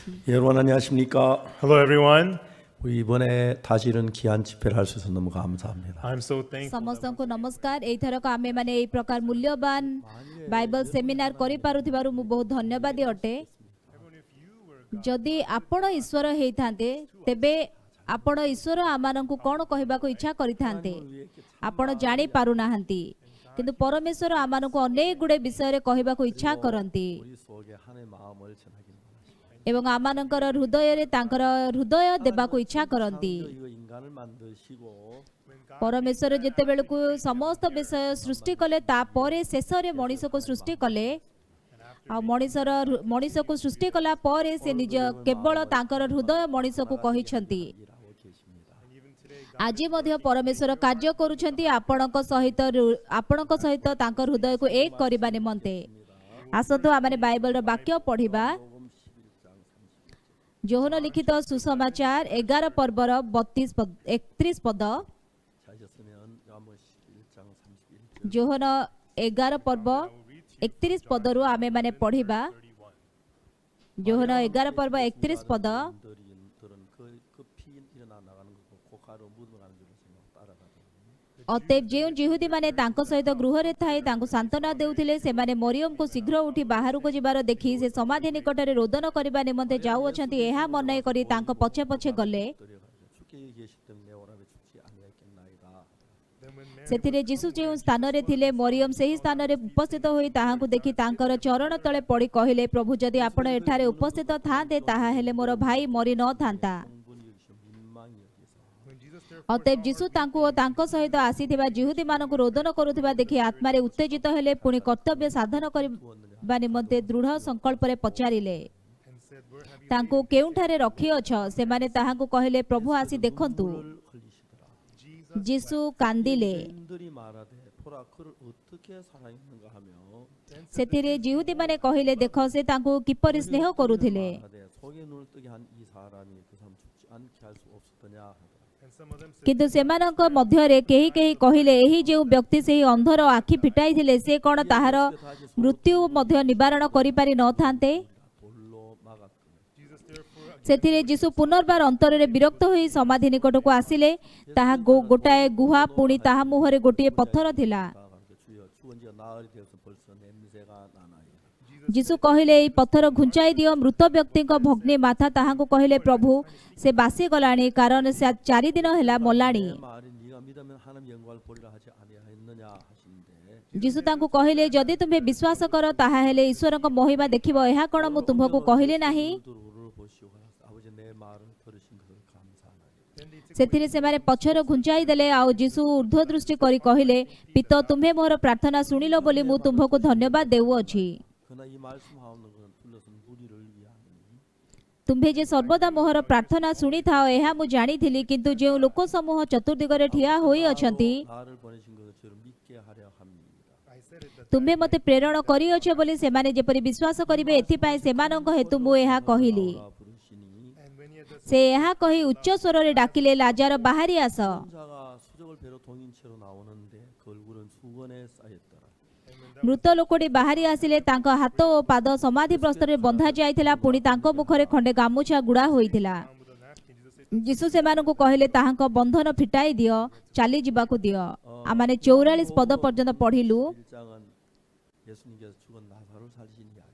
여러분 안녕하십니까? Hello, everyone. 우리 이번에 다시 이런 귀한 집회를 할 수 있어서 너무 감사합니다. I'm so thankful. ସମସ୍ତଙ୍କୁ ନମସ୍କାର। ଏଇଥରକ ଆମେମାନେ ଏଇ ପ୍ରକାର ମୂଲ୍ୟବାନ ବାଇବଲ ସେମିନାର କରିପାରୁଥିବାରୁ ମୁଁ ବହୁତ ଧନ୍ୟବାଦୀ ଅଟେ। ଯଦି ଆପଣ ଈଶ୍ୱର ହେଇଥାନ୍ତେ ତେବେ ଆପଣ ଈଶ୍ୱର ଆମମାନଙ୍କୁ କ'ଣ କହିବାକୁ ଇଚ୍ଛା କରିଥାନ୍ତେ? ଆପଣ ଜାଣି ପାରୁନାହାନ୍ତି, କିନ୍ତୁ ପରମେଶ୍ୱର ଆମମାନଙ୍କୁ ଅନେକ ଗୁଡ଼ିଏ ବିଷୟରେ କହିବାକୁ ଇଚ୍ଛା କରନ୍ତି 우리 속에 하나님의 마음을 전하기를 원하십니다. ଏବଂ ଆମମାନଙ୍କର ହୃଦୟରେ ତାଙ୍କର ହୃଦୟ ଦେବାକୁ ଇଚ୍ଛା କରନ୍ତି। 이거 인간을 만드시고 ପରମେଶ୍ୱର ଯେତେବେଳକୁ ସମସ୍ତ ବିଷୟ ସୃଷ୍ଟି କଲେ ତାପରେ ଶେଷରେ ମଣିଷକୁ ସୃଷ୍ଟି କଲେ ଆଉ ମଣିଷକୁ ସୃଷ୍ଟି କଲା ପରେ ସେ ନିଜ କେବଳ ତାଙ୍କର ହୃଦୟ ମଣିଷକୁ କହିଛନ୍ତି। 일하고 계십니다. ଆଜି ମଧ୍ୟ ପରମେଶ୍ୱର କାର୍ଯ୍ୟ କରୁଛନ୍ତି ଆପଣଙ୍କ ସହିତ ତାଙ୍କ ହୃଦୟକୁ ଏକ କରିବା ନିମନ୍ତେ। ଆସନ୍ତୁ ଆମେ ବାଇବଲର ବାକ୍ୟ ପଢିବା। ଯୋହନ ଲିଖିତ ସୁସମାଚାର 11 ପର୍ବର 31 ପଦ। 찾으셨으면 요한복음 11장 31절 ଯୋହନ 11 ପର୍ବ 31 ପଦରୁ ଆମେମାନେ ପଢିବା। ଯୋହନ 11 ପର୍ବ 31 ପଦ। 들은 그 피 일어나 나가는 거 고가로 묻어가는 줄로 생각 따라가더니 ଅତେବ ଯେଉଁ ଜିହୁଦୀମାନେ ତାଙ୍କ ସହିତ ଗୃହରେ ଥାଇ ତାଙ୍କୁ ସାନ୍ତ୍ୱନା ଦେଉଥିଲେ ସେମାନେ ମରିୟମକୁ ଶୀଘ୍ର ଉଠି ବାହାରକୁ ଯିବାର ଦେଖି ସେ ସମାଧି ନିକଟରେ ରୋଦନ କରିବା ନିମନ୍ତେ ଯାଉଅଛନ୍ତି ଏହା ମନେ କରି ତାଙ୍କ ପଛେ ପଛେ ଗଲେ। 들여가지고 죽게 계실 때는 내 오라베 죽지 아니하겠나이다. ସେଥିରେ ଯୀଶୁ ଯେଉଁ ସ୍ଥାନରେ ଥିଲେ ମରିୟମ ସେହି ସ୍ଥାନରେ ଉପସ୍ଥିତ ହୋଇ ତାହାଙ୍କୁ ଦେଖି ତାଙ୍କର ଚରଣ ତଳେ ପଡ଼ି କହିଲେ, ପ୍ରଭୁ ଯଦି ଆପଣ ଏଠାରେ ଉପସ୍ଥିତ ଥାନ୍ତେ ତାହା ହେଲେ ମୋର ଭାଇ ମରି ନଥାନ୍ତା। 성분이 여기서 민망히 여기서 ଅତେବ ଯୀଶୁ ତାଙ୍କୁ ଓ ତାଙ୍କ ସହିତ ଆସିଥିବା ଜିହୁଦୀମାନଙ୍କୁ ରୋଦନ କରୁଥିବା ଦେଖି ଆତ୍ମାରେ ଉତ୍ତେଜିତ ହେଲେ। ପୁଣି କର୍ତ୍ତବ୍ୟ ସାଧନ କରିବା ନିମନ୍ତେ ଦୃଢ଼ ସଂକଳ୍ପରେ ପଚାରିଲେ, ତାଙ୍କୁ କେଉଁଠାରେ ରଖିଅଛ? ସେମାନେ ତାହାଙ୍କୁ କହିଲେ, ପ୍ରଭୁ ଆସି ଦେଖନ୍ତୁ। 흘리시더라. ଯୀଶୁ କାନ୍ଦିଲେ। 인들이 말하되 보라 그를 어떻게 살아있는가 하며 ସେଥିରେ ଜିହୁଦୀମାନେ କହିଲେ, ଦେଖ ସେ ତାଙ୍କୁ କିପରି ସ୍ନେହ କରୁଥିଲେ। 말하되 속에 눈을 뜨게 한 이 사람이 그 사람 죽지 않게 할 수 없었더냐 하더라. କିନ୍ତୁ ସେମାନଙ୍କ ମଧ୍ୟରେ କେହି କେହି କହିଲେ, ଏହି ଯେଉଁ ବ୍ୟକ୍ତି ସେହି ଅନ୍ଧର ଆଖି ଫିଟାଇଥିଲେ ସେ କ'ଣ ତାହାର ମୃତ୍ୟୁ ମଧ୍ୟ ନିବାରଣ କରିପାରି ନଥାନ୍ତେ? 돌로 막았거늘. ସେଥିରେ ଯୀଶୁ ପୁନର୍ବାର ଅନ୍ତରରେ ବିରକ୍ତ ହୋଇ ସମାଧି ନିକଟକୁ ଆସିଲେ। ତାହା ଗୋଟାଏ ଗୁହା, ପୁଣି ତାହା ମୁହଁରେ ଗୋଟିଏ ପଥର ଥିଲା। 주여 죽은 지가 나흘이 되어서 벌써 냄새가 나나이다. ଯୀଶୁ କହିଲେ, ଏହି ପଥର ଘୁଞ୍ଚାଇ ଦିଅ। ମୃତ ବ୍ୟକ୍ତିଙ୍କ ଭଗ୍ନୀ ମାଥା ତାହାଙ୍କୁ କହିଲେ, ପ୍ରଭୁ ସେ ବାସିଗଲାଣି, କାରଣ ସେ 4 ଦିନ ହେଲା ମଲାଣି। 내 말이 네가 믿으면 하나님 영광을 보리라 하지 아니하였느냐 하시는데 ଯୀଶୁ ତାଙ୍କୁ କହିଲେ, ଯଦି ତୁମେ ବିଶ୍ୱାସ କର ତାହାହେଲେ ଈଶ୍ୱରଙ୍କ ମହିମା ଦେଖିବ। ଏହା କ'ଣ ମୁଁ ତୁମକୁ କହିଲି ନାହିଁ? 우르르 보시오 아버지 내 말을 들으신 것을 감사하나이다. ସେଥିରେ ସେମାନେ ପଛର ଘୁଞ୍ଚାଇ ଦେଲେ। ଆଉ ଯୀଶୁ ଉର୍ଦ୍ଧ୍ୱ ଦୃଷ୍ଟି କରି କହିଲେ, ପିତ ତୁମ୍ଭେ ମୋର ପ୍ରାର୍ଥନା ଶୁଣିଲ ବୋଲି ମୁଁ ତୁମ୍ଭକୁ ଧନ୍ୟବାଦ ଦେଉଅଛି। 그러나 이 말씀하는 것은 둘러선 무리를 위하니 ତୁମ୍ଭେ ଯେ ସର୍ବଦା ମୋହର ପ୍ରାର୍ଥନା ଶୁଣିଥାଅ ଏହା ମୁଁ ଜାଣିଥିଲି, କିନ୍ତୁ ଯେଉଁ ଲୋକ ସମୂହ ଚତୁର୍ଦିଗରେ ଠିଆ ହୋଇଅଛନ୍ତି 나를 보내신 것을 믿게 하려 합니다. ତୁମ୍ଭେ ମୋତେ ପ୍ରେରଣ କରିଅଛ ବୋଲି ସେମାନେ ଯେପରି ବିଶ୍ୱାସ କରିବେ, ଏଥିପାଇଁ ସେମାନଙ୍କ ହେତୁ ମୁଁ ଏହା କହିଲି। 라 부르시니 ସେ ଏହା କହି ଉଚ୍ଚ ସ୍ୱରରେ ଡାକିଲେ, ଲାଜାର ବାହାରି ଆସ। 자가 수적을 배로 동인 채로 나오는데 그 얼굴은 수건에 쌓였더라. ମୃତ ଲୋକଟି ବାହାରି ଆସିଲେ। ତାଙ୍କ ହାତ ଓ ପାଦ ସମାଧି ପ୍ରସ୍ତରେ ବନ୍ଧା ଯାଇଥିଲା। ପୁଣି ତାଙ୍କ ମୁଖରେ ଖଣ୍ଡେ ଗାମୁଛା ଗୁଡ଼ା ହୋଇଥିଲା। ଯୀଶୁ ସେମାନଙ୍କୁ କହିଲେ, ତାହାଙ୍କ ବନ୍ଧନ ଫିଟାଇ ଦିଅ, ଚାଲିଯିବାକୁ ଦିଅ। ଆମମାନେ 44 ପଦ ପର୍ଯ୍ୟନ୍ତ ପଢିଲୁ। 1장은 예수님께서 죽은 나사로를 살리신 이야기입니다.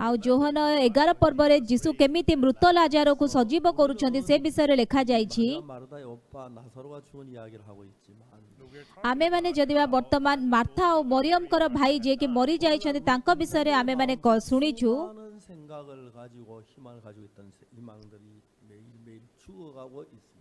ଆଉ ଯୋହନ 11 ପର୍ବରେ ଯୀଶୁ କେମିତି ମୃତ ଲାଜାରକୁ ସଜୀବ କରୁଛନ୍ତି ସେ ବିଷୟରେ ଲେଖାଯାଇଛି। 마르다의 오빠 나사로가 죽은 이야기를 하고 있지만 ଆମେମାନେ ଯଦିବା ବର୍ତ୍ତମାନ ମାର୍ଥା ଓ ମରିୟମଙ୍କର ଭାଇ ଯିଏକି ମରିଯାଇଛନ୍ତି ତାଙ୍କ ବିଷୟରେ ଆମେମାନେ ଶୁଣିଛୁ। 많은 생각을 가지고 희망을 가지고 있던 희망들이 매일매일 죽어가고 있습니다.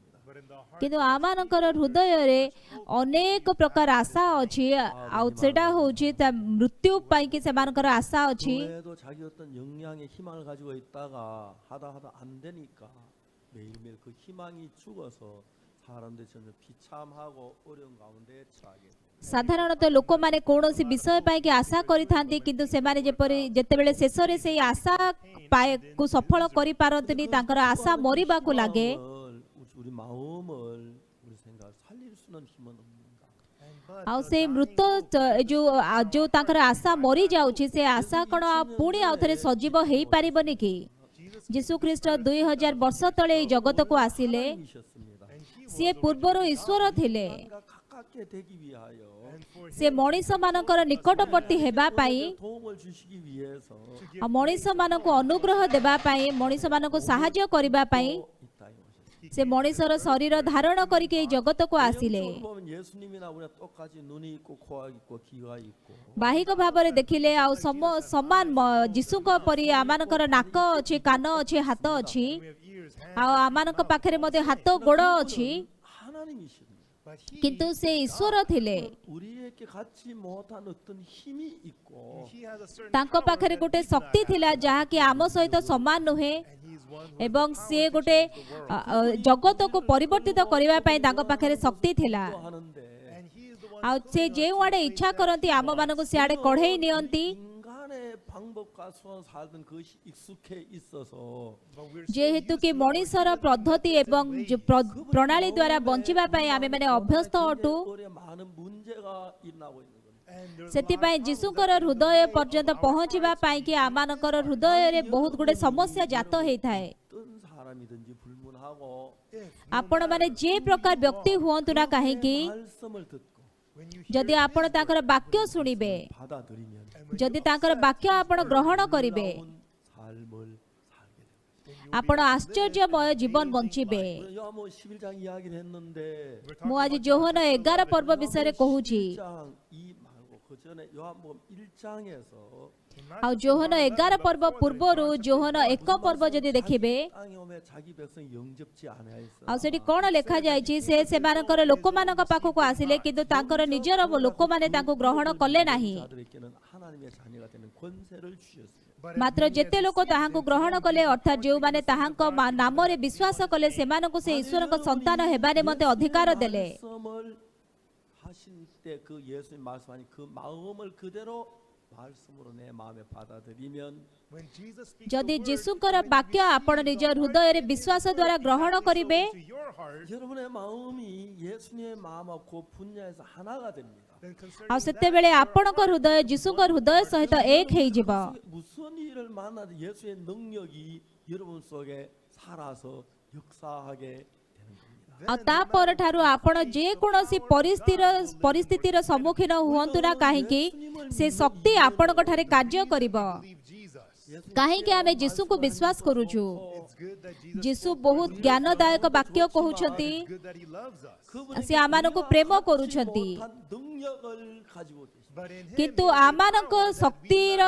କିନ୍ତୁ ଆମମାନଙ୍କର ହୃଦୟରେ ଅନେକ ପ୍ରକାର ଆଶା ଅଛି। ଆଉ ସେଟା ହଉଛି ମୃତ୍ୟୁ ପାଇଁକି ସେମାନଙ୍କର ଆଶା ଅଛି। 그래도 자기 어떤 역량의 희망을 가지고 있다가 하다 안 되니까 매일매일 그 희망이 죽어서 사람들이 전혀 비참하고 어려운 가운데 처하게 됩니다. ସାଧାରଣତଃ ଲୋକମାନେ କୌଣସି ବିଷୟ ପାଇଁକି ଆଶା କରିଥାନ୍ତି, କିନ୍ତୁ ସେମାନେ ଯେତେବେଳେ ଶେଷରେ ସେଇ ଆଶାକୁ ସଫଳ କରିପାରନ୍ତିନି, ତାଙ୍କର ଆଶା ମରିବାକୁ ଲାଗେ। 우리 마음을 우리 생각 살릴 수는 힘은 없는가? ଆଉ ସେଇ ମୃତ ଯୋଉ ତାଙ୍କର ଆଶା ମରି ଯାଉଛି ସେ ଆଶା କ'ଣ ପୁଣି ଆଉ ଥରେ ସଜୀବ ହେଇପାରିବନି କି? ଯୀଶୁ ଖ୍ରୀଷ୍ଟ 2000 ବର୍ଷ ତଳେ ଏହି ଜଗତକୁ ଆସିଲେ 하나님이셨습니다. ସିଏ ପୂର୍ବରୁ ଈଶ୍ୱର ଥିଲେ 인간과 가깝게 되기 위하여 ସେ ମଣିଷମାନଙ୍କର ନିକଟବର୍ତ୍ତୀ ହେବା ପାଇଁ 도움을 주시기 위해서 ଆଉ ମଣିଷମାନଙ୍କୁ ଅନୁଗ୍ରହ ଦେବା ପାଇଁ ମଣିଷମାନଙ୍କୁ ସାହାଯ୍ୟ କରିବା ପାଇଁ 이 땅에 오셨습니다. ସେ ମଣିଷର ଶରୀର ଧାରଣ କରିକି ଏହି ଜଗତକୁ ଆସିଲେ 영적으로 보면 예수님이나 우리가 똑같이 눈이 있고 코가 있고 귀가 있고 ବାହିକ ଭାବରେ ଦେଖିଲେ ଆଉ ସମାନ ଯୀଶୁଙ୍କ ପରି ଆମମାନଙ୍କର ନାକ ଅଛି କାନ ଅଛି ହାତ ଅଛି ଆଉ ଆମମାନଙ୍କ ପାଖରେ ମଧ୍ୟ ହାତ ଗୋଡ଼ ଅଛି 하나님이십니다. କିନ୍ତୁ ସେ ଈଶ୍ୱର ଥିଲେ 우리에게 갖지 못한 어떤 힘이 있고 ତାଙ୍କ ପାଖରେ ଗୋଟେ ଶକ୍ତି ଥିଲା ଯାହାକି ଆମ ସହିତ ସମାନ ନୁହେଁ ଏବଂ ସିଏ ଗୋଟେ ଜଗତକୁ ପରିବର୍ତ୍ତିତ କରିବା ପାଇଁ ତାଙ୍କ ପାଖରେ ଶକ୍ତି ଥିଲା 또 하는데 ଆଉ ସେ ଯେଉଁଆଡ଼େ ଇଚ୍ଛା କରନ୍ତି ଆମମାନଙ୍କୁ ସିଆଡ଼େ କଢ଼େଇ ନିଅନ୍ତି 인간의 방법과 수원 살던 그것이 익숙해 있어서 ଯେହେତୁ କି ମଣିଷର ପଦ୍ଧତି ଏବଂ ପ୍ରଣାଳୀ ଦ୍ୱାରା ବଞ୍ଚିବା ପାଇଁ ଆମେମାନେ ଅଭ୍ୟସ୍ତ ଅଟୁ 우리의 많은 문제가 일어나고 있는 겁니다. ସେଥିପାଇଁ ଯୀଶୁଙ୍କର ହୃଦୟ ପର୍ଯ୍ୟନ୍ତ ପହଞ୍ଚିବା ପାଇଁ କି ଆମମାନଙ୍କର ହୃଦୟରେ ବହୁତ ଗୁଡ଼େ ସମସ୍ୟା ଜାତ ହେଇଥାଏ 어떤 사람이든지 불문하고 ଆପଣମାନେ ଯେ ପ୍ରକାର ବ୍ୟକ୍ତି ହୁଅନ୍ତୁ ନା କାହିଁକି 말씀을 듣고 ଯଦି ଆପଣ ତାଙ୍କର ବାକ୍ୟ ଶୁଣିବେ 받아들이면 ଯଦି ତାଙ୍କର ବାକ୍ୟ ଆପଣ ଗ୍ରହଣ କରିବେ 삶을 살게 됩니다. ଆପଣ ଆଶ୍ଚର୍ଯ୍ୟମୟ ଜୀବନ ବଞ୍ଚିବେ 요한복음 11장 이야기를 했는데 ମୁଁ ଆଜି ଯୋହନ 11 ପର୍ବ ବିଷୟରେ କହୁଛି 11장 2 말고 그 전에 요한복음 1장에서 ଆଉ ଯୋହନ 11 ପର୍ବ ପୂର୍ବରୁ ଯୋହନ 1 ପର୍ବ ଯଦି ଦେଖିବେ 땅에 오매 자기 백성 영접지 않아했어. ଆଉ ସେଠି କ'ଣ ଲେଖାଯାଇଛି ସେ ସେମାନଙ୍କର ଲୋକମାନଙ୍କ ପାଖକୁ ଆସିଲେ କିନ୍ତୁ ତାଙ୍କର ନିଜର ଲୋକମାନେ ତାଙ୍କୁ ଗ୍ରହଣ କଲେ ନାହିଁ 자들에게는 하나님의 자녀가 되는 권세를 주셨어요. ମାତ୍ର ଯେତେ ଲୋକ ତାହାଙ୍କୁ ଗ୍ରହଣ କଲେ ଅର୍ଥାତ୍ ଯେଉଁମାନେ ତାହାଙ୍କ ନାମରେ ବିଶ୍ୱାସ କଲେ ସେମାନଙ୍କୁ ସେ ଈଶ୍ୱରଙ୍କ ସନ୍ତାନ ହେବା ନିମନ୍ତେ ଅଧିକାର ଦେଲେ 말씀을 하신 때 그 예수님 말씀하니 그 마음을 그대로 말씀으로 내 마음에 받아들이면 ଯଦି ଯୀଶୁଙ୍କର ବାକ୍ୟ ଆପଣ ନିଜ ହୃଦୟରେ ବିଶ୍ୱାସ ଦ୍ୱାରା ଗ୍ରହଣ କରିବେ 여러분의 마음이 예수님의 마음하고 그 분야에서 하나가 됩니다. ଆଉ ସେତେବେଳେ ଆପଣଙ୍କ ହୃଦୟ ଯୀଶୁଙ୍କ ହୃଦୟ ସହିତ ଏକ ହେଇଯିବ 무슨 일을 만나도 예수의 능력이 여러분 속에 살아서 역사하게 되는 겁니다. ଆଉ ତା ପରଠାରୁ ଆପଣ ଯେକୌଣସି ପରିସ୍ଥିତିର ସମ୍ମୁଖୀନ ହୁଅନ୍ତୁ ନା କାହିଁକି ସେ ଶକ୍ତି ଆପଣଙ୍କ ଠାରେ କାର୍ଯ୍ୟ କରିବ କାହିଁକି ଆମେ ଯୀଶୁଙ୍କୁ ବିଶ୍ୱାସ କରୁଛୁ ଯୀଶୁ ବହୁତ ଜ୍ଞାନଦାୟକ ବାକ୍ୟ କହୁଛନ୍ତି ସେ ଆମମାନଙ୍କୁ ପ୍ରେମ କରୁଛନ୍ତି 능력을 가지고 계십니다. କିନ୍ତୁ ଆମମାନଙ୍କ ଶକ୍ତିର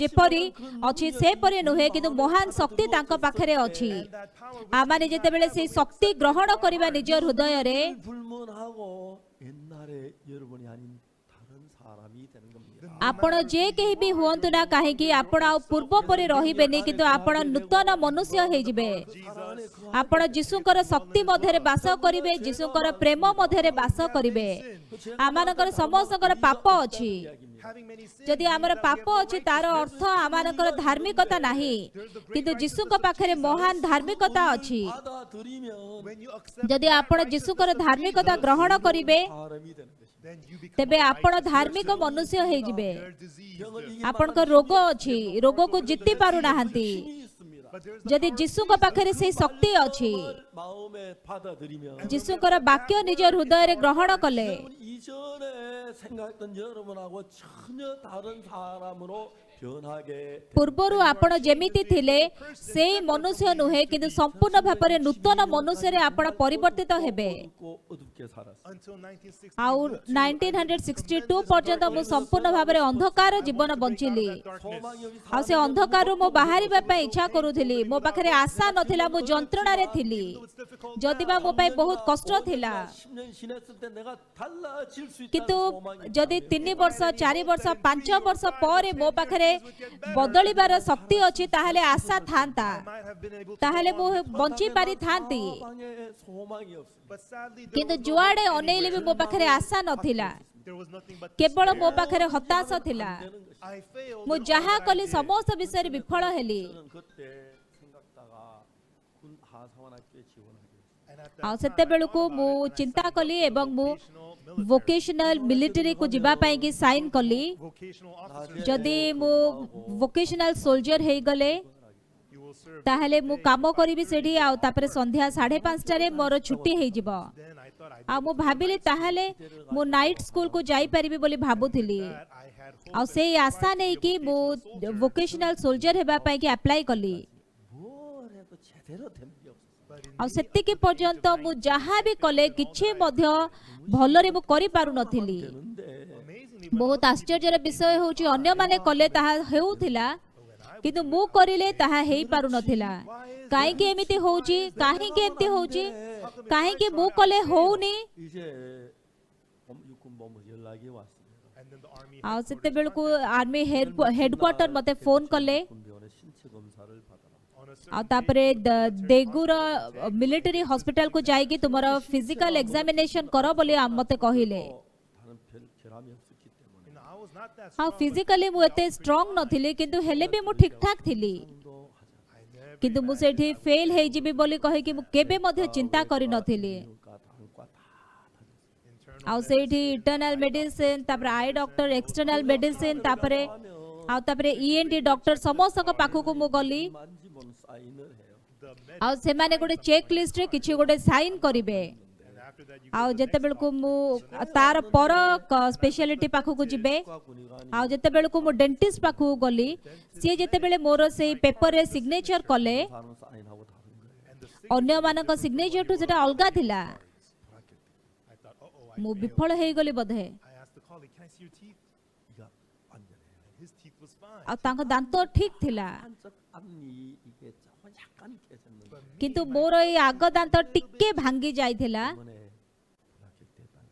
ଯେପରି ଅଛି ସେପରି ନୁହେଁ କିନ୍ତୁ ମହାନ ଶକ୍ତି ତାଙ୍କ ପାଖରେ ଅଛି ଆମମାନେ ଯେତେବେଳେ ସେଇ ଶକ୍ତି ଗ୍ରହଣ କରିବା ନିଜ ହୃଦୟରେ 불문하고 옛날에 여러분이 아닌 다른 사람이 되는 겁니다. ଆପଣ ଯେ କେହି ବି ହୁଅନ୍ତୁ ନା କାହିଁକି ଆପଣ ଆଉ ପୂର୍ବ ପରି ରହିବେନି କିନ୍ତୁ ଆପଣ ନୂତନ ମନୁଷ୍ୟ ହେଇଯିବେ ଆପଣ ଯୀଶୁଙ୍କର ଶକ୍ତି ମଧ୍ୟରେ ବାସ କରିବେ ଯୀଶୁଙ୍କର ପ୍ରେମ ମଧ୍ୟରେ ବାସ କରିବେ ଆମମାନଙ୍କର ସମସ୍ତଙ୍କର ପାପ ଅଛି ଯଦି ଆମର ପାପ ଅଛି ତାର ଅର୍ଥ ଆମମାନଙ୍କର ଧାର୍ମିକତା ନାହିଁ କିନ୍ତୁ ଯୀଶୁଙ୍କ ପାଖରେ ମହାନ ଧାର୍ମିକତା ଅଛି 받아들이면 ଯଦି ଆପଣ ଯୀଶୁଙ୍କର ଧାର୍ମିକତା ଗ୍ରହଣ କରିବେ 사람이 되는 것입니다. ତେବେ ଆପଣ ଧାର୍ମିକ ମନୁଷ୍ୟ ହେଇଯିବେ 병을 이기 ଆପଣଙ୍କ ରୋଗ ଅଛି ରୋଗକୁ ଜିତି ପାରୁନାହାନ୍ତି 힘이 있습니다. ଯଦି ଯୀଶୁଙ୍କ ପାଖରେ ସେଇ ଶକ୍ତି ଅଛି 마음에 받아들이면 ଯୀଶୁଙ୍କର ବାକ୍ୟ ନିଜ ହୃଦୟରେ ଗ୍ରହଣ କଲେ 여러분 이전에 생각했던 여러분하고 전혀 다른 사람으로 변하게 ପୂର୍ବରୁ ଆପଣ ଯେମିତି ଥିଲେ ସେଇ ମନୁଷ୍ୟ ନୁହେଁ କିନ୍ତୁ ସମ୍ପୂର୍ଣ୍ଣ ଭାବରେ ନୂତନ ମନୁଷ୍ୟରେ ଆପଣ ପରିବର୍ତ୍ତିତ ହେବେ 어둡고 어둡게 살았어요. ଆଉ 1962 ପର୍ଯ୍ୟନ୍ତ ମୁଁ ସମ୍ପୂର୍ଣ୍ଣ ଭାବରେ ଅନ୍ଧକାର ଜୀବନ ବଞ୍ଚିଲି 소망이 없이 ଆଉ ସେ ଅନ୍ଧକାରରୁ ମୁଁ ବାହାରିବା ପାଇଁ ଇଚ୍ଛା କରୁଥିଲି ମୋ ପାଖରେ ଆଶା ନଥିଲା ମୁଁ ଯନ୍ତ୍ରଣାରେ ଥିଲି ଯଦିବା ମୋ ପାଇଁ ବହୁତ କଷ୍ଟ ଥିଲା 10년 지냈을 때 내가 달라질 수 କିନ୍ତୁ 있다는 소망이 ଯଦି 3 ବର୍ଷ 4 ବର୍ଷ 5 ବର୍ଷ ପରେ ମୋ ପାଖରେ ବଦଳିବାର ଶକ୍ତି ଅଛି ତାହେଲେ ଆଶା ଥାନ୍ତା ତାହେଲେ ମୁଁ ବଞ୍ଚି ପାରିଥାନ୍ତି 사방에 소망이 없습니다. କିନ୍ତୁ ଯୁଆଡ଼େ ଅନେଇଲେ ବି ମୋ ପାଖରେ ଆଶା ନଥିଲା କେବଳ ମୋ ପାଖରେ ହତାଶ ଥିଲା ମୁଁ ଯାହା କଲି ସମସ୍ତ ବିଷୟରେ ବିଫଳ ହେଲି 저는 그때 생각다가 군 하사관학교에 지원하게 됐어요. ଆଉ ସେତେବେଳକୁ ମୁଁ ଚିନ୍ତା କଲି ଏବଂ ମୁଁ ଭୋକେସନାଲ ମିଲିଟାରୀକୁ ଯିବା ପାଇଁକି ସାଇନ୍ କଲି ଯଦି ମୁଁ ଭୋକେସନାଲ ସୋଲଜର ହେଇଗଲେ will serve ତାହେଲେ during ମୁଁ the day, କାମ କରିବି 5:30 ସେଠି ଆଉ ତାପରେ ସନ୍ଧ୍ୟା 5:30ରେ ମୋର ଛୁଟି ହେଇଯିବ Then I thought I ଆଉ ମୁଁ ଭାବିଲି ତାହେଲେ ମୁଁ ନାଇଟ୍ ସ୍କୁଲକୁ ଯାଇପାରିବି ବୋଲି ଭାବୁଥିଲି that I had hope ଆଉ and ସେଇ tried ASHA to be a ନେଇକି ମୁଁ vocational soldier. ଭୋକେସନାଲ ସୋଲଜର ହେବା ପାଇଁ କି ଆପ୍ଲାଏ କଲି 뭘 해도 제대로 된 게 없었어요. But in ଆଉ me, ସେତିକି up to the age of ପର୍ଯ୍ୟନ୍ତ ମୁଁ 19, ଯାହା I ବି failed କଲେ in all କିଛି that I ମଧ୍ୟ attempted. ଭଲରେ ମୁଁ କରିପାରୁନଥିଲି 되는데 Amazingly, when ବହୁତ other people ଆଶ୍ଚର୍ଯ୍ୟର did it, ବିଷୟ ହେଉଛି ଅନ୍ୟମାନେ କଲେ ତାହା ହେଉଥିଲା but when I କିନ୍ତୁ would do ମୁଁ it, I would କରିଲେ say, ତାହା ହେଇପାରୁନଥିଲା କାହିଁକି ଏମିତି ହଉଛି କାହିଁକି ଏମିତି ହଉଛି କାହିଁକି ମୁଁ କଲେ ହଉନି 이제 육군 본부 연락이 왔습니다. and then the army ଆଉ headquarters ସେତେବେଳକୁ contacted ଆର୍ମି ହେଡକ୍ୱାର୍ଟର ମତେ ଫୋନ କଲେ 군대원의 신체 검사를 받아라. on a certain ଆଉ day, ତାପରେ go to the military ଦେଗୁର hospital in Jaguar military and get ହସ୍ପିଟାଲକୁ physical ଯାଇକି exam. ତୁମର ଫିଜିକାଲ ଏକ୍ଜାମିନେସନ କର ବୋଲି ମତେ କହିଲେ 다른 별 결함이 없었기 때문에 You know, I was not that ହଁ strong, but ଫିଜିକାଲି ମୁଁ ଏତେ physically I was pretty strong fine. ନଥିଲି କିନ୍ତୁ ହେଲେ ବି ମୁଁ ଠିକ ଠାକ ଥିଲି 상도 하자. I never କିନ୍ତୁ ମୁଁ imagined ସେଠି I would ଫେଲ fail ହେଇଯିବି ବୋଲି କହିକି ମୁଁ କେବେ ମଧ୍ୟ ଚିନ୍ତା କରିନଥିଲି 이유가 다른과 다 다르지. internal ଆଉ ସେଇଠି medicine, internal eye medicine doctor, ତାପରେ I doctor medicine, external those medicine doctors ତାପରେ 하면 ଆଉ ତାପରେ ଇଏନଟି ଡକ୍ଟର ସମସ୍ତଙ୍କ ପାଖକୁ ମୁଁ ଗଲି 만지면 ସା인을 해요. the ଆଉ ସେମାନେ ଗୋଟେ ଚେକ୍ ଲିଷ୍ଟରେ କିଛି ଗୋଟେ ସାଇନ୍ କରିବେ and after that you ଆଉ go to the next ଯେତେବେଳକୁ doctor. ମୁଁ ତାର ପର ସ୍ପେଶାଲିଟି ପାଖକୁ ଯିବେ 군의관이 ଆଉ ଯେତେବେଳକୁ ମୁଁ ଡେଣ୍ଟିଷ୍ଟ ପାଖକୁ ଗଲି ସିଏ ଯେତେବେଳେ ମୋର ସେଇ ପେପରରେ ସିଗ୍ନେଚର କଲେ 사는 사인하고 다른 거예요. And the ଅନ୍ୟମାନଙ୍କ ସିଗ୍ନେଚରଠୁ ସେଟା ଅଲଗା ଥିଲା I thought, uh-oh, ମୁଁ ବିଫଳ ହେଇଗଲି ବୋଧେ I asked the colleague, can I see your teeth? 이가 완전해요. And his teeth was fine. ଆଉ ତାଙ୍କ ଦାନ୍ତ ଠିକ ଥିଲା 한쪽 앞니 이게 조금 약간 깨졌는데 But me, କିନ୍ତୁ ମୋର ଏଇ ଆଗ ଦାନ୍ତ ଟିକେ ଭାଙ୍ଗି ଯାଇଥିଲା 때문에 불합격됐다는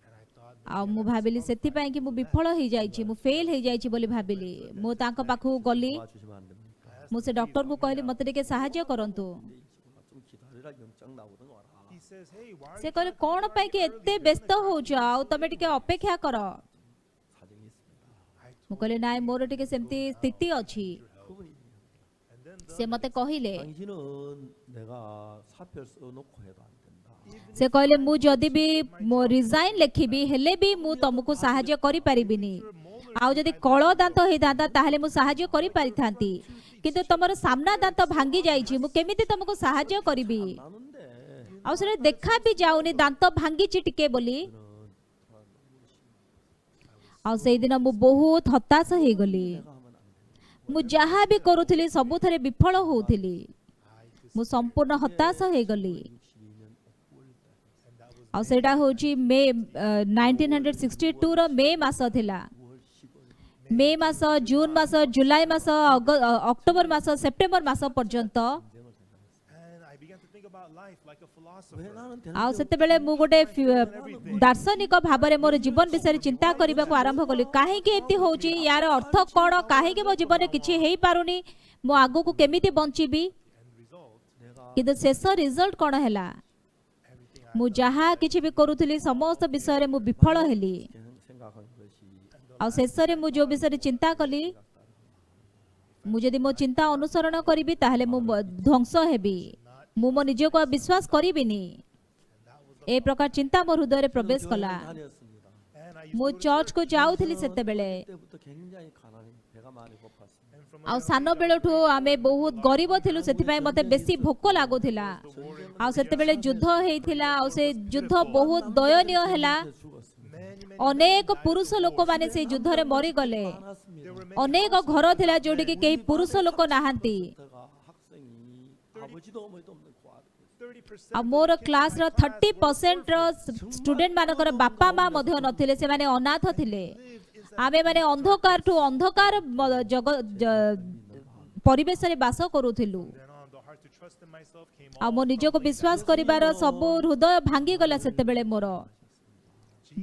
and I thought, ଆଉ ମୁଁ ଭାବିଲି ସେଥିପାଇଁ କି ମୁଁ ବିଫଳ ହେଇଯାଇଛି ମୁଁ ଫେଲ ହେଇଯାଇଛି ବୋଲି ଭାବିଲି ମୁଁ ତାଙ୍କ ପାଖକୁ ଗଲି 도와주시면 안 됩니까? ମୁଁ ସେ ଡକ୍ଟରକୁ କହିଲି ମୋତେ ଟିକେ ସାହାଯ୍ୟ କରନ୍ତୁ 근데 이 친구가 좀 기다리라 영장 나오던 와라. he says, hey, why are ସେ you କହିଲେ trying to କଣ start ପାଇଁ କି early? ଏତେ You're ବ୍ୟସ୍ତ gonna ହଉଛ ଆଉ ତମେ ଟିକେ ଅପେକ୍ଷା କର 사정이 있습니다. I ମୁଁ କହିଲି ନାଇଁ ମୋର ଟିକେ ସେମିତି ସ୍ଥିତି ଅଛି 그분이 And then the ସେ ମୋତେ କହିଲେ 당신은 내가 사표를 써놓고 해도 안 된다. ସେ କହିଲେ ମୁଁ ଯଦି ବି ମୋ ରିଜାଇନ୍ ଲେଖିବି ହେଲେ ବି ମୁଁ ତମକୁ ସାହାଯ୍ୟ କରିପାରିବିନି ଆଉ ଯଦି କଳ ଦାନ୍ତ ହେଇଥାନ୍ତା ତାହେଲେ ମୁଁ ସାହାଯ୍ୟ କରିପାରିଥାନ୍ତି କିନ୍ତୁ ତମର ସାମ୍ନା ଦାନ୍ତ ଭାଙ୍ଗି ଯାଇଛି ମୁଁ କେମିତି ତମକୁ ସାହାଯ୍ୟ କରିବି 나는데 ଆଉ ସେଟା ଦେଖା ବି ଯାଉନି ଦାନ୍ତ ଭାଙ୍ଗିଛି ଟିକେ ବୋଲି ଆଉ ସେଇଦିନ ମୁଁ ବହୁତ ହତାଶ ହେଇଗଲି 내가 하면 안 돼. ମୁଁ ଯାହା ବି କରୁଥିଲି ସବୁଥିରେ ବିଫଳ ହଉଥିଲି ମୁଁ ସମ୍ପୂର୍ଣ୍ଣ ହତାଶ ହେଇଗଲି 62년 5월달 and that was ଆଉ ସେଇଟା ହେଉଛି ମେ 1962ର ମେ ମାସ ଥିଲା 9월 10월 ମେ ମାସ ଜୁନ ମାସ ଜୁଲାଇ ମାସ ଅକ୍ଟୋବର ମାସ ସେପ୍ଟେମ୍ବର ମାସ ପର୍ଯ୍ୟନ୍ତ and I began to think about life like a 왜 philosopher. 나는 ଆଉ ସେତେବେଳେ ମୁଁ ଗୋଟେ ଦାର୍ଶନିକ ଭାବରେ ମୋର ଜୀବନ ବିଷୟରେ ଚିନ୍ତା କରିବାକୁ ଆରମ୍ଭ କଲି କାହିଁକି ଏମିତି ହଉଛି ୟାର ଅର୍ଥ କ'ଣ କାହିଁକି ମୋ ଜୀବନରେ କିଛି ହେଇପାରୁନି ମୁଁ ଆଗକୁ କେମିତି ବଞ୍ଚିବି End result, 내가 କିନ୍ତୁ ଶେଷ ରିଜଲ୍ଟ କ'ଣ ହେଲା everything ମୁଁ ଯାହା କିଛି ବି କରୁଥିଲି ସମସ୍ତ ବିଷୟରେ ମୁଁ ବିଫଳ ହେଲି 생각한 것이 ଆଉ ଶେଷରେ ମୁଁ ଯେଉଁ ବିଷୟରେ ଚିନ୍ତା କଲି ମୁଁ ଯଦି ମୋ ଚିନ୍ତା ଅନୁସରଣ କରିବି ତାହେଲେ ମୁଁ ଧ୍ୱଂସ ହେବି ମୁଁ ମୋ ନିଜକୁ ଆଉ ବିଶ୍ୱାସ କରିବିନି ଏ ପ୍ରକାର ଚିନ୍ତା ମୋ ହୃଦୟରେ ପ୍ରବେଶ କଲା 다녔습니다. and I used ମୁଁ to go to ଚର୍ଚ୍ଚକୁ church. ଯାଉଥିଲି ସେତେବେଳେ 그때부터 굉장히 가난해. 배가 많이 고팠습니다. And from ଆଉ ସାନ ବେଳଠୁ ଆମେ ବହୁତ ଗରିବ ଥିଲୁ ସେଥିପାଇଁ ମୋତେ ବେଶୀ ଭୋକ ଲାଗୁଥିଲା ଆଉ ସେତେବେଳେ ଯୁଦ୍ଧ ହେଇଥିଲା ଆଉ ସେ ଯୁଦ୍ଧ ବହୁତ ଦୟନୀୟ ହେଲା 죽었습니다. many ଅନେକ ପୁରୁଷ ଲୋକମାନେ ସେଇ ଯୁଦ୍ଧରେ ମରିଗଲେ 많았습니다. ଅନେକ ଘର ଥିଲା ଯୋଉଠିକି କେହି ପୁରୁଷ ଲୋକ ନାହାନ୍ତି 그때가 학생이 아버지도 어머니도 없는 고아들. 30% ଆଉ ମୋର କ୍ଲାସର 30%ର ଷ୍ଟୁଡେଣ୍ଟ ମାନଙ୍କର ବାପା ମା ମଧ୍ୟ ନଥିଲେ ସେମାନେ ଅନାଥ ଥିଲେ ଆମେ ମାନେ ଅନ୍ଧକାରଠୁ ଅନ୍ଧକାର ପରିବେଶରେ ବାସ କରୁଥିଲୁ then on the heart to trust in myself came ଆଉ all ମୋ ନିଜକୁ ବିଶ୍ୱାସ କରିବାର ସବୁ ହୃଦୟ ଭାଙ୍ଗିଗଲା ସେତେବେଳେ ମୋର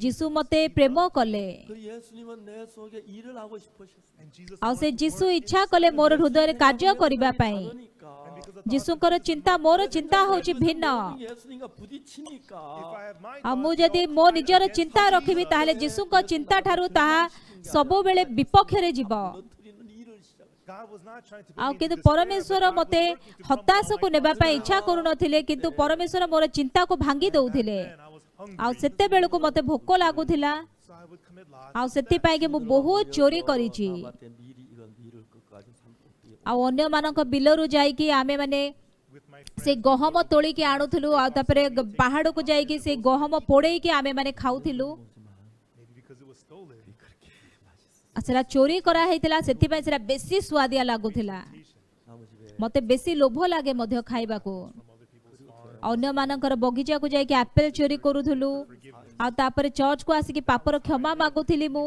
ଯୀଶୁ ମୋତେ ପ୍ରେମ କଲେ 그 예수님은 내 속에 일을 하고 싶으셨어요. and Jesus ଆଉ ସେ wants to ଯୀଶୁ work ଇଚ୍ଛା କଲେ ମୋର ହୃଦୟରେ କାର୍ଯ୍ୟ କରିବା ପାଇଁ 그러니까 ଯୀଶୁଙ୍କର ଚିନ୍ତା ମୋର ଚିନ୍ତା ହେଉଛି ଭିନ୍ନ 예수님과 부딪히니까 if I have my ଆଉ ମୁଁ thoughts, ଯଦି they all ମୋ collide ନିଜର against ଚିନ୍ତା Jesus. ରଖିବି ତାହେଲେ ଯୀଶୁଙ୍କ ଚିନ୍ତା ଠାରୁ ତାହା ସବୁବେଳେ ବିପକ୍ଷରେ ଯିବ 무너뜨리는 일을 시작. God was not trying to put ଆଉ me କିନ୍ତୁ into despair, ପରମେଶ୍ୱର but God was ମୋତେ working to crumble all ହତାଶକୁ my ନେବା thoughts ପାଇଁ down. ଇଚ୍ଛା କରୁନଥିଲେ କିନ୍ତୁ ପରମେଶ୍ୱର ମୋର ଚିନ୍ତାକୁ ଭାଙ୍ଗି ଦଉଥିଲେ Then I was ଆଉ hungry, ସେତେବେଳକୁ ମୋତେ ଭୋକ ଲାଗୁଥିଲା so I would commit lots ଆଉ of ସେଥିପାଇଁ କି ମୁଁ ବହୁତ ଚୋରି କରିଛି 나한테 미리 이런 일을 끝까지 삼고 ଆଉ ଅନ୍ୟ ମାନଙ୍କ ବିଲରୁ ଯାଇକି ଆମେ ମାନେ with my ସେ friends. ଗହମ ତୋଳିକି ଆଣୁଥିଲୁ ଆଉ ତାପରେ ପାହାଡକୁ ଯାଇକି ସେ ଗହମ ପୋଡେଇକି ଆମେ ମାନେ ଖାଉଥିଲୁ Maybe because it was stolen. ଆଉ ସେଟା ଚୋରି କରା ହେଇଥିଲା ସେଥିପାଇଁ ସେଟା ବେଶୀ ସୁଆଦିଆ ଲାଗୁଥିଲା 아무 집에 ମତେ ବେଶୀ ଲୋଭ ଲାଗେ ମଧ୍ୟ ଖାଇବାକୁ From other people's farms. ଅନ୍ୟମାନଙ୍କର ବଗିଚାକୁ ଯାଇକି ଆପେଲ ଚୋରି କରୁଥିଲୁ ଆଉ ତାପରେ ଚର୍ଚ୍ଚକୁ ଆସିକି ପାପର କ୍ଷମା ମାଗୁଥିଲି ମୁଁ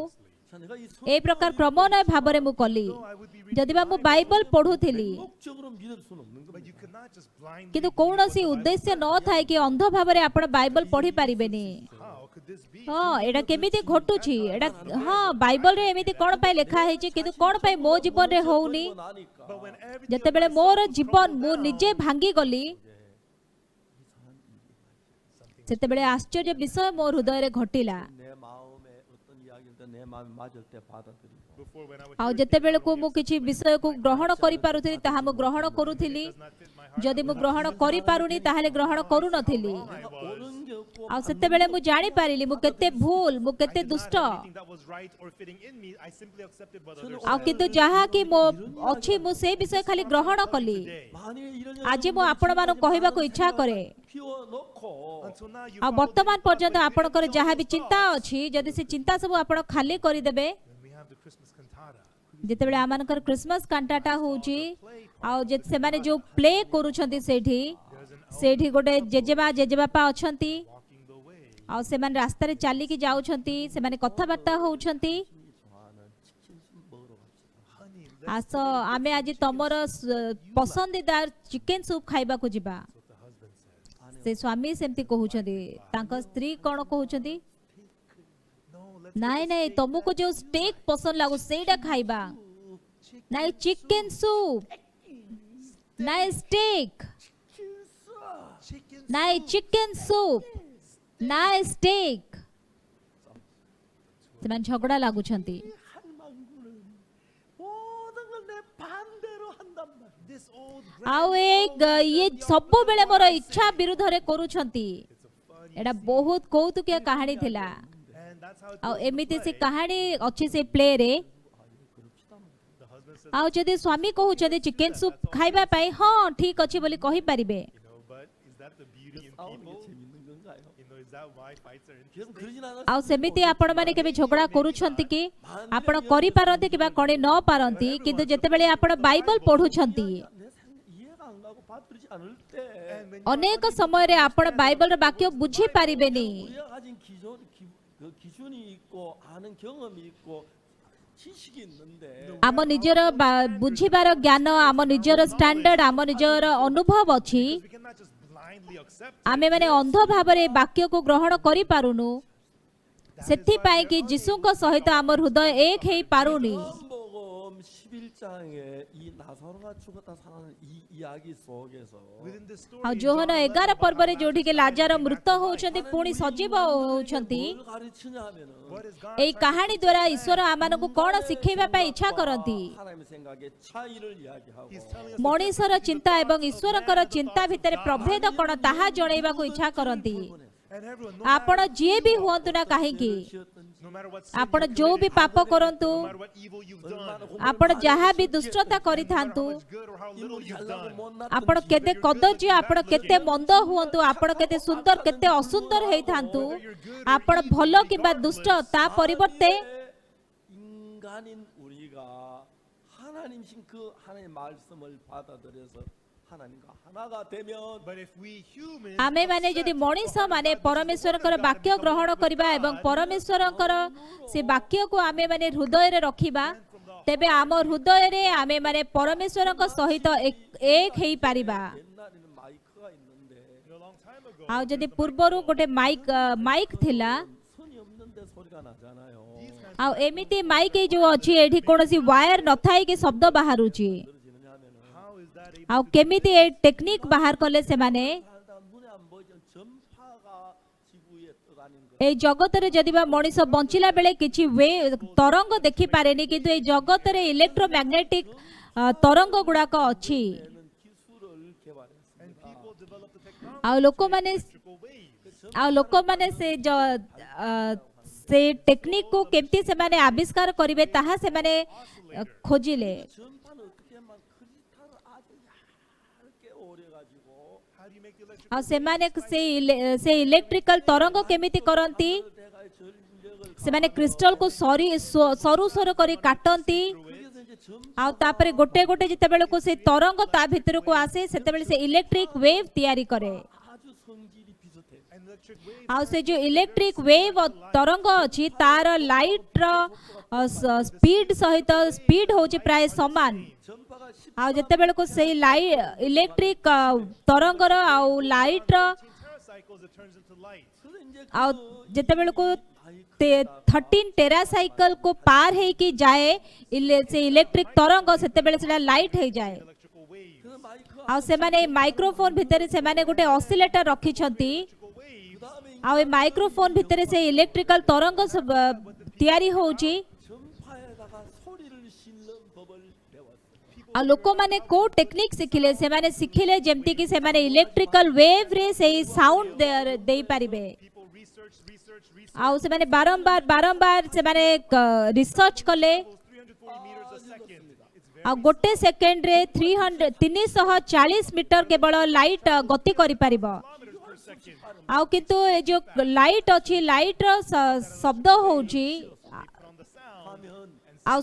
자, 내가 이 ଏ ପ୍ରକାର କ୍ରମାନ୍ୱୟ ଭାବରେ ମୁଁ କଲି No, I would be reading ଯଦି ବା ମୁଁ the Bible, ବାଇବଲ ପଢୁଥିଲି 목적으로 믿을 수는 없는 but 겁니다. you cannot just blindly କିନ୍ତୁ believe what କୌଣସି the Bible ଉଦ୍ଦେଶ୍ୟ says. ନଥାଏ କି ଅନ୍ଧ ଭାବରେ ଆପଣ ବାଇବଲ ପଢି ପାରିବେନି How could this be? ହଁ ଏଇଟା କେମିତି ଘଟୁଛି ଏଇଟା ହଁ ବାଇବଲରେ ଏମିତି କଣ ପାଇଁ ଲେଖା ହେଇଛି କିନ୍ତୁ କଣ ପାଇଁ ମୋ ଜୀବନରେ ହଉନି 그리고 나니까 But when everything ଯେତେବେଳେ of ମୋର myself was ଜୀବନ crumbled ମୁଁ down, ନିଜେ ଭାଙ୍ଗିଗଲି ସେତେବେଳେ ଆଶ୍ଚର୍ଯ୍ୟ ବିଷୟ ମୋ ହୃଦୟରେ ଘଟିଲା 내 마음에 어떤 이야기를 내 마음에 맞을 때 받아들이고 before when I would ଆଉ hear ଯେତେବେଳକୁ things, I ମୁଁ would କିଛି get ବିଷୟକୁ ଗ୍ରହଣ କରିପାରୁଥିଲି ତାହା ମୁଁ ଗ୍ରହଣ କରୁଥିଲି does not fit my heart. ଯଦି ମୁଁ ଗ୍ରହଣ କରିପାରୁନି ତାହେଲେ ଗ୍ରହଣ କରୁନଥିଲି I was. 옳은 게 없고 ଆଉ ସେତେବେଳେ ମୁଁ ଜାଣିପାରିଲି ମୁଁ କେତେ ଭୁଲ ମୁଁ I କେତେ did not ଦୁଷ୍ଟ have anything that was right or fitting in me. I simply accepted what others ଆଉ said. କିନ୍ତୁ ଯାହାକି ମୋ ଅଛି ମୁଁ ସେଇ ବିଷୟ ଖାଲି ଗ୍ରହଣ କଲି 만약에 이런 ଆଜି ମୁଁ ଆପଣମାନଙ୍କୁ କହିବାକୁ ଇଚ୍ଛା କରେ 피워놓고 Until now, you ଆଉ followed ବର୍ତ୍ତମାନ the thought, ପର୍ଯ୍ୟନ୍ତ but if you ଆପଣଙ୍କର didn't ଯାହା kill ବି those ଚିନ୍ତା thoughts, ଅଛି ଯଦି ସେ ଚିନ୍ତା ସବୁ ଆପଣ ଖାଲି କରିଦେବେ then we have the Christmas cantata. ଯେତେବେଳେ ଆମମାନଙ୍କର କ୍ରିସମାସ କାଣ୍ଟାଟା ହଉଛି ଆଉ ସେମାନେ ଯୋଉ ପ୍ଲେ କରୁଛନ୍ତି ସେଇଠି ସେଇଠି ଗୋଟେ ଜେଜେମା ଜେଜେବାପା ଅଛନ୍ତି Walking the way. ଆଉ ସେମାନେ ରାସ୍ତାରେ ଚାଲିକି ଯାଉଛନ୍ତି ସେମାନେ କଥାବାର୍ତ୍ତା ହଉଛନ୍ତି 좋아하는 치킨 좀 먹으러 갑시다. Honey, ଆସ ଆମେ ଆଜି ତମର ପସନ୍ଦିଦାର ଚିକେନ ସୁପ୍ ଖାଇବାକୁ ଯିବା what the husband said. ସେ ସ୍ୱାମୀ ସେମିତି କହୁଛନ୍ତି ତାଙ୍କ ସ୍ତ୍ରୀ କଣ କହୁଛନ୍ତି No, let's ନାଇଁ ନାଇଁ ତମକୁ ଯୋଉ ଷ୍ଟେକ୍ ପସନ୍ଦ ଲାଗୁ ସେଇଟା ଖାଇବା ନାଇଁ ଚିକେନ ସୁପ୍ ନାଇଁ ଷ୍ଟେକ୍ chicken ନାଇଁ ଚିକେନ ସୁପ୍ ନାଇଁ ଷ୍ଟେକ୍ ସେମାନେ ଝଗଡ଼ା ଲାଗୁଛନ୍ତି 할망구는 모든 걸 내 반대로 한단 말이야. This old ଆଉ ଇଏ ସବୁବେଳେ ମୋର ଇଚ୍ଛା ବିରୁଦ୍ଧରେ କରୁଛନ୍ତି It's a funny ଏଇଟା ବହୁତ କୌତୁକିଆ କାହାଣୀ ଥିଲା and that's how it ଆଉ goes in the ଏମିତି ସେ play. କାହାଣୀ ଅଛି ସେ ପ୍ଲେରେ The husband says, ଆଉ ଯଦି ସ୍ୱାମୀ କହୁଛନ୍ତି ଚିକେନ ସୁପ୍ ଖାଇବା ପାଇଁ ହଁ ଠିକ ଅଛି ବୋଲି କହିପାରିବେ but is that the beauty in 싸우는 게 people? 재밌는 건가요? Is that why fights are 여러분 interesting? 그러진 않았어요. ଆଉ ସେମିତି ଆପଣମାନେ କେବେ ଝଗଡ଼ା କରୁଛନ୍ତି କି ଆପଣ କରିପାରନ୍ତି କିମ୍ବା କରି ନ ପାରନ୍ତି କିନ୍ତୁ ଯେତେବେଳେ ଆପଣ ବାଇବଲ ପଢୁଛନ୍ତି 내 생각 이해가 안 가고 받들지 않을 때 And when ଅନେକ ସମୟରେ ଆପଣ ବାଇବଲର ବାକ୍ୟ ବୁଝିପାରିବେନି 우리가 가진 그 기준이 있고 아는 경험이 있고 지식이 있는데 ଆମ ନିଜର ବୁଝିବାର ଜ୍ଞାନ ଆମ ନିଜର ଷ୍ଟାଣ୍ଡାର୍ଡ ଆମ ନିଜର ଅନୁଭବ ଅଛି we cannot just blindly accept ଆମେମାନେ ଅନ୍ଧ ଭାବରେ ଏ ବାକ୍ୟକୁ ଗ୍ରହଣ କରିପାରୁନୁ ସେଥିପାଇଁ କି ଯୀଶୁଙ୍କ ସହିତ ଆମ ହୃଦୟ ଏକ ହେଇପାରୁନି 요한복음 11장에 이 나사로가 죽었다 살아난 이 이야기 속에서 within this story. ଆଉ in ଯୋହନ John 11 11 about ପର୍ବରେ how ଯୋଉଠିକି Lazarus ଲାଜାର came back ମୃତ to life. ହଉଛନ୍ତି ପୁଣି ସଜୀବ ହଉଛନ୍ତି 뭘 가르치냐 하면은 What is God ଏଇ trying to କାହାଣୀ teach ଦ୍ୱାରା us? ଈଶ୍ୱର ଆମମାନଙ୍କୁ କଣ ଶିଖେଇବା ପାଇଁ ଇଚ୍ଛା କରନ୍ତି 하나님의 생각의 차이를 이야기하고 He's telling us the ମଣିଷର difference between ଚିନ୍ତା the ଏବଂ thoughts of ଈଶ୍ୱରଙ୍କର man and the ଚିନ୍ତା thoughts of ଭିତରେ God. ପ୍ରଭେଦ କଣ ତାହା ଜଣେଇବାକୁ ଇଚ୍ଛା କରନ୍ତି And everyone, no ଆପଣ matter ଯିଏ who ବି you are, ହୁଅନ୍ତୁ ନା କାହିଁକି no matter what sin ଆପଣ you've ଯୋଉ ବି committed, ପାପ କରନ୍ତୁ no matter what evil you've done, ଆପଣ ଯାହା ବି ଦୁଷ୍ଟତା no matter କରିଥାନ୍ତୁ how much good or how little you've done, ଆପଣ କେତେ କଦର୍ଯ୍ୟ ଆପଣ କେତେ ମନ୍ଦ ହୁଅନ୍ତୁ ଆପଣ କେତେ ସୁନ୍ଦର କେତେ ଅସୁନ୍ଦର ହେଇଥାନ୍ତୁ ଆପଣ ଭଲ କିମ୍ବା ଦୁଷ୍ଟ ତା ପରିବର୍ତ୍ତେ 인간인 우리가 하나님신 그 하나님의 말씀을 받아들여서 하나님과 하나가 되면 but if we humans ଆମେମାନେ ଯଦି ମଣିଷ ମାନେ ପରମେଶ୍ୱରଙ୍କର ବାକ୍ୟ ଗ୍ରହଣ କରିବା ଏବଂ ପରମେଶ୍ୱରଙ୍କର ସେ ବାକ୍ୟକୁ ଆମେମାନେ ହୃଦୟରେ ରଖିବା ତେବେ ଆମ ହୃଦୟରେ ଆମେମାନେ ପରମେଶ୍ୱରଙ୍କ ସହିତ ଏକ ହେଇପାରିବା 옛날에는 마이크가 있는데 a long time ago, ଆଉ ଯଦି ପୂର୍ବରୁ ଗୋଟେ ମାଇକ୍ ଥିଲା 선이 없는데 소리가 나잖아요. ଆଉ ଏମିତି ମାଇକ୍ ଯୋଉ ଅଛି ଏଠି କୌଣସି ୱାୟାର ନଥାଇ କି ଶବ୍ଦ ବାହାରୁଛି 들어지느냐면은 how is that able ଆଉ କେମିତି ଏ ଟେକ୍ନିକ୍ ବାହାର କଲେ ସେମାନେ 살다 눈에 안 보이던 전파가 지구에 떠다니는 거. এই ଜଗତରେ ଯଦି ବା ମଣିଷ ବଞ୍ଚିଲା ବେଳେ କିଛି ତରଙ୍ଗ ଦେଖିପାରେନି କିନ୍ତୁ ଏଇ ଜଗତରେ ଇଲେକ୍ଟ୍ରୋମ୍ୟାଗ୍ନେଟିକ ତରଙ୍ଗ ଗୁଡାକ ଅଛି 는 기술을 개발했습니다. and people develop the technology ଆଉ ଲୋକମାନେ electrical waves? ଆଉ ଲୋକମାନେ ସେ ଟେକ୍ନିକକୁ କେମିତି ସେମାନେ ଆବିଷ୍କାର କରିବେ ତାହା ସେମାନେ ଖୋଜିଲେ 전파는 어떻게 막 크게 얇게 오려 가지고 How do you make the electrical ଆଉ wave? ସେମାନେ ସେ ଇଲେକ୍ଟ୍ରିକାଲ ତରଙ୍ଗ କେମିତି କରନ୍ତି 내가 전력을 ସେମାନେ କ୍ରିଷ୍ଟାଲକୁ ସରୁ ସରୁ କରି କାଟନ୍ତି 그래서 이제 점 ଆଉ ତାପରେ ଗୋଟେ ଗୋଟେ ଯେତେବେଳକୁ ସେ ତରଙ୍ଗ ତା ଭିତରକୁ ଆସେ ସେତେବେଳେ ସେ ଇଲେକ୍ଟ୍ରିକ ୱେଭ୍ ତିଆରି କରେ 아주 성질이 비슷해. An electric wave ଆଉ ସେ ଯୋଉ ଇଲେକ୍ଟ୍ରିକ ୱେଭ୍ ତରଙ୍ଗ ଅଛି ତାର ଲାଇଟର ସ୍ପିଡ ସହିତ ସ୍ପିଡ ହଉଛି ପ୍ରାୟ ସମାନ 전파가 10 ଆଉ ଯେତେବେଳକୁ ସେଇ ଇଲେକ୍ଟ୍ରିକ ତରଙ୍ଗର ଆଉ ଲାଇଟର 13 teracycles, it turns into light. 그래서 이제 ଆଉ ଯେତେବେଳକୁ 13 ଟେରାସାଇକେଲ କୁ ପାର ହେଇକି ଯାଏ ସେ ଇଲେକ୍ଟ୍ରିକ ତରଙ୍ଗ ସେତେବେଳେ ସେଟା ଲାଇଟ ହେଇଯାଏ Electrical wave. 그 마이크 ଆଉ ସେମାନେ ଏଇ ମାଇକ୍ରୋଫୋନ ଭିତରେ ସେମାନେ ଗୋଟେ ଅସିଲେଟର ରଖିଛନ୍ତି Electrical wave. 그다음에 ଆଉ ଏ ମାଇକ୍ରୋଫୋନ ଭିତରେ ସେ ଇଲେକ୍ଟ୍ରିକାଲ ତରଙ୍ଗ ତିଆରି ହଉଛି 전파에다가 소리를 싣는 법을 배웠어요. ଆଉ ଲୋକମାନେ କୋଉ ଟେକ୍ନିକ ଶିଖିଲେ ସେମାନେ ଶିଖିଲେ ଯେମିତି କି ସେମାନେ ଇଲେକ୍ଟ୍ରିକାଲ ୱେଭ୍ ରେ ସେଇ ସାଉଣ୍ଡ ଦେଇପାରିବେ People research. ଆଉ ସେମାନେ ବାରମ୍ବାର ସେମାନେ ରିସର୍ଚ୍ଚ କଲେ 340 meters a second. It's very ଆଉ ଗୋଟେ ସେକେଣ୍ଡରେ 340 ମିଟର କେବଳ ଲାଇଟ ଗତି କରିପାରିବ kilometers per second. ଆଉ କିନ୍ତୁ ଏ ଯୋଉ ଲାଇଟ ଅଛି ଲାଇଟର ଶବ୍ଦ ହଉଛି From the sound 하면 ଆଉ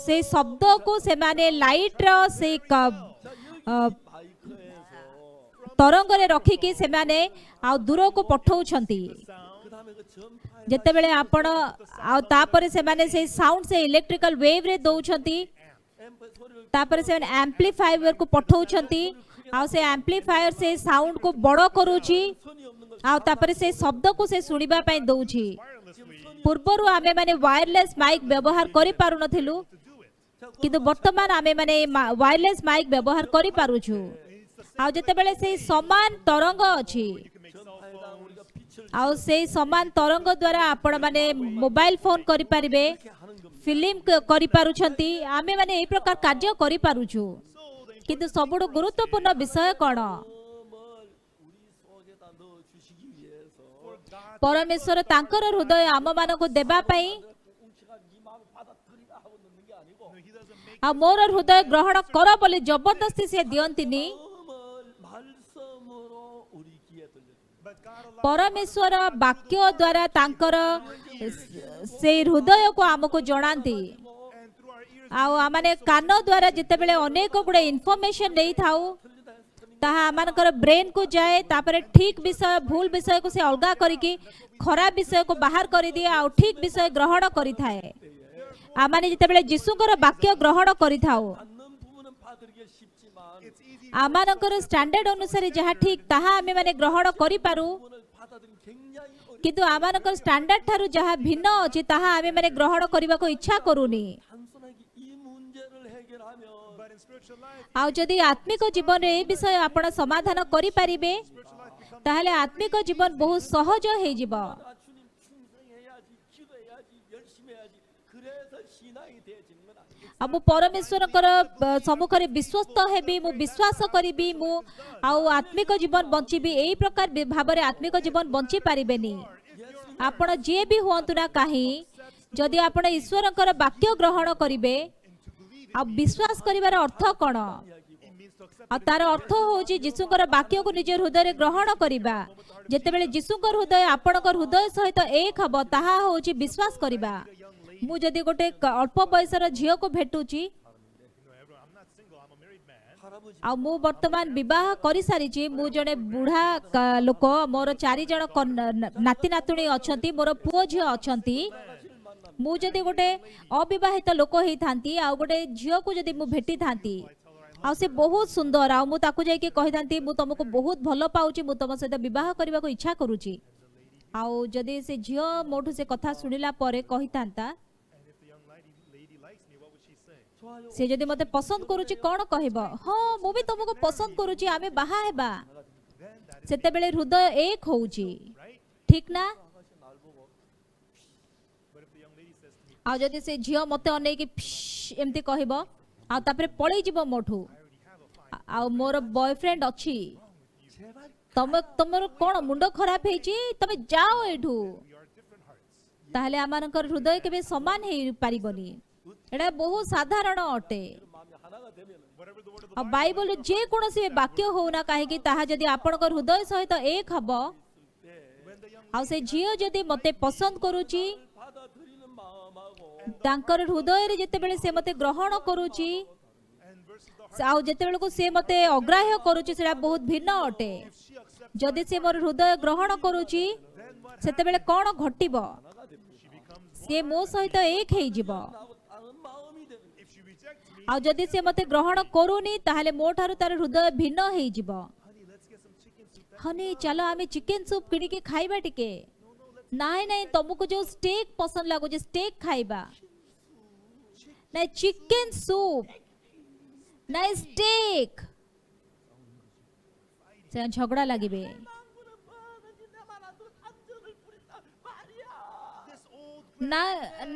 ସେ ଶବ୍ଦକୁ ସେମାନେ ଲାଇଟର ସେଇ 마이크에서 ତରଙ୍ଗରେ ରଖିକି ସେମାନେ ଆଉ ଦୂରକୁ ପଠଉଛନ୍ତି 그다음에 그 전파에 ଯେତେବେଳେ ଆପଣ ଆଉ ତାପରେ ସେମାନେ ସେଇ ସାଉଣ୍ଡ ସେ ଇଲେକ୍ଟ୍ରିକାଲ ୱେଭ୍ ରେ ଦଉଛନ୍ତି 앰프 소리를 ତାପରେ ସେମାନେ ଆମ୍ପ୍ଲିଫାୟରକୁ ପଠଉଛନ୍ତି ଆଉ ସେ ଆମ୍ପ୍ଲିଫାୟର ସେ ସାଉଣ୍ଡକୁ ବଡ଼ କରୁଛି 선이 없는 걸 ଆଉ ତାପରେ ସେ ଶବ୍ଦକୁ ସେ ଶୁଣିବା ପାଇଁ ଦଉଛି wirelessly ପୂର୍ବରୁ ଆମେମାନେ ୱାୟରଲେସ୍ ମାଇକ୍ ବ୍ୟବହାର କରିପାରୁନଥିଲୁ to do it. କିନ୍ତୁ ବର୍ତ୍ତମାନ ଆମେମାନେ ୱାୟରଲେସ୍ ମାଇକ୍ ବ୍ୟବହାର କରିପାରୁଛୁ ଆଉ ଯେତେବେଳେ ସେଇ ସମାନ ତରଙ୍ଗ ଅଛି You can make cell 전파에다 우리가 빛을 ଆଉ ସେଇ ସମାନ ତରଙ୍ଗ ଦ୍ୱାରା ଆପଣମାନେ ମୋବାଇଲ ଫୋନ କରିପାରିବେ 이렇게 하는 겁니다. ଫିଲ୍ମ କରିପାରୁଛନ୍ତି ଆମେମାନେ ଏଇ ପ୍ରକାର କାର୍ଯ୍ୟ କରିପାରୁଛୁ କିନ୍ତୁ ସବୁଠୁ ଗୁରୁତ୍ୱପୂର୍ଣ୍ଣ ବିଷୟ କ'ଣ 마음을 우리 속에다 넣어 주시기 위해서 ପରମେଶ୍ୱର ତାଙ୍କର ହୃଦୟ ଆମମାନଙ୍କୁ ଦେବା ପାଇଁ 웅치가 네 마음을 받아들이라 하고 넣는 게 아니고 He doesn't make ଆଉ ମୋର ହୃଦୟ ଗ୍ରହଣ କର ବୋଲି ଜବରଦସ୍ତି ସେ ଦିଅନ୍ତିନି 마음을 말씀으로 우리 귀에 들려줍니다. but God allows ପରମେଶ୍ୱର ବାକ୍ୟ ଦ୍ୱାରା ତାଙ୍କର ସେଇ ହୃଦୟକୁ ଆମକୁ ଜଣାନ୍ତି and through our ears ଆଉ ଆମମାନେ କାନ ଦ୍ୱାରା ଯେତେବେଳେ ଅନେକ ଗୁଡ଼େ ଇନଫର୍ମେସନ ନେଇଥାଉ ତାହା ଆମମାନଙ୍କର ବ୍ରେନକୁ ଯାଏ ତାପରେ ଠିକ ବିଷୟ ଭୁଲ ବିଷୟକୁ ସେ ଅଲଗା କରିକି ଖରାପ ବିଷୟକୁ ବାହାର କରିଦିଏ ଆଉ ଠିକ ବିଷୟ ଗ୍ରହଣ କରିଥାଏ ଆମମାନେ ଯେତେବେଳେ ଯୀଶୁଙ୍କର ବାକ୍ୟ ଗ୍ରହଣ କରିଥାଉ 받는 부분은 받으기가 쉽지만 it's easy ଆମମାନଙ୍କର ଷ୍ଟାଣ୍ଡାର୍ଡ ଅନୁସାରେ ଯାହା ଠିକ ତାହା ଆମେମାନେ ଗ୍ରହଣ କରିପାରୁ 부분을 받아들이기 굉장히 어려워. କିନ୍ତୁ ଆମମାନଙ୍କର ଷ୍ଟାଣ୍ଡାର୍ଡ ଠାରୁ ଯାହା ଭିନ୍ନ ଅଛି ତାହା ଆମେମାନେ ଗ୍ରହଣ କରିବାକୁ ଇଚ୍ଛା କରୁନି 단순하게 이 문제를 해결하면 but in spiritual life ଆଉ ଯଦି ଆତ୍ମିକ ଜୀବନରେ ଏ ବିଷୟ ଆପଣ ସମାଧାନ କରିପାରିବେ ତାହେଲେ ଆତ୍ମିକ ଜୀବନ ବହୁତ ସହଜ ହେଇଯିବ 아, 주님 충성해야지, 기도해야지, 열심히 해야지. 그래서 신앙이 되어지는 건 아니에요. ଆଉ ମୁଁ ପରମେଶ୍ୱରଙ୍କର ସମ୍ମୁଖରେ ବିଶ୍ୱସ୍ତ ହେବି ମୁଁ ବିଶ୍ୱାସ କରିବି ମୁଁ ଆଉ ଆତ୍ମିକ ଜୀବନ ବଞ୍ଚିବି ଏଇ ପ୍ରକାର ଭାବରେ ଆତ୍ମିକ ଜୀବନ ବଞ୍ଚି ପାରିବେନି ଆପଣ ଯିଏ ବି ହୁଅନ୍ତୁ ନା କାହିଁ ଯଦି ଆପଣ ଈଶ୍ୱରଙ୍କର ବାକ୍ୟ ଗ୍ରହଣ କରିବେ ଆଉ ବିଶ୍ୱାସ କରିବାର ଅର୍ଥ କ'ଣ it means to accept ଆଉ ତାର ଅର୍ଥ ହେଉଛି ଯୀଶୁଙ୍କର ବାକ୍ୟକୁ ନିଜ ହୃଦୟରେ ଗ୍ରହଣ କରିବା ଯେତେବେଳେ ଯୀଶୁଙ୍କ ହୃଦୟ ଆପଣଙ୍କ ହୃଦୟ ସହିତ ଏକ ହେବ ତାହା ହେଉଛି ବିଶ୍ୱାସ କରିବା ମୁଁ ଯଦି ଗୋଟେ ଅଳ୍ପ ବୟସର ଝିଅକୁ ଭେଟୁଛି I'm not single, I'm a married man. 할아버지 ଆଉ ମୁଁ ବର୍ତ୍ତମାନ ବିବାହ କରିସାରିଛି ମୁଁ ଜଣେ ବୁଢ଼ା ଲୋକ ମୋର 4 ଜଣ ନାତି ନାତୁଣୀ ଅଛନ୍ତି ମୋର ପୁଅ ଝିଅ ଅଛନ୍ତି ମୁଁ ଯଦି ଗୋଟେ ଅବିବାହିତ ଲୋକ ହେଇଥାନ୍ତି ଆଉ ଗୋଟେ ଝିଅକୁ ଯଦି ମୁଁ ଭେଟିଥାନ୍ତି ଆଉ ସେ ବହୁତ ସୁନ୍ଦର ଆଉ ମୁଁ ତାକୁ ଯାଇକି କହିଥାନ୍ତି ମୁଁ ତମକୁ ବହୁତ ଭଲ ପାଉଛି ମୁଁ ତମ ସହିତ ବିବାହ କରିବାକୁ ଇଚ୍ଛା କରୁଛି ଆଉ ଯଦି ସେ ଝିଅ ମୋଠୁ ସେ କଥା ଶୁଣିଲା ପରେ କହିଥାନ୍ତା And if the young lady likes me, what would she say? 좋아요. ସେ ଯଦି ମୋତେ ପସନ୍ଦ କରୁଛି କ'ଣ କହିବ ହଁ ମୁଁ ବି ତମକୁ ପସନ୍ଦ କରୁଛି ଆମେ ବାହା ହେବା Then that ସେତେବେଳେ ହୃଦୟ ଏକ ହଉଛି is right. ଠିକ ନା 아가씨 날 보고 But if the young lady says to me, ଆଉ ଯଦି ସେ ଝିଅ ମୋତେ ଅନେଇକି ଏମିତି କହିବ ଆଉ ତାପରେ ପଳେଇଯିବ ମୋଠୁ ଆଉ ମୋର ବୟଫ୍ରେଣ୍ଡ ଅଛି 제발 ତମର କ'ଣ ମୁଣ୍ଡ ଖରାପ ହେଇଛି ତମେ ଯାଅ ଏଇଠୁ we are different hearts. ତାହେଲେ ଆମମାନଙ୍କର ହୃଦୟ କେବେ ସମାନ ହେଇପାରିବନି ଏଇଟା ବହୁତ ସାଧାରଣ ଅଟେ 마음이 하나가 되면 whatever the word of the ଆଉ Bible, ବାଇବଲରେ ଯେ କୌଣସି ବାକ୍ୟ ହଉନା କାହିଁକି ତାହା ଯଦି ଆପଣଙ୍କ ହୃଦୟ ସହିତ ଏକ ହବ, when the young ଆଉ ସେ ଝିଅ ଯଦି ମତେ ପସନ୍ଦ କରୁଛି, 받아들이는 마음하고 ତାଙ୍କର ହୃଦୟରେ ଯେତେବେଳେ ସେ ମତେ ଗ୍ରହଣ କରୁଛି, and versus the ଆଉ ଯେତେବେଳକୁ ସେ ମତେ ଅଗ୍ରାହ୍ୟ କରୁଛି, ସେଟା ବହୁତ ଭିନ୍ନ ଅଟେ। if she accepts, ଯଦି ସେ ମୋର ହୃଦୟ ଗ୍ରହଣ କରୁଛି, then what ସେତେବେଳେ କଣ ଘଟିବ? 하나가 됩니다. she becomes ସେ ମୋ ସହିତ ଏକ ହେଇଯିବ। 나하고 다른 마음이 되는 거예요. if she rejects me, ଆଉ ଯଦି ସେ ମତେ ଗ୍ରହଣ କରୁନି, ତାହେଲେ ମୋ ଠାରୁ ତାର ହୃଦୟ ଭିନ୍ନ ହେଇଯିବ। honey, let's get some chicken soup. Honey ଚାଲ ଆମେ ଚିକେନ ସୁପ୍ କିଣିକି ଖାଇବା ଟିକେ। ନାଇଁ ନାଇଁ, ତମକୁ ଯୋଉ ଷ୍ଟେକ୍ ପସନ୍ଦ ଲାଗୁଛି ଷ୍ଟେକ୍ ଖାଇବା। ନାଇଁ ଚିକେନ ସୁପ୍, ନାଇଁ ଷ୍ଟେକ୍। ସେ ଝଗଡ଼ା ଲାଗିବେ। 망구는 뻔하지 내만 안 두고 안정을 부린다 말이야. This old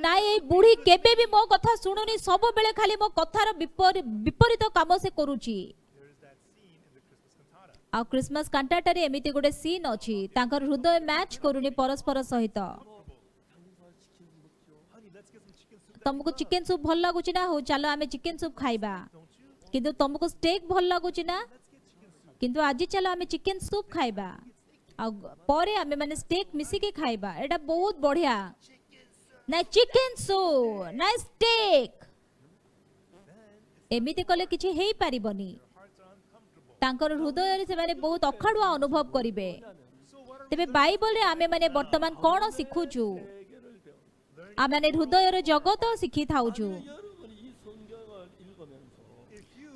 ନାଇଁ ଏଇ ବୁଢୀ କେବେ ବି ମୋ କଥା ଶୁଣୁନି, ସବୁବେଳେ ଖାଲି ମୋ କଥାର ବିପରୀତ କାମ ସେ କରୁଛି। there is that scene in the Christmas cantata. ଆଉ କ୍ରିସମାସ କାଣ୍ଟାଟାରେ ଏମିତି ଗୋଟେ ସିନ୍ ଅଛି, ତାଙ୍କର ହୃଦୟ ମ୍ୟାଚ୍ କରୁନି ପରସ୍ପର ସହିତ। Honey, let's get some chicken soup. ତମକୁ ଚିକେନ ସୁପ୍ ଭଲ ଲାଗୁଛି ନା, ହଉ ଚାଲ ଆମେ ଚିକେନ ସୁପ୍ ଖାଇବା। କିନ୍ତୁ ତମକୁ ଷ୍ଟେକ୍ ଭଲ ଲାଗୁଛି ନା, କିନ୍ତୁ ଆଜି ଚାଲ ଆମେ ଚିକେନ ସୁପ୍ ଖାଇବା, ଆଉ ପରେ ଆମେ ମାନେ ଷ୍ଟେକ୍ ମିଶିକି ଖାଇବା। ଏଇଟା ବହୁତ ବଢିଆ। ନାଇଁ ଚିକେନ ସୁପ୍, ନାଇଁ ଷ୍ଟେକ୍। ଏମିତି କଲେ କିଛି ହେଇପାରିବନି। ତାଙ୍କର ହୃଦୟରେ ସେମାନେ ବହୁତ ଅଖାଡୁଆ ଅନୁଭବ କରିବେ। ତେବେ ବାଇବଲରେ ଆମେ ମାନେ ବର୍ତ୍ତମାନ କଣ ଶିଖୁଛୁ? ଆମେ ହୃଦୟର ଜଗତ ଶିଖିଥାଉଛୁ। 여러분이 이 성경을 읽으면서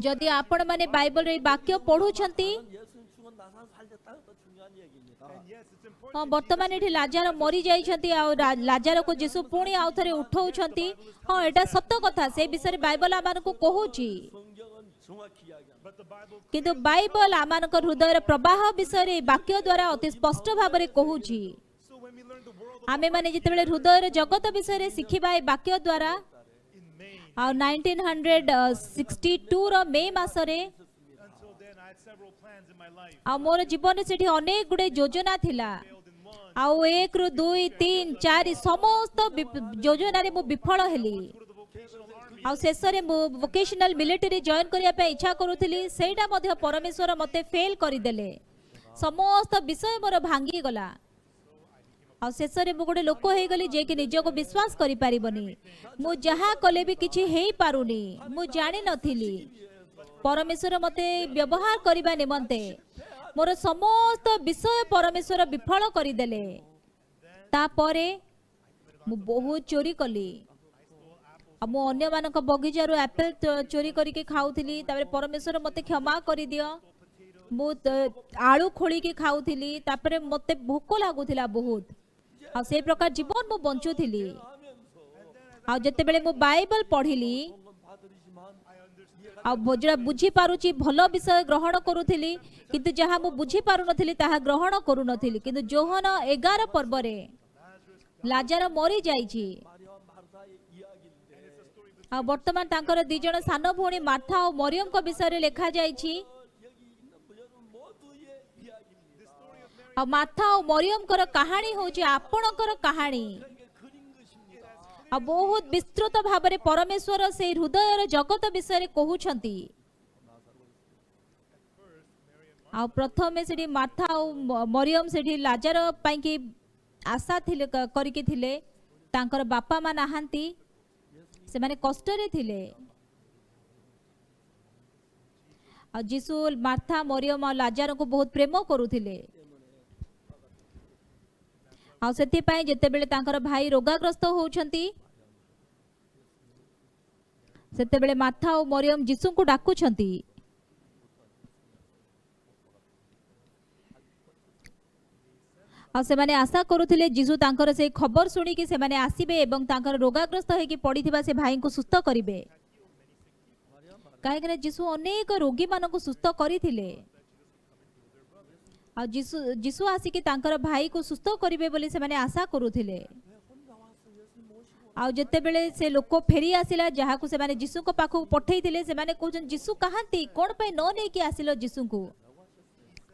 ଯଦି ଆପଣମାନେ ବାଇବଲରେ ଏଇ ବାକ୍ୟ ପଢୁଛନ୍ତି, 예수님 죽은 나사 살렸다는 것도 중요한 얘기입니다. And yes, it's important. ହଁ ବର୍ତ୍ତମାନ ଏଠି ଲାଜାର ମରି ଯାଇଛନ୍ତି, ଆଉ ଲାଜାରକୁ ଯୀଶୁ ପୁଣି ଆଉ ଥରେ ଉଠଉଛନ୍ତି। ହଁ ଏଇଟା ସତ କଥା, ସେ ବିଷୟରେ ବାଇବଲ ଆମମାନଙ୍କୁ କହୁଛି। 성경은 정확히 이야기합니다. But the Bible, କିନ୍ତୁ ବାଇବଲ ଆମମାନଙ୍କ ହୃଦୟର ପ୍ରବାହ ବିଷୟରେ ଏଇ ବାକ୍ୟ ଦ୍ୱାରା ଅତି ସ୍ପଷ୍ଟ ଭାବରେ କହୁଛି। so when we learn the world ଆମେମାନେ ଯେତେବେଳେ ହୃଦୟର ଜଗତ ବିଷୟରେ ଶିଖିବା ଏ ବାକ୍ୟ ଦ୍ୱାରା, in May, ଆଉ 1962 ର ମେ ମାସରେ, until then, I had several plans in my life. ଆଉ ମୋର ଜୀବନରେ ସେଠି ଅନେକ ଗୁଡେ ଯୋଜନା ଥିଲା। Failed in one. ଆଉ 1 ରୁ 2, 3, 4 ସମସ୍ତ ଯୋଜନାରେ ମୁଁ ବିଫଳ ହେଲି। Go to the vocational army. ଆଉ ଶେଷରେ ମୁଁ ଭୋକେଶନାଲ ମିଲିଟାରୀ ଜଏନ୍ କରିବା ପାଇଁ ଇଚ୍ଛା କରୁଥିଲି, ସେଇଟା ମଧ୍ୟ ପରମେଶ୍ୱର ମୋତେ ଫେଲ୍ କରିଦେଲେ। ସମସ୍ତ ବିଷୟ ମୋର ଭାଙ୍ଗିଗଲା। ଆଉ ଶେଷରେ ମୁଁ ଗୋଟେ ଲୋକ ହେଇଗଲି ଯିଏକି ନିଜକୁ ବିଶ୍ୱାସ କରିପାରିବନି। ମୁଁ ଯାହା କଲେ ବି କିଛି ହେଇପାରୁନି। ମୁଁ ଜାଣିନଥିଲି ପରମେଶ୍ୱର ମୋତେ ବ୍ୟବହାର କରିବା ନିମନ୍ତେ ମୋର ସମସ୍ତ ବିଷୟ ପରମେଶ୍ୱର ବିଫଳ କରିଦେଲେ। ତାପରେ ମୁଁ ବହୁତ ଚୋରି କଲି। ଆଉ ମୁଁ ଅନ୍ୟମାନଙ୍କ ବଗିଚାରୁ ଆପେଲ ଚୋରି କରିକି ଖାଉଥିଲି। ତାପରେ ପରମେଶ୍ୱର ମୋତେ କ୍ଷମା କରିଦିଅ। ମୁଁ ଆଳୁ ଖୋଳିକି ଖାଉଥିଲି। ତାପରେ ମୋତେ ଭୋକ ଲାଗୁଥିଲା ବହୁତ। ଆଉ ସେଇ ପ୍ରକାର ଜୀବନ ମୁଁ ବଞ୍ଚୁଥିଲି। ଆଉ ଯେତେବେଳେ ମୁଁ ବାଇବଲ ପଢିଲି, ଆଉ ଯୋଉଟା ବୁଝିପାରୁଛି ଭଲ ବିଷୟ ଗ୍ରହଣ କରୁଥିଲି, କିନ୍ତୁ ଯାହା ମୁଁ ବୁଝିପାରୁନଥିଲି ତାହା ଗ୍ରହଣ କରୁନଥିଲି। କିନ୍ତୁ ଯୋହନ 11 ପର୍ବରେ ଲାଜାର ମରି ଯାଇଛି। 마리아 마르다의 이야기인데 ଆଉ ବର୍ତ୍ତମାନ ତାଙ୍କର 2 ଜଣ ସାନ ଭଉଣୀ ମାର୍ଥା ଆଉ ମରିୟମଙ୍କ ବିଷୟରେ ଲେଖାଯାଇଛି। 여기 있는 여러분 모두의 이야기입니다. ଆଉ ମାର୍ଥା ଆଉ ମରିୟମଙ୍କର କାହାଣୀ ହେଉଛି ଆପଣଙ୍କର କାହାଣୀ। 이게 그린 것입니다. ଆଉ ବହୁତ ବିସ୍ତୃତ ଭାବରେ ପରମେଶ୍ୱର ସେଇ ହୃଦୟର ଜଗତ ବିଷୟରେ କହୁଛନ୍ତି। ଆଉ ପ୍ରଥମେ ସେଠି ମାର୍ଥା ଆଉ ମରିୟମ ସେଠି ଲାଜାର ପାଇଁକି ଆଶା ଥିଲେ କରିକି ଥିଲେ। ତାଙ୍କର ବାପା ମା ନାହାନ୍ତି, ସେମାନେ କଷ୍ଟରେ ଥିଲେ। ଆଉ ଯୀଶୁ ମାର୍ଥା ମରିୟମ ଆଉ ଲାଜାରଙ୍କୁ ବହୁତ ପ୍ରେମ କରୁଥିଲେ। ଆଉ ସେଥିପାଇଁ ଯେତେବେଳେ ତାଙ୍କର ଭାଇ ରୋଗାଗ୍ରସ୍ତ ହଉଛନ୍ତି, ସେତେବେଳେ ମାର୍ଥା ଆଉ ମରିୟମ ଯୀଶୁଙ୍କୁ ଡାକୁଛନ୍ତି। ଆଉ ସେମାନେ ଆଶା କରୁଥିଲେ ଯୀଶୁ ତାଙ୍କର ସେଇ ଖବର ଶୁଣିକି ସେମାନେ ଆସିବେ ଏବଂ ତାଙ୍କର ରୋଗାଗ୍ରସ୍ତ ହେଇକି ପଡିଥିବା ସେ ଭାଇଙ୍କୁ ସୁସ୍ଥ କରିବେ। କାହିଁକିନା ଯୀଶୁ ଅନେକ ରୋଗୀମାନଙ୍କୁ ସୁସ୍ଥ କରିଥିଲେ। ଆଉ ଯୀଶୁ ଆସିକି ତାଙ୍କର ଭାଇକୁ ସୁସ୍ଥ କରିବେ ବୋଲି ସେମାନେ ଆଶା କରୁଥିଲେ। ଆଉ ଯେତେବେଳେ ସେ ଲୋକ ଫେରି ଆସିଲା ଯାହାକୁ ସେମାନେ ଯୀଶୁଙ୍କ ପାଖକୁ ପଠେଇଥିଲେ, ସେମାନେ କହୁଛନ୍ତି ଯୀଶୁ କାହାନ୍ତି, କଣ ପାଇଁ ନ ନେଇକି ଆସିଲ ଯୀଶୁଙ୍କୁ?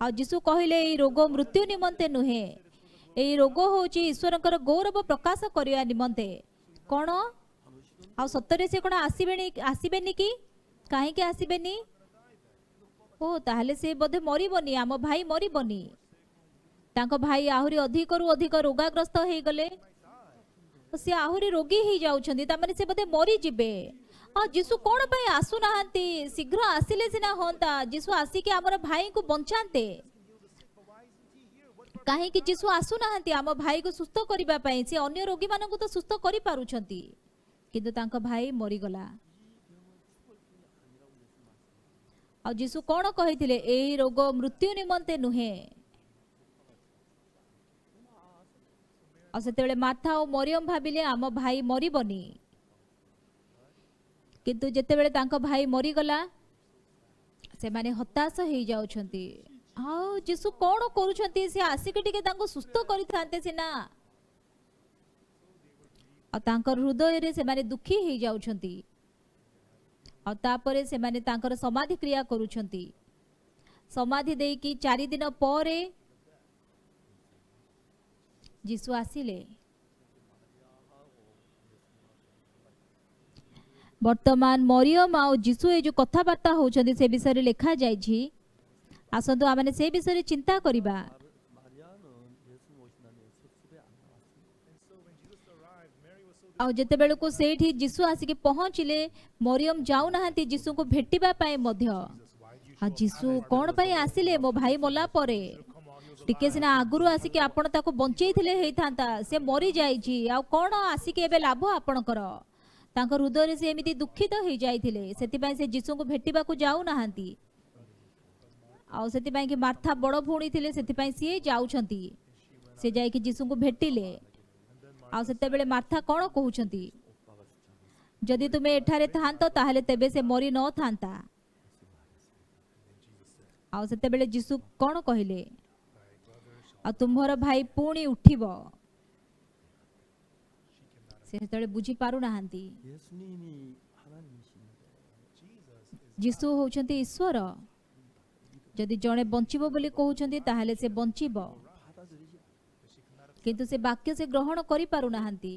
ଆଉ ଯୀଶୁ କହିଲେ ଏଇ ରୋଗ ମୃତ୍ୟୁ ନିମନ୍ତେ ନୁହେଁ, ଏଇ ରୋଗ ହେଉଛି ଈଶ୍ୱରଙ୍କର ଗୌରବ ପ୍ରକାଶ କରିବା ନିମନ୍ତେ। କଣ ଆଉ ସତରେ ସେ କଣ ଆସିବେନି କି? କାହିଁକି ଆସିବେନି? ଓ ତାହେଲେ ସେ ବୋଧେ ମରିବନି, ଆମ ଭାଇ ମରିବନି। ତାଙ୍କ ଭାଇ ଆହୁରି ଅଧିକରୁ ଅଧିକ ରୋଗାଗ୍ରସ୍ତ ହେଇଗଲେ, ସେ ଆହୁରି ରୋଗୀ ହେଇଯାଉଛନ୍ତି, ତାମାନେ ସେ ବୋଧେ ମରିଯିବେ। ଯୀଶୁ କ'ଣ ପାଇଁ ଆସୁନାହାନ୍ତି? ଶୀଘ୍ର ଆସିଲେ ସିନା ହୁଅନ୍ତା, ଯୀଶୁ ଆସିକି ଆମର ଭାଇଙ୍କୁ ବଞ୍ଚାନ୍ତେ। କାହିଁକି ଯୀଶୁ ଆସୁନାହାନ୍ତି ଆମ ଭାଇକୁ ସୁସ୍ଥ କରିବା ପାଇଁ? ସେ ଅନ୍ୟ ରୋଗୀମାନଙ୍କୁ ତ ସୁସ୍ଥ କରିପାରୁଛନ୍ତି, କିନ୍ତୁ ତାଙ୍କ ଭାଇ ମରିଗଲା। ଆଉ ଯୀଶୁ କ'ଣ କହିଥିଲେ? ଏହି ରୋଗ ମୃତ୍ୟୁ ନିମନ୍ତେ ନୁହେଁ। ଆଉ ସେତେବେଳେ ମାର୍ଥା ଓ ମରିୟମ ଭାବିଲେ ଆମ ଭାଇ ମରିବନି, କିନ୍ତୁ ଯେତେବେଳେ ତାଙ୍କ ଭାଇ ମରିଗଲା ସେମାନେ ହତାଶ ହେଇଯାଉଛନ୍ତି। ଆଉ ଯୀଶୁ କ'ଣ କରୁଛନ୍ତି? ସେ ଆସିକି ଟିକେ ତାଙ୍କୁ ସୁସ୍ଥ କରିଥାନ୍ତେ ସିନା। ଆଉ ତାଙ୍କର ହୃଦୟରେ ସେମାନେ ଦୁଃଖୀ ହେଇଯାଉଛନ୍ତି। ଆଉ ତାପରେ ସେମାନେ ତାଙ୍କର ସମାଧି କ୍ରିୟା କରୁଛନ୍ତି। ସମାଧି ଦେଇକି 4 ଦିନ ପରେ ଯୀଶୁ ଆସିଲେ। ବର୍ତ୍ତମାନ ମରିୟମ ଆଉ ଯୀଶୁ ଏ ଯୋଉ କଥାବାର୍ତ୍ତା ହଉଛନ୍ତି ସେ ବିଷୟରେ ଲେଖା ଯାଇଛି। ଆସନ୍ତୁ ଆମେ ସେ ବିଷୟରେ ଚିନ୍ତା କରିବା। 마리아는 예수 오신다는 섭섭에 안 나왔습니다. ଆଉ ଯେତେବେଳକୁ ସେଇଠି ଯୀଶୁ ଆସିକି ପହଞ୍ଚିଲେ, ମରିୟମ ଯାଉନାହାନ୍ତି ଯୀଶୁଙ୍କୁ ଭେଟିବା ପାଇଁ ମଧ୍ୟ। ଆଉ ଯୀଶୁ କ'ଣ ପାଇଁ ଆସିଲେ? ମୋ ଭାଇ ମଲା ପରେ ଟିକେ ସିନା ଆଗରୁ ଆସିକି ଆପଣ ତାକୁ ବଞ୍ଚେଇଥିଲେ ହେଇଥାନ୍ତା, ସେ ମରିଯାଇଛି, ଆଉ କ'ଣ ଆସିକି ଏବେ ଲାଭ ଆପଣଙ୍କର? ତାଙ୍କ ହୃଦୟରେ ସେ ଏମିତି ଦୁଃଖିତ ହେଇଯାଇଥିଲେ, ସେଥିପାଇଁ ସେ ଯୀଶୁଙ୍କୁ ଭେଟିବାକୁ ଯାଉନାହାନ୍ତି। ଆଉ ସେଥିପାଇଁ କି ମାର୍ଥା ବଡ଼ ଭଉଣୀ ଥିଲେ, ସେଥିପାଇଁ ସିଏ ଯାଉଛନ୍ତି। ସେ ଯାଇକି ଯୀଶୁଙ୍କୁ ଭେଟିଲେ। ଆଉ ସେତେବେଳେ ମାର୍ଥା କ'ଣ କହୁଛନ୍ତି? ଯଦି ତୁମେ ଏଠାରେ ଥାନ୍ତ ତାହେଲେ ତେବେ ସେ ମରି ନଥାନ୍ତା। ଆଉ ସେତେବେଳେ ଯୀଶୁ କ'ଣ କହିଲେ? ଆଉ ତୁମର ଭାଇ ପୁଣି ଉଠିବ। ସେ ସେତେବେଳେ ବୁଝି ପାରୁନାହାନ୍ତି। 예수님이 하나님이신데 ଯୀଶୁ ହେଉଛନ୍ତି ଈଶ୍ୱର। ଯଦି ଜଣେ ବଞ୍ଚିବ ବୋଲି କହୁଛନ୍ତି ତାହେଲେ ସେ ବଞ୍ଚିବ, 받아들이지 କିନ୍ତୁ ସେ ବାକ୍ୟ ସେ ଗ୍ରହଣ କରିପାରୁନାହାନ୍ତି।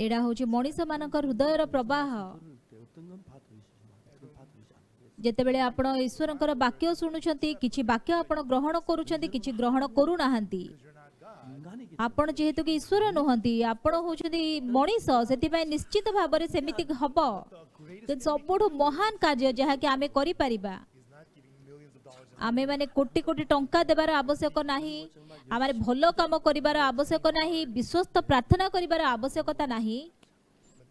ଏଇଟା ହେଉଛି ମଣିଷମାନଙ୍କ ହୃଦୟର ପ୍ରବାହ। 그럴 때 어떤 건 받아들이시지만 어떤 받아들이지 않는 ଯେତେବେଳେ ଆପଣ ଈଶ୍ୱରଙ୍କର ବାକ୍ୟ ଶୁଣୁଛନ୍ତି, କିଛି ବାକ୍ୟ ଆପଣ ଗ୍ରହଣ କରୁଛନ୍ତି, କିଛି ଗ୍ରହଣ କରୁନାହାନ୍ତି। 인간이기 ଆପଣ ଯେହେତୁ କି ଈଶ୍ୱର ନୁହନ୍ତି, ଆପଣ ହେଉଛନ୍ତି ମଣିଷ, ସେଥିପାଇଁ ନିଶ୍ଚିତ ଭାବରେ ସେମିତି ହବ। କିନ୍ତୁ ସବୁଠୁ ମହାନ କାର୍ଯ୍ୟ ଯାହାକି ଆମେ କରିପାରିବା, ଆମେମାନେ କୋଟି କୋଟି ଟଙ୍କା ଦେବାର ଆବଶ୍ୟକ ନାହିଁ, ଆମେ ଭଲ କାମ କରିବାର ଆବଶ୍ୟକ ନାହିଁ, ବିଶ୍ୱସ୍ତ ପ୍ରାର୍ଥନା କରିବାର ଆବଶ୍ୟକତା ନାହିଁ,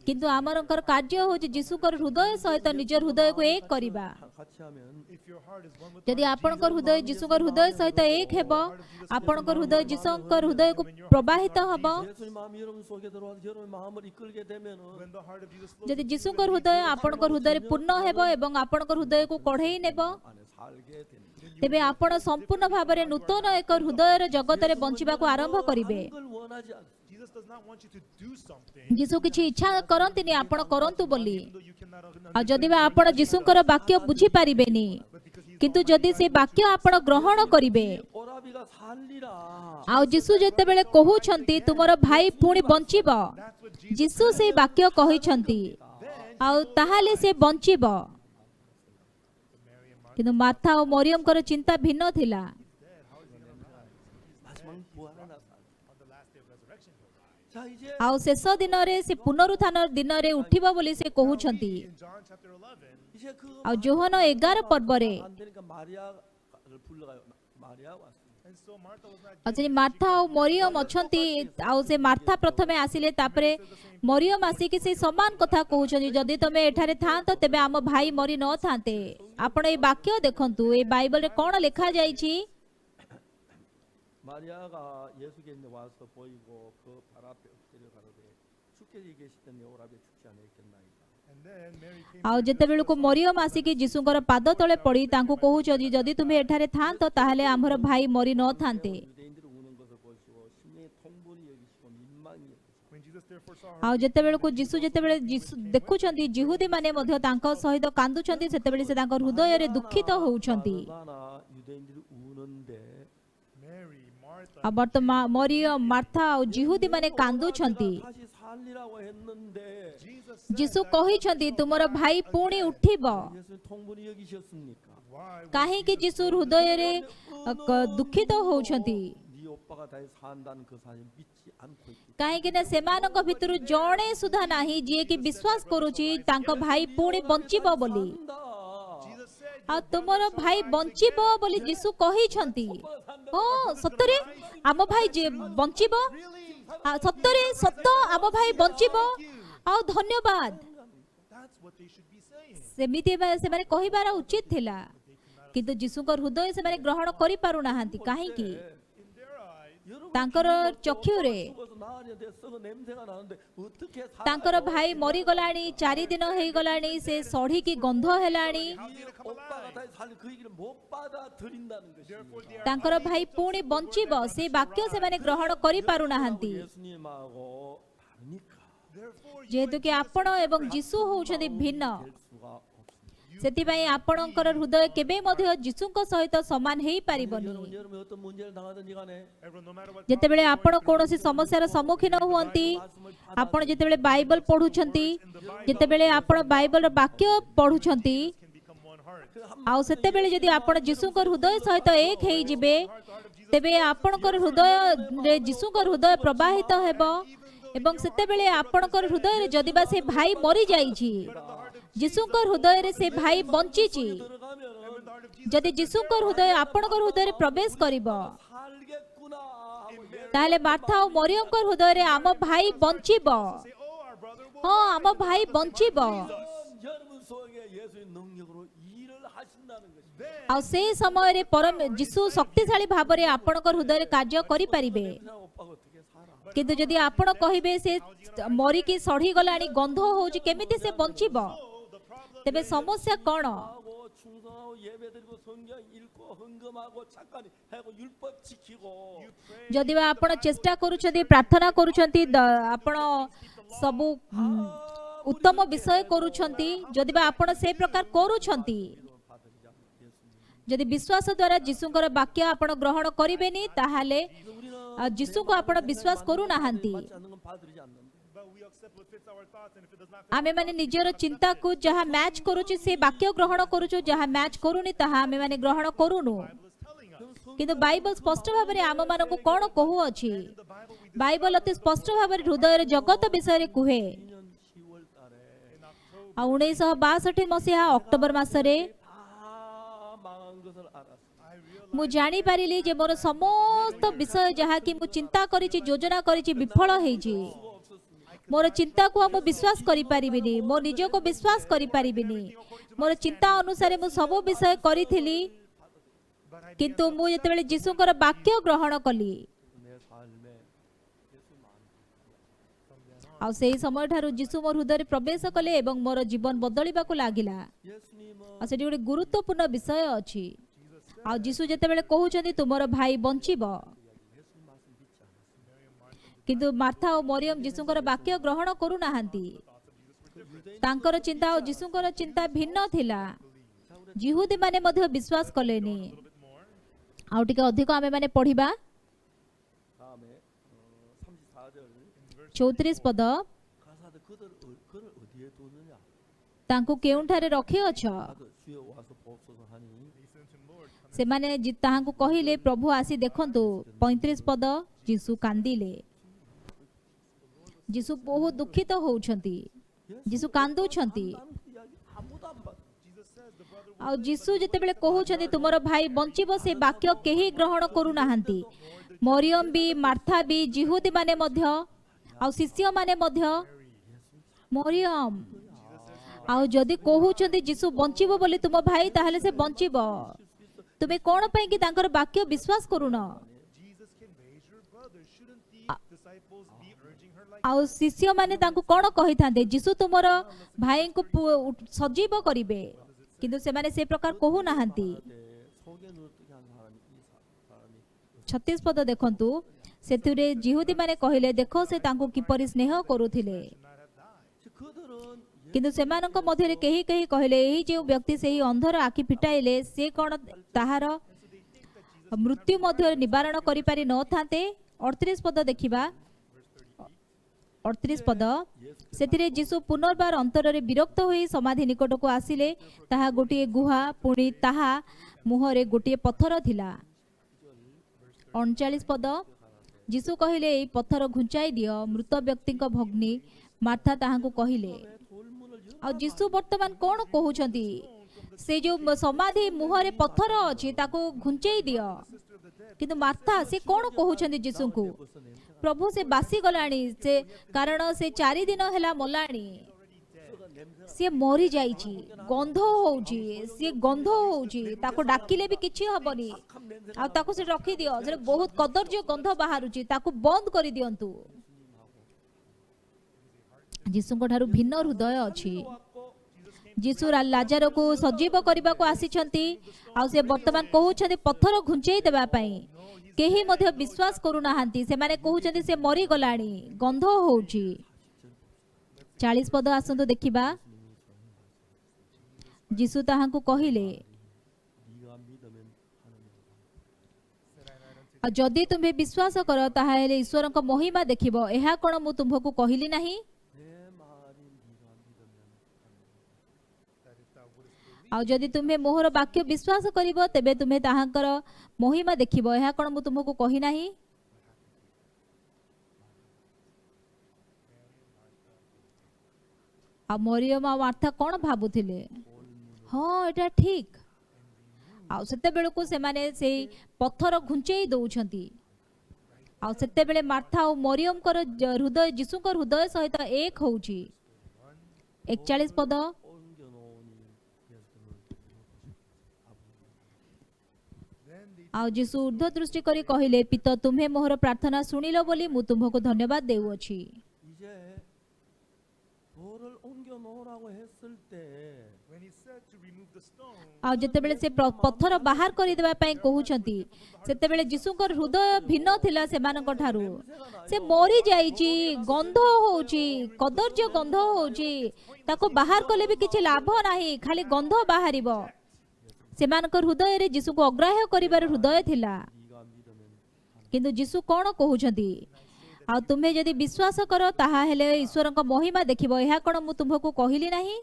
କିନ୍ତୁ ଆମରଙ୍କର କାର୍ଯ୍ୟ ହେଉଛି ଯୀଶୁଙ୍କର ହୃଦୟ ସହିତ ନିଜ ହୃଦୟକୁ ଏକ କରିବା। 같이 하면 ଯଦି ଆପଣଙ୍କ ହୃଦୟ ଯୀଶୁଙ୍କ ହୃଦୟ ସହିତ ଏକ ହେବ, ଆପଣଙ୍କ ହୃଦୟ ଯୀଶୁଙ୍କ ହୃଦୟକୁ ପ୍ରବାହିତ ହେବ। 예수님 마음이 여러분 속에 들어와서 여러분 마음을 이끌게 되면은 ଯଦି ଯୀଶୁଙ୍କ ହୃଦୟ ଆପଣଙ୍କ ହୃଦୟରେ ପୂର୍ଣ୍ଣ ହେବ ଏବଂ ଆପଣଙ୍କ ହୃଦୟକୁ କଢ଼େଇ ନେବ, 안에 살게 되는 ତେବେ ଆପଣ ସମ୍ପୂର୍ଣ୍ଣ ଭାବରେ ନୂତନ ଏକ ହୃଦୟର ଜଗତରେ ବଞ୍ଚିବାକୁ ଆରମ୍ଭ କରିବେ। 걸 원하지 않습니다. Jesus does not want you to do something. ଯୀଶୁ କିଛି ଇଚ୍ଛା କରନ୍ତିନି ଆପଣ କରନ୍ତୁ ବୋଲି। Even though you cannot ଆଉ ଯଦି ବା ଆପଣ ଯୀଶୁଙ୍କର ବାକ୍ୟ ବୁଝିପାରିବେନି, କିନ୍ତୁ ଯଦି ସେ ବାକ୍ୟ ଆପଣ ଗ୍ରହଣ କରିବେ, 오라비가 살리라. ଆଉ ଯୀଶୁ ଯେତେବେଳେ କହୁଛନ୍ତି ତୁମର ଭାଇ ପୁଣି ବଞ୍ଚିବ, ଯୀଶୁ ସେଇ ବାକ୍ୟ କହିଛନ୍ତି, ଆଉ ତାହେଲେ ସେ ବଞ୍ଚିବ। କିନ୍ତୁ ମାର୍ଥା ଓ ମରିୟମଙ୍କର ଚିନ୍ତା ଭିନ୍ନ ଥିଲା। 마지막 부활의 날. 자 이제 ଆଉ ଶେଷ ଦିନରେ ସେ ପୁନରୁତ୍ଥାନ ଦିନରେ ଉଠିବ ବୋଲି ସେ କହୁଛନ୍ତି। in John chapter 11, 이제 그 ଆଉ ଯୋହନ 11 ପର୍ବରେ 안 되니까 마리아를 불러가요. 마리아 왔습니다. and so Martha was not ଆଉ ସେଠି ମାର୍ଥା ଆଉ ମରିୟମ ଅଛନ୍ତି। ଆଉ ସେ ମାର୍ଥା ପ୍ରଥମେ ଆସିଲେ, ତାପରେ ମରିୟମ ଆସିକି ସେ ସମାନ କଥା କହୁଛନ୍ତି, ଯଦି ତମେ ଏଠାରେ ଥାଆନ୍ତ ତେବେ ଆମ ଭାଇ ମରି ନଥାନ୍ତେ। ଆପଣ ଏଇ ବାକ୍ୟ ଦେଖନ୍ତୁ, ଏଇ ବାଇବଲରେ କ'ଣ ଲେଖାଯାଇଛି? 마리아가 예수께 있는 와서 보이고 그 발 앞에 엎드려 가로되 주께 계시던 오라비에 죽지 않았겠나이다. and then Mary came ଆଉ ଯେତେବେଳକୁ ମରିୟମ ଆସିକି ଯୀଶୁଙ୍କର ପାଦ ତଳେ ପଡ଼ି ତାଙ୍କୁ କହୁଛନ୍ତି, ଯଦି ତୁମେ ଏଠାରେ ଥାଆନ୍ତ ତାହେଲେ ଆମର ଭାଇ ମରି ନଥାନ୍ତେ। 유대인들이 우는 것을 보시고 심령이 통분이 여기시고 민망히 여기시고 when Jesus therefore saw her ଆଉ ଯେତେବେଳକୁ ଯେତେବେଳେ ଦେଖୁଛନ୍ତି ଜିହୁଦୀମାନେ ମଧ୍ୟ ତାଙ୍କ ସହିତ କାନ୍ଦୁଛନ୍ତି, ସେତେବେଳେ ସେ ତାଙ୍କ ହୃଦୟରେ ଦୁଃଖିତ ହେଉଛନ୍ତି। 얼마나 유대인들이 우는데 Mary, Martha, ଆଉ ବର୍ତ୍ତମାନ ମରିୟମ, ମାର୍ଥା ଆଉ ଜିହୁଦୀମାନେ କାନ୍ଦୁଛନ୍ତି। 다시 살리라고 했는데 Jesus ଯୀଶୁ କହିଛନ୍ତି ତୁମର ଭାଇ ପୁଣି ଉଠିବ। 예수님 통분히 여기셨습니까? Why? କାହିଁକି ଯୀଶୁ ହୃଦୟରେ ଦୁଃଖିତ ହଉଛନ୍ତି? 네 오빠가 다시 산다는 그 사실 믿지 않고 있기 କାହିଁକି ନା ସେମାନଙ୍କ ଭିତରୁ ଜଣେ ସୁଦ୍ଧା ନାହିଁ ଯିଏକି ବିଶ୍ୱାସ କରୁଛି ତାଙ୍କ ଭାଇ ପୁଣି ବଞ୍ଚିବ ବୋଲି। 산다. Jesus said, ଆଉ ତୁମର ଭାଇ ବଞ୍ଚିବ ବୋଲି ଯୀଶୁ କହିଛନ୍ତି। ହଁ ସତରେ ଆମ ଭାଇ ବଞ୍ଚିବ। ଆଉ ସତରେ ସତ ଆମ ଭାଇ ବଞ୍ଚିବ। ଆଉ ଧନ୍ୟବାଦ। that's what they should be saying. ସେମିତି ସେମାନେ କହିବାର ଉଚିତ ଥିଲା, କିନ୍ତୁ ଯୀଶୁଙ୍କ ହୃଦୟ ସେମାନେ ଗ୍ରହଣ କରିପାରୁନାହାନ୍ତି। କାହିଁକି? In their eyes, 여러분 ତାଙ୍କର ଚକ୍ଷୁରେ 죽어서 나으는데 썩어 냄새가 나는데 어떻게 ତାଙ୍କର ଭାଇ ମରିଗଲାଣି, 4 ଦିନ ହେଇଗଲାଣି, ସେ ସଢିକି ଗନ୍ଧ ହେଲାଣି। 오빠가 다시 살리 그 얘기를 못 받아들인다는 것이 therefore they are ତାଙ୍କର ଭାଇ ପୁଣି ବଞ୍ଚିବ ସେ ବାକ୍ୟ ସେମାନେ ଗ୍ରହଣ କରିପାରୁନାହାନ୍ତି। 예수님하고 다르니까 therefore ଯେହେତୁ କି ଆପଣ ଏବଂ ଯୀଶୁ ହଉଛନ୍ତି ଭିନ୍ନ, 될 수가 없습니다. ସେଥିପାଇଁ ଆପଣଙ୍କର ହୃଦୟ କେବେ ମଧ୍ୟ ଯୀଶୁଙ୍କ ସହିତ ସମାନ ହେଇପାରିବନି। 여러분 어떤 문제를 당하든지 간에 everyone, no matter what ଯେତେବେଳେ ଆପଣ କୌଣସି ସମସ୍ୟାର ସମ୍ମୁଖୀନ ହୁଅନ୍ତି, ଆପଣ ଯେତେବେଳେ ବାଇବଲ ପଢୁଛନ୍ତି, ଯେତେବେଳେ ଆପଣ ବାଇବଲର ବାକ୍ୟ ପଢୁଛନ୍ତି, can become one heart. ଆଉ ସେତେବେଳେ ଯଦି ଆପଣ ଯୀଶୁଙ୍କ ହୃଦୟ ସହିତ ଏକ ହେଇଯିବେ, ତେବେ ଆପଣଙ୍କର ହୃଦୟରେ ଯୀଶୁଙ୍କ ହୃଦୟ ପ୍ରବାହିତ ହେବ। ଏବଂ ସେତେବେଳେ ଆପଣଙ୍କର ହୃଦୟରେ ଯଦି ବା ସେ ଭାଇ ମରିଯାଇଛି, ଯୀଶୁଙ୍କ ହୃଦୟରେ ସେ ଭାଇ ବଞ୍ଚିଛି। 들어가면 ଯଦି ଯୀଶୁଙ୍କ ହୃଦୟ ଆପଣଙ୍କ ହୃଦୟରେ ପ୍ରବେଶ କରିବ, 살겠구나 하고 ତାହେଲେ ମାର୍ଥା ଓ ମରିୟମଙ୍କ ହୃଦୟରେ ଆମ ଭାଇ ବଞ୍ଚିବ। Say, oh, our brother will ହଁ ଆମ ଭାଇ ବଞ୍ଚିବ। 여러분 속에 예수의 능력으로 일을 하신다는 것입니다. ଆଉ ସେ ସମୟରେ ଯୀଶୁ ଶକ୍ତିଶାଳୀ ଭାବରେ ଆପଣଙ୍କ ହୃଦୟରେ କାର୍ଯ୍ୟ କରିପାରିବେ। 그냥 오빠가 어떻게 살아? କିନ୍ତୁ ଯଦି ଆପଣ କହିବେ ସେ ମରିକି ସଢିଗଲାଣି, ଗନ୍ଧ ହଉଛି, କେମିତି ସେ ବଞ୍ଚିବ? ତେବେ ସମସ୍ୟା କ'ଣ? 하고 충성하고 예배드리고 성경 읽고 헌금하고 착하니 하고 율법 지키고 ଯଦି ବା ଆପଣ ଚେଷ୍ଟା କରୁଛନ୍ତି, ପ୍ରାର୍ଥନା କରୁଛନ୍ତି, ଆପଣ ସବୁ ଉତ୍ତମ ବିଷୟ କରୁଛନ୍ତି, ଯଦି ବା ଆପଣ ସେ ପ୍ରକାର କରୁଛନ୍ତି, 받으리지 않는 예수님. ଯଦି ବିଶ୍ୱାସ ଦ୍ୱାରା ଯୀଶୁଙ୍କର ବାକ୍ୟ ଆପଣ ଗ୍ରହଣ କରିବେନି, ତାହେଲେ 우리는 ଯୀଶୁଙ୍କୁ ଆପଣ ବିଶ୍ୱାସ କରୁନାହାନ୍ତି। 받지 않는 건 받으리지 않는데. but we accept what fits our thoughts, and if it does not fit ଆମେମାନେ ନିଜର ଚିନ୍ତାକୁ ଯାହା ମ୍ୟାଚ୍ କରୁଛୁ ସେ ବାକ୍ୟ ଗ୍ରହଣ କରୁଛୁ, ଯାହା ମ୍ୟାଚ୍ କରୁନି ତାହା ଆମେମାନେ ଗ୍ରହଣ କରୁନୁ। the Bible is telling us. କିନ୍ତୁ ବାଇବଲ ସ୍ପଷ୍ଟ ଭାବରେ ଆମମାନଙ୍କୁ କ'ଣ କହୁଅଛି? In the Bible we Bible ଅତି ସ୍ପଷ୍ଟ ଭାବରେ ହୃଦୟର ଜଗତ ବିଷୟରେ କୁହେ। 2년 10월 달에 in October ଆଉ 1962 ମସିହା ଅକ୍ଟୋବର ମାସରେ 다 망한 것을 알았어. I realized ମୁଁ ଜାଣିପାରିଲି ଯେ ମୋର ସମସ୍ତ ବିଷୟ ଯାହାକି ମୁଁ ଚିନ୍ତା କରିଛି, ଯୋଜନା କରିଛି, ବିଫଳ ହେଇଛି। ମୋର ଚିନ୍ତାକୁ ଆଉ ମୁଁ ବିଶ୍ୱାସ କରିପାରିବିନି, ମୋ ନିଜକୁ ବିଶ୍ୱାସ କରିପାରିବିନି। ମୋର ଚିନ୍ତା ଅନୁସାରେ ମୁଁ ସବୁ ବିଷୟ କରିଥିଲି, but I କିନ୍ତୁ ମୁଁ ଯେତେବେଳେ ଯୀଶୁଙ୍କର ବାକ୍ୟ ଗ୍ରହଣ କଲି, 내 삶에 예수 만 ଆଉ ସେହି ସମୟଠାରୁ ଯୀଶୁ ମୋ ହୃଦୟରେ ପ୍ରବେଶ କଲେ ଏବଂ ମୋର ଜୀବନ ବଦଳିବାକୁ ଲାଗିଲା। 예수님은 ଆଉ ସେଠି ଗୋଟେ ଗୁରୁତ୍ୱପୂର୍ଣ୍ଣ ବିଷୟ ଅଛି। ଆଉ ଯୀଶୁ ଯେତେବେଳେ କହୁଛନ୍ତି ତୁମର ଭାଇ ବଞ୍ଚିବ, 예수님 말씀 믿지 않았어요. କିନ୍ତୁ ମାର୍ଥା ଓ ମରିୟମ ଯୀଶୁଙ୍କର ବାକ୍ୟ ଗ୍ରହଣ କରୁନାହାନ୍ତି। ତାଙ୍କର ଚିନ୍ତା ଓ ଯୀଶୁଙ୍କର ଚିନ୍ତା ଭିନ୍ନ ଥିଲା। ଜିହୁଦୀମାନେ ମଧ୍ୟ ବିଶ୍ୱାସ କଲେନି। ଆଉ ଟିକେ ଅଧିକ ଆମେମାନେ ପଢିବା 다음에 34절 34 ପଦ। 가사대 그를 어디에 두느냐? ତାଙ୍କୁ କେଉଁଠାରେ ରଖିଅଛ? 아들 주여 와서 보옵소서 하니 listened to Lord come ସେମାନେ ତାହାଙ୍କୁ କହିଲେ, ପ୍ରଭୁ ଆସି ଦେଖନ୍ତୁ। 35 ପଦ, ଯୀଶୁ କାନ୍ଦିଲେ। ଯୀଶୁ ବହୁତ ଦୁଃଖିତ ହଉଛନ୍ତି, ଯୀଶୁ କାନ୍ଦୁଛନ୍ତି। 나는 그 이야기 아무도 안 받아. Jesus says the brother ଆଉ ଯୀଶୁ ଯେତେବେଳେ କହୁଛନ୍ତି ତୁମର ଭାଇ ବଞ୍ଚିବ, ସେ ବାକ୍ୟ କେହି ଗ୍ରହଣ କରୁନାହାନ୍ତି। ମରିୟମ ବି, ମାର୍ଥା ବି, ଜିହୁଦୀ ମାନେ ମଧ୍ୟ, ଆଉ ଶିଷ୍ୟମାନେ ମଧ୍ୟ। ମରିୟମ ଆଉ ଯଦି କହୁଛନ୍ତି ଯୀଶୁ ବଞ୍ଚିବ ବୋଲି ତୁମ ଭାଇ, ତାହେଲେ ସେ ବଞ୍ଚିବ। ତୁମେ କ'ଣ ପାଇଁ କି ତାଙ୍କର ବାକ୍ୟ ବିଶ୍ୱାସ କରୁନ? Jesus can raise your brother. Shouldn't the disciples be urging her like ଆଉ ଶିଷ୍ୟମାନେ ତାଙ୍କୁ କ'ଣ କହିଥାନ୍ତେ? ଯୀଶୁ ତୁମର ଭାଇଙ୍କୁ ସଜୀବ କରିବେ, କିନ୍ତୁ ସେମାନେ ସେ ପ୍ରକାର କହୁନାହାନ୍ତି। 속에 누르뜨게 한 사람이 이 사람이 36 ପଦ ଦେଖନ୍ତୁ। ସେଥିରେ ଜିହୁଦୀମାନେ କହିଲେ, ଦେଖ ସେ ତାଙ୍କୁ କିପରି ସ୍ନେହ କରୁଥିଲେ। 그들은 କିନ୍ତୁ ସେମାନଙ୍କ ମଧ୍ୟରେ କେହି କେହି କହିଲେ, ଏହି ଯେଉଁ ବ୍ୟକ୍ତି ସେହି ଅନ୍ଧର ଆଖି ଫିଟାଇଲେ, ସେ କ'ଣ ତାହାର ମୃତ୍ୟୁ ମଧ୍ୟ ନିବାରଣ କରିପାରି ନଥାନ୍ତେ? 38 ପଦ ଦେଖିବା। 38 पद ସେଥିରେ ଯୀଶୁ ପୁନର୍ବାର ଅନ୍ତରରେ ବିରକ୍ତ ହୋଇ ସମାଧି ନିକଟକୁ ଆସିଲେ। ତାହା ଗୋଟିଏ ଗୁହା, ପୁଣି ତାହା ମୁହଁରେ ଗୋଟିଏ ପଥର ଥିଲା। 39 ପଦ ଯୀଶୁ କହିଲେ, ଏହି ପଥର ଘୁଞ୍ଚାଇ ଦିଅ। ମୃତ ବ୍ୟକ୍ତିଙ୍କ ଭଗ୍ନୀ ମାର୍ଥା ତାହାଙ୍କୁ କହିଲେ। ଆଉ ଯୀଶୁ ବର୍ତ୍ତମାନ କ'ଣ କହୁଛନ୍ତି? ସେ ଯୋଉ ସମାଧି ମୁହଁରେ ପଥର ଅଛି ତାକୁ ଘୁଞ୍ଚେଇ ଦିଅ। କିନ୍ତୁ ମାର୍ଥା ସେ କ'ଣ କହୁଛନ୍ତି ଯୀଶୁଙ୍କୁ? ପ୍ରଭୁ ସେ ବାସି ଗଲାଣି, ସେ କାରଣ ସେ 4 ଦିନ ହେଲା ମଲାଣି, ସିଏ ମରି ଯାଇଛି, ଗନ୍ଧ ହଉଛି, ସିଏ ଗନ୍ଧ ହଉଛି, ତାକୁ ଡାକିଲେ ବି କିଛି ହବନି। ଆଉ ତାକୁ ସେ ରଖିଦିଅ, ସେଟା ବହୁତ କଦର୍ଯ୍ୟ ଗନ୍ଧ ବାହାରୁଛି, ତାକୁ ବନ୍ଦ କରିଦିଅନ୍ତୁ। ଯୀଶୁଙ୍କ ଠାରୁ ଭିନ୍ନ ହୃଦୟ ଅଛି। ଯୀଶୁ ଲାଜାରକୁ ସଜୀବ କରିବାକୁ ଆସିଛନ୍ତି। ଆଉ ସେ ବର୍ତ୍ତମାନ କହୁଛନ୍ତି ପଥର ଘୁଞ୍ଚେଇ ଦେବା ପାଇଁ। କେହି ମଧ୍ୟ ବିଶ୍ୱାସ କରୁନାହାନ୍ତି। ସେମାନେ କହୁଛନ୍ତି ସେ ମରିଗଲାଣି, ଗନ୍ଧ ହଉଛି। 40 ପଦ ଆସନ୍ତୁ ଦେଖିବା। ଯୀଶୁ ତାହାଙ୍କୁ କହିଲେ, ଆଉ ଯଦି ତୁମେ ବିଶ୍ୱାସ କର ତାହେଲେ ଈଶ୍ୱରଙ୍କ ମହିମା ଦେଖିବ। ଏହା କ'ଣ ମୁଁ ତୁମ୍ଭକୁ କହିଲି ନାହିଁ? ଆଉ ଯଦି ତୁମେ ମୋହର ବାକ୍ୟ ବିଶ୍ୱାସ କରିବ ତେବେ ତୁମେ ତାହାଙ୍କର ମହିମା ଦେଖିବ। ଏହା କ'ଣ ମୁଁ ତୁମକୁ କହି ନାହିଁ? ଆଉ ମରିୟମ ଆଉ ମାର୍ଥା କ'ଣ ଭାବୁଥିଲେ? ହଁ, ଏଟା ଠିକ। ଆଉ ସେତେବେଳକୁ ସେମାନେ ସେଇ ପଥର ଘୁଞ୍ଚେଇ ଦଉଛନ୍ତି। ଆଉ ସେତେବେଳେ ମାର୍ଥା ଆଉ ମରିୟମଙ୍କର ହୃଦୟ ଯୀଶୁଙ୍କ ହୃଦୟ ସହିତ ଏକ ହଉଛି। 41 ପଦ ଆଉ ଯୀଶୁ ଉର୍ଦ୍ଧ୍ୱ ଦୃଷ୍ଟି କରି କହିଲେ, ପିତ ତୁମେ ମୋହର ପ୍ରାର୍ଥନା ଶୁଣିଲ ବୋଲି ମୁଁ ତୁମକୁ ଧନ୍ୟବାଦ ଦେଉଅଛି। 이제 돌을 옮겨 놓으라고 했을 때 When he said to remove the stone, ଆଉ ଯେତେବେଳେ ସେ ପଥର ବାହାର କରିଦେବା ପାଇଁ କହୁଛନ୍ତି ସେତେବେଳେ ଯୀଶୁଙ୍କର ହୃଦୟ ଭିନ୍ନ ଥିଲା ସେମାନଙ୍କ ଠାରୁ। ସେ ମରି ଯାଇଛି, ଗନ୍ଧ ହଉଛି, କଦର୍ଯ୍ୟ ଗନ୍ଧ ହଉଛି, ତାକୁ ବାହାର କଲେ ବି କିଛି ଲାଭ ନାହିଁ, ଖାଲି ଗନ୍ଧ ବାହାରିବ। ସେମାନଙ୍କ ହୃଦୟରେ ଯୀଶୁକୁ ଅଗ୍ରାହ୍ୟ କରିବାର ହୃଦୟ ଥିଲା। 네가 믿으면 କିନ୍ତୁ ଯୀଶୁ କ'ଣ କହୁଛନ୍ତି? ଆଉ ତୁମେ ଯଦି ବିଶ୍ୱାସ କର ତାହା ହେଲେ ଈଶ୍ୱରଙ୍କ ମହିମା ଦେଖିବ। ଏହା କ'ଣ ମୁଁ ତୁମକୁ କହିଲି ନାହିଁ?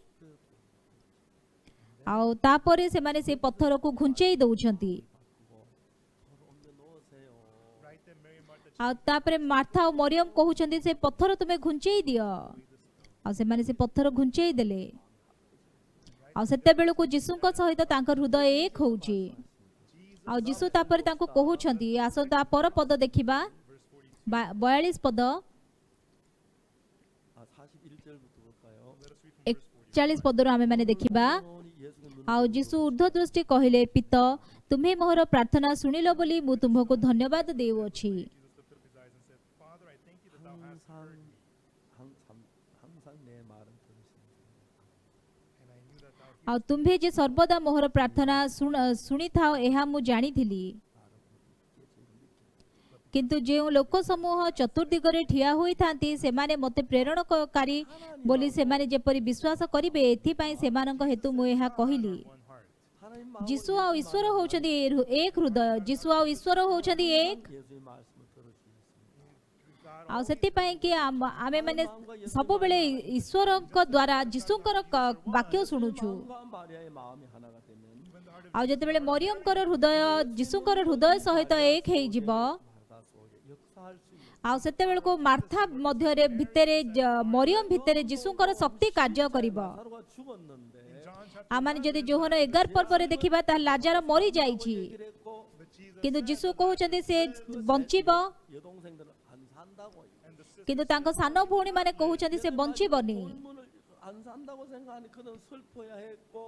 ଆଉ ତାପରେ ସେମାନେ ସେ ପଥରକୁ ଘୁଞ୍ଚେଇ ଦଉଛନ୍ତି। right then Mary and Martha ଆଉ ତାପରେ ମାର୍ଥା ଆଉ ମରିୟମ କହୁଛନ୍ତି ସେ ପଥର ତୁମେ ଘୁଞ୍ଚେଇ ଦିଅ। ଆଉ ସେମାନେ ସେ ପଥର ଘୁଞ୍ଚେଇ ଦେଲେ। ଆଉ ସେତେବେଳକୁ ଯୀଶୁଙ୍କ ସହିତ ତାଙ୍କ ହୃଦୟ ଏକ ହଉଛି। ଆଉ ଯୀଶୁ ତାପରେ ତାଙ୍କୁ କହୁଛନ୍ତି, ଆସନ୍ତୁ ତା ପର ପଦ ଦେଖିବା। 42 ପଦ 41절부터 볼까요? 41 ପଦରୁ ଆମେମାନେ ଦେଖିବା। ଆଉ ଯୀଶୁ ଉର୍ଦ୍ଧ୍ୱ ଦୃଷ୍ଟି କହିଲେ, ପିତ ତୁମେ ମୋହର ପ୍ରାର୍ଥନା ଶୁଣିଲ ବୋଲି ମୁଁ ତୁମକୁ ଧନ୍ୟବାଦ ଦେଉଅଛି। Jesus lifted up his eyes and said, Father, I thank you that thou hast heard me, 항상 내 말은 들으신다. and I knew that thou ଆଉ ତୁମ୍ଭେ ଯେ ସର୍ବଦା ମୋହର ପ୍ରାର୍ଥନା ଶୁଣିଥାଅ ଏହା ମୁଁ ଜାଣିଥିଲି। କିନ୍ତୁ ଯେଉଁ ଲୋକ ସମୂହ ଚତୁର୍ଦିଗରେ ଠିଆ ହୋଇଥାନ୍ତି ସେମାନେ ମୋତେ ପ୍ରେରଣକାରୀ ବୋଲି ସେମାନେ ଯେପରି ବିଶ୍ୱାସ କରିବେ, ଏଥିପାଇଁ ସେମାନଙ୍କ ହେତୁ ମୁଁ ଏହା କହିଲି। one heart. 하나님 ଯୀଶୁ ଆଉ ଈଶ୍ୱର ହଉଛନ୍ତି ଏକ ହୃଦୟ। ଯୀଶୁ ଆଉ ଈଶ୍ୱର ହଉଛନ୍ତି ଏକ। 예수의 말씀을 들으시겠습니다. ଆଉ ସେଥିପାଇଁ କି ଆମେମାନେ ସବୁବେଳେ ଈଶ୍ୱରଙ୍କ ଦ୍ୱାରା ଯୀଶୁଙ୍କର ବାକ୍ୟ ଶୁଣୁଛୁ। 마음과 마리아의 마음이 하나가 되면 ଆଉ ଯେତେବେଳେ ମରିୟମଙ୍କର ହୃଦୟ ଯୀଶୁଙ୍କର ହୃଦୟ ସହିତ ଏକ ହେଇଯିବ, 마르다 속에 역사할 수 있는 ଆଉ ସେତେବେଳକୁ ମାର୍ଥା ମଧ୍ୟରେ ଭିତରେ ମରିୟମ ଭିତରେ ଯୀଶୁଙ୍କର ଶକ୍ତି କାର୍ଯ୍ୟ କରିବ। 사로가 죽었는데 John chapter ଆମମାନେ ଯଦି ଯୋହନ 11 ପର୍ବରେ ଦେଖିବା ତାହେଲେ ଲାଜାର ମରିଯାଇଛି। 그랬고 but Jesus କିନ୍ତୁ ଯୀଶୁ କହୁଛନ୍ତି ସେ ବଞ୍ଚିବ। 여동생들은 안 산다고 and the sister କିନ୍ତୁ ତାଙ୍କ ସାନ ଭଉଣୀ ମାନେ କହୁଛନ୍ତି ସେ ବଞ୍ଚିବନି। 돌문을 안 산다고 생각하니 그는 슬퍼야 했고